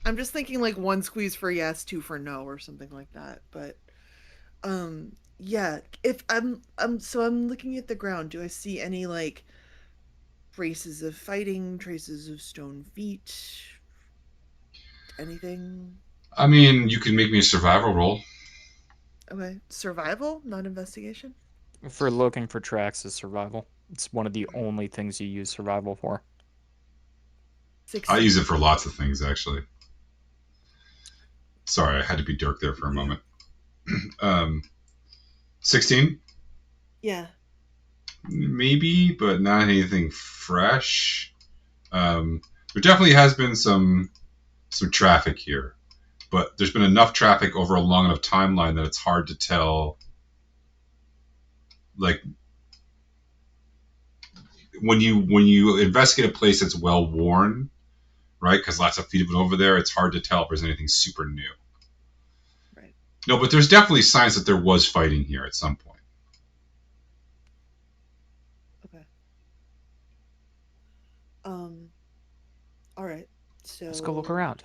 I'm just thinking like 1 squeeze for yes, 2 for no, or something like that. But yeah, if I'm looking at the ground. Do I see any like traces of fighting, traces of stone feet, anything? I mean, you can make me a survival roll. Okay, survival, not investigation. For looking for tracks is survival. It's one of the only things you use survival for. 16. I use it for lots of things, actually. Sorry, I had to be Dirk there for a moment. 16? Yeah. Maybe, but not anything fresh. There definitely has been some traffic here, but there's been enough traffic over a long enough timeline that it's hard to tell. Like when you investigate a place that's well worn, right? Because lots of feet have been over there. It's hard to tell if there's anything super new. Right. No, but there's definitely signs that there was fighting here at some point. Okay. All right. So let's go look around.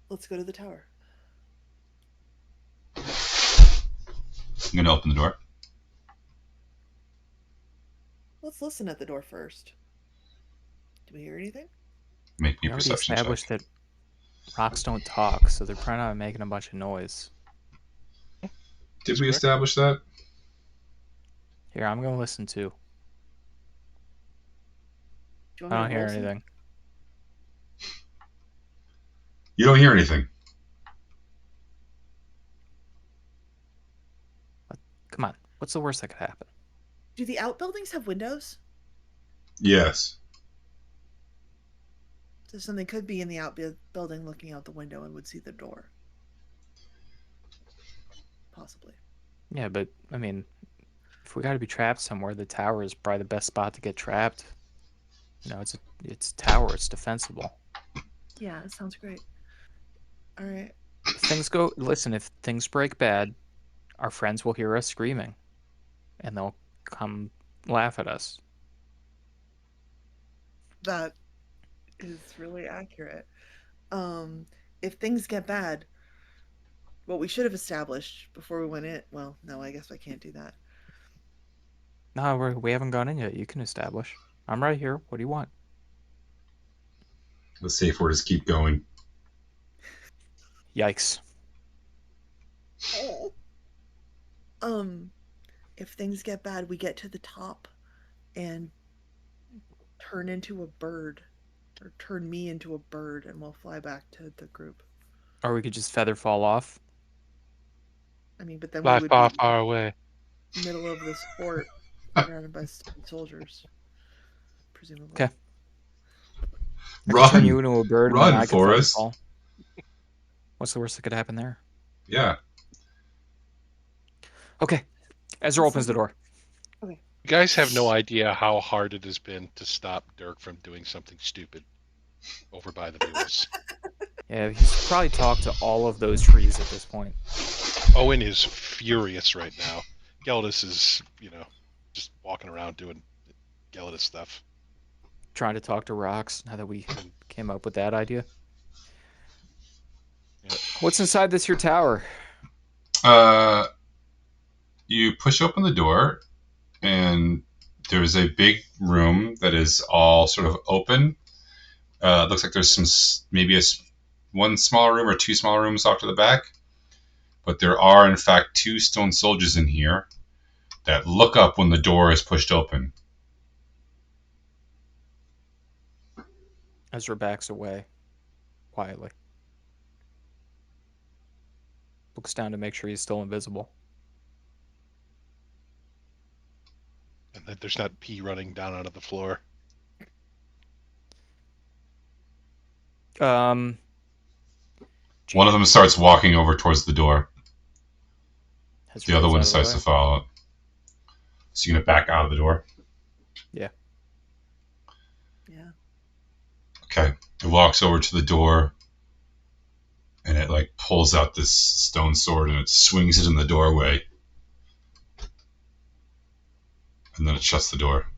Let's go to the tower. I'm gonna open the door. Let's listen at the door first. Do we hear anything? Make me a perception check. We already established that rocks don't talk, so they're probably not making a bunch of noise. Did we establish that? Here, I'm gonna listen too. I don't hear anything. You don't hear anything. Come on. What's the worst that could happen? Do the outbuildings have windows? Yes. So something could be in the outbuilding looking out the window and would see the door. Possibly. Yeah, but, I mean, if we gotta be trapped somewhere, the tower is probably the best spot to get trapped. You know, it's a tower. It's defensible. Yeah, it sounds great. All right. Listen, if things break bad, our friends will hear us screaming, and they'll come laugh at us. That is really accurate. If things get bad, what we should have established before we went in. Well, no, I guess I can't do that. No, we haven't gone in yet. You can establish. I'm right here. What do you want? The safe word is keep going. Yikes. If things get bad, we get to the top and turn into a bird, or turn me into a bird, and we'll fly back to the group. Or we could just feather fall off. I mean, but then Fly we would far, be far away. middle of this fort, surrounded by soldiers, presumably. Okay. I could turn you into a bird, and then I could feather Forrest. fall. What's the worst that could happen there? Yeah. Okay. Ezra opens the door. Okay. You guys have no idea how hard it has been to stop Dirk from doing something stupid over by the mules. Yeah, he's probably talked to all of those trees at this point. Owen is furious right now. Geldis is, just walking around doing Geldis stuff. Trying to talk to rocks now that we came up with that idea. Yeah. What's inside this here tower? You push open the door, and there's a big room that is all sort of open. Looks like there's maybe one small room or two small rooms off to the back. But there are, in fact, 2 stone soldiers in here that look up when the door is pushed open. Ezra backs away quietly. Looks down to make sure he's still invisible. And that there's not pee running down onto the floor. One of them starts walking over towards the door. The other one decides to follow. So you're going to back out of the door? Yeah. Yeah. Okay. It walks over to the door, and it pulls out this stone sword, and it swings it in the doorway. And then it shuts the door,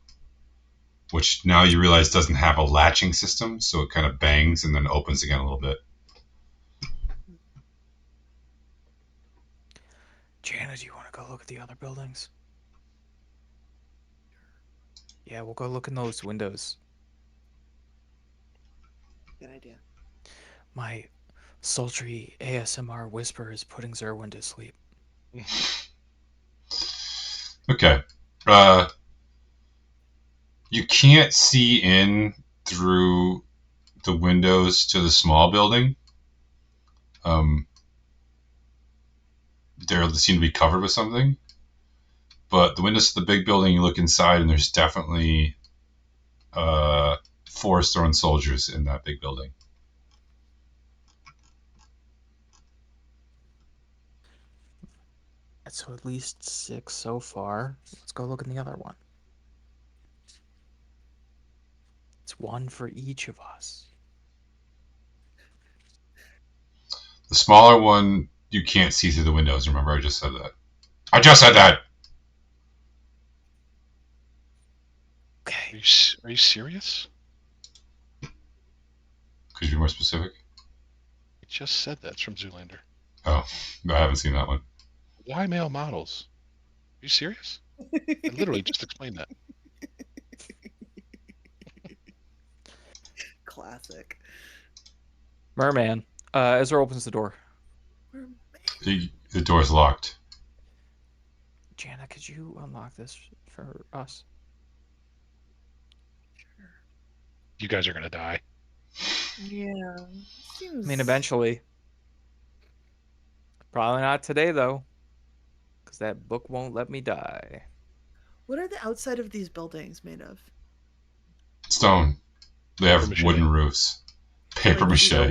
which now you realize doesn't have a latching system, so it kind of bangs and then opens again a little bit. Jana, do you want to go look at the other buildings? Yeah, we'll go look in those windows. Good idea. My sultry ASMR whisper is putting Zerwin to sleep. Okay. You can't see in through the windows to the small building. They seem to be covered with something. But the windows to the big building, you look inside, and there's definitely 4 stone soldiers in that big building. So at least 6 so far. Let's go look in the other one. It's 1 for each of us. The smaller one, you can't see through the windows. Remember, I just said that. I just said that! Okay. Are you serious? Could you be more specific? I just said that's from Zoolander. Oh, I haven't seen that one. Why male models? Are you serious? I literally just explained that. Classic. Merman. Ezra opens the door. The door's locked. Jana, could you unlock this for us? Sure. You guys are gonna die. Yeah. Seems... I mean, eventually. Probably not today, though. Because that book won't let me die. What are the outside of these buildings made of? Stone. They have Papier-mâché. wooden roofs. Paper mache. I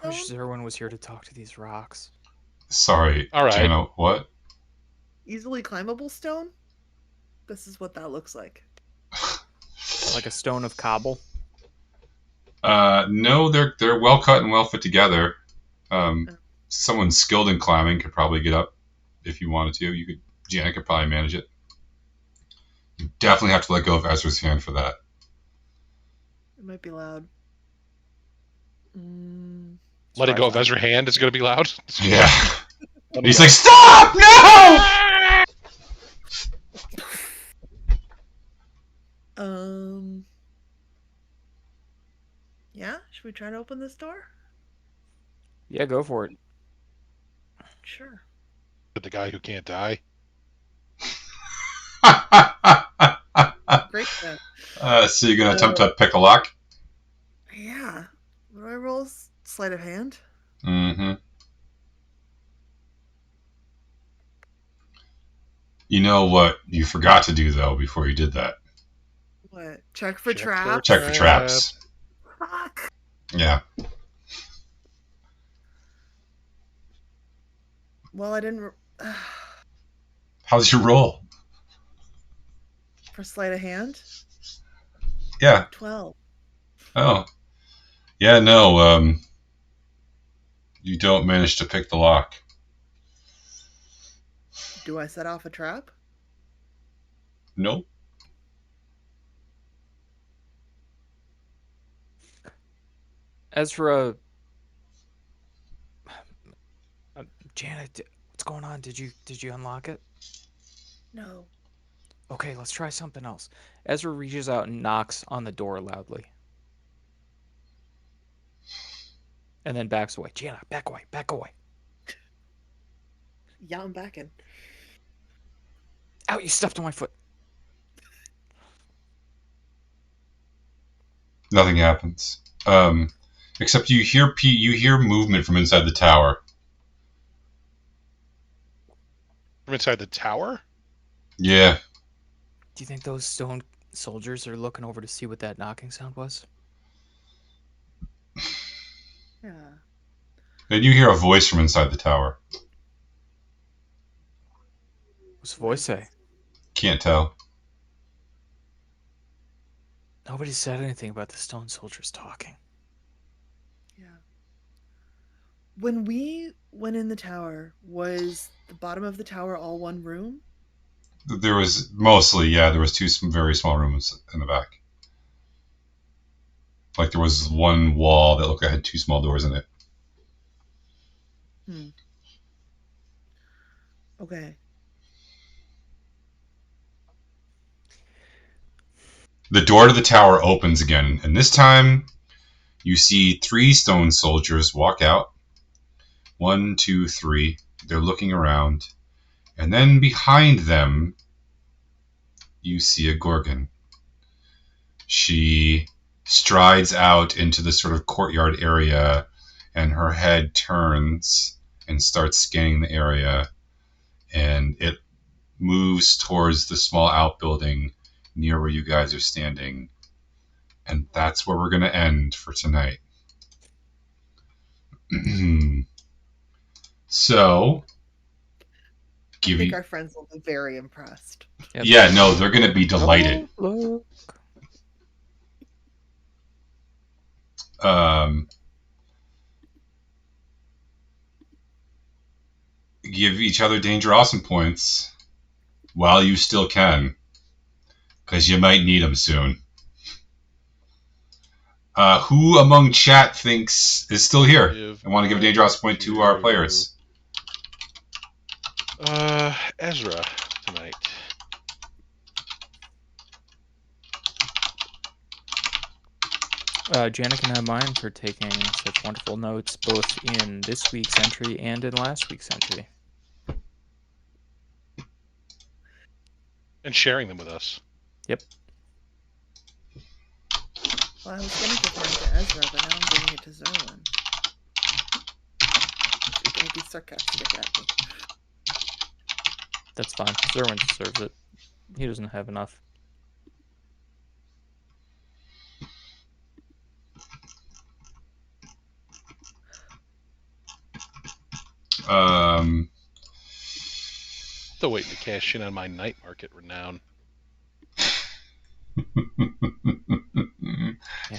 wish Zerwin was here to talk to these rocks. Sorry, All right. Jana, what? Easily climbable stone? This is what that looks like. Like a stone of cobble? No, they're well cut and well fit together. Someone skilled in climbing could probably get up if you wanted to. Jana could probably manage it. You definitely have to let go of Ezra's hand for that. It might be loud. Letting go of Ezra's hand is going to be loud. Yeah. He's like, "Stop! No!" Yeah, should we try to open this door? Yeah, go for it. Sure. The guy who can't die. Great plan. So you're gonna attempt to pick a lock? Yeah. What do I roll? Sleight of hand? Mm-hmm. You know what you forgot to do, though, before you did that? What? Check for Check for traps? Check for traps. Fuck. Yeah. Well, I didn't... How's your roll? For sleight of hand? Yeah. 12. Oh. Yeah, no, you don't manage to pick the lock. Do I set off a trap? Nope. Ezra, Janet, what's going on? Did you unlock it? No. Okay, let's try something else. Ezra reaches out and knocks on the door loudly. And then backs away. Janet, back away, back away. Yeah, I'm backing. Ow, you stepped on my foot. Nothing happens. Except you hear movement from inside the tower. From inside the tower? Yeah. Do you think those stone soldiers are looking over to see what that knocking sound was? Yeah. And you hear a voice from inside the tower. What's the voice say? Can't tell. Nobody said anything about the stone soldiers talking. Yeah. When we went in the tower, was the bottom of the tower all one room? There was mostly, yeah, there was two very small rooms in the back. Like there was one wall that looked like it had two small doors in it. Okay. The door to the tower opens again, and this time you see 3 stone soldiers walk out. 1, 2, 3. They're looking around. And then behind them, you see a Gorgon. She strides out into the sort of courtyard area, and her head turns and starts scanning the area. And it moves towards the small outbuilding near where you guys are standing. And that's where we're going to end for tonight. So, I think our friends will be very impressed. Yep. Yeah, no, they're going to be delighted. Oh, Give each other danger awesome points while you still can, because you might need them soon. Who among chat thinks is still here and want to give a danger awesome point to our players? Ezra tonight. Janet can have mine for taking such wonderful notes, both in this week's entry and in last week's entry. And sharing them with us. Yep. Well, I was going to give mine to Ezra, but now I'm giving it to Zerwin. You can't be sarcastic at me. That's fine. Zerwin deserves it. He doesn't have enough. Still waiting to cash in on my night market renown.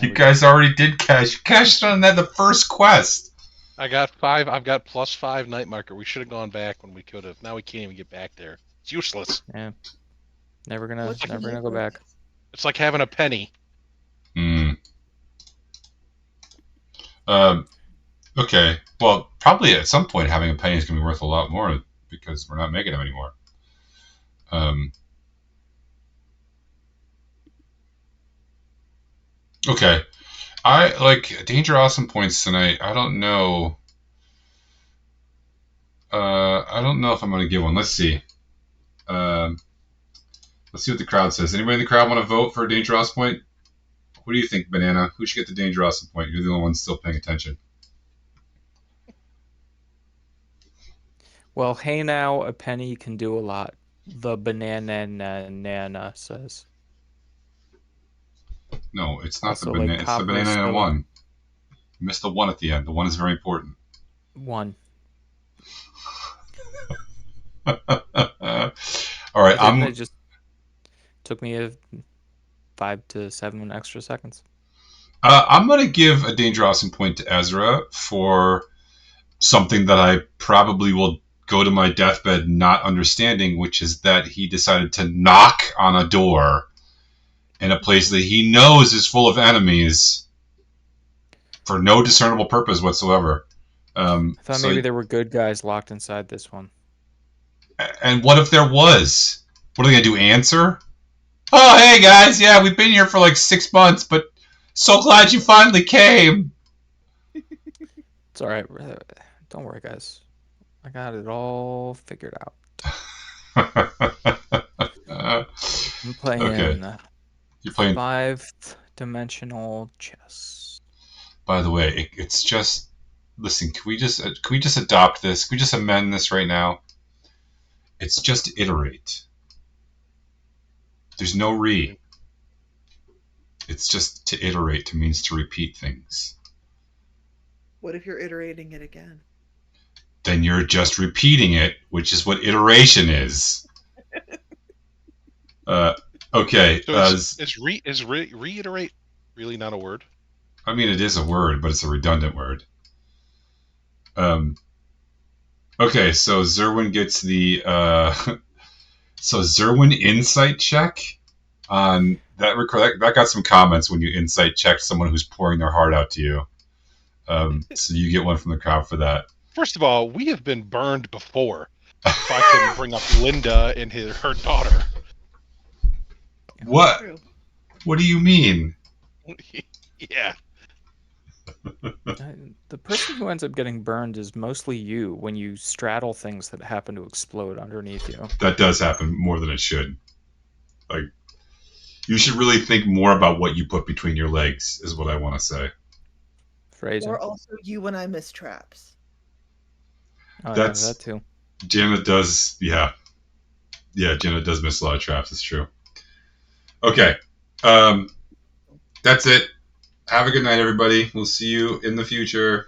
You guys already did cashed on that the first quest. I got 5. I've got +5 night market. We should have gone back when we could have. Now we can't even get back there. It's useless. Yeah. Never gonna go back. It's like having a penny. Okay. Well, probably at some point having a penny is going to be worth a lot more because we're not making them anymore. Okay. I like Danger Awesome points tonight. I don't know. I don't know if I'm going to give one. Let's see. Let's see what the crowd says. Anybody in the crowd want to vote for a Danger Awesome point? What do you think, Banana? Who should get the Danger Awesome point? You're the only one still paying attention. Well, hey now, a penny can do a lot. The banana nana says. No, it's not Also, the banana. like It's the copper banana and a still one. You missed the one at the end. The one is very important. one. All right, It just took me 5 to 7 extra seconds. I'm going to give a Danger Awesome point to Ezra for something that I probably will go to my deathbed not understanding, which is that he decided to knock on a door in a place that he knows is full of enemies for no discernible purpose whatsoever. I thought maybe there were good guys locked inside this one. And what if there was? What are they going to do, answer? Oh, hey guys, yeah, we've been here for like 6 months, but so glad you finally came. It's all right. Don't worry, guys. I got it all figured out. I'm playing okay. You're playing 5-dimensional chess. By the way, it's just listen. Can we just adopt this? Can we just amend this right now? It's just iterate. There's no re. It's just to iterate means to repeat things. What if you're iterating it again? Then you're just repeating it, which is what iteration is. Okay. So is reiterate really not a word? I mean, it is a word, but it's a redundant word. Okay, so Zerwin gets the so Zerwin insight check on that. That got some comments when you insight checked someone who's pouring their heart out to you. So you get one from the crowd for that. First of all, we have been burned before. If I can bring up Linda and her daughter. What? What do you mean? Yeah. The person who ends up getting burned is mostly you when you straddle things that happen to explode underneath you. That does happen more than it should. Like, you should really think more about what you put between your legs, is what I want to say. Phrasing. Or also you when I miss traps. Oh, that's that too. Jenna does, yeah. Yeah, Jenna does miss a lot of traps, it's true. Okay. That's it. Have a good night, everybody. We'll see you in the future.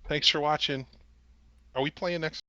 Thanks for watching. Are we playing next?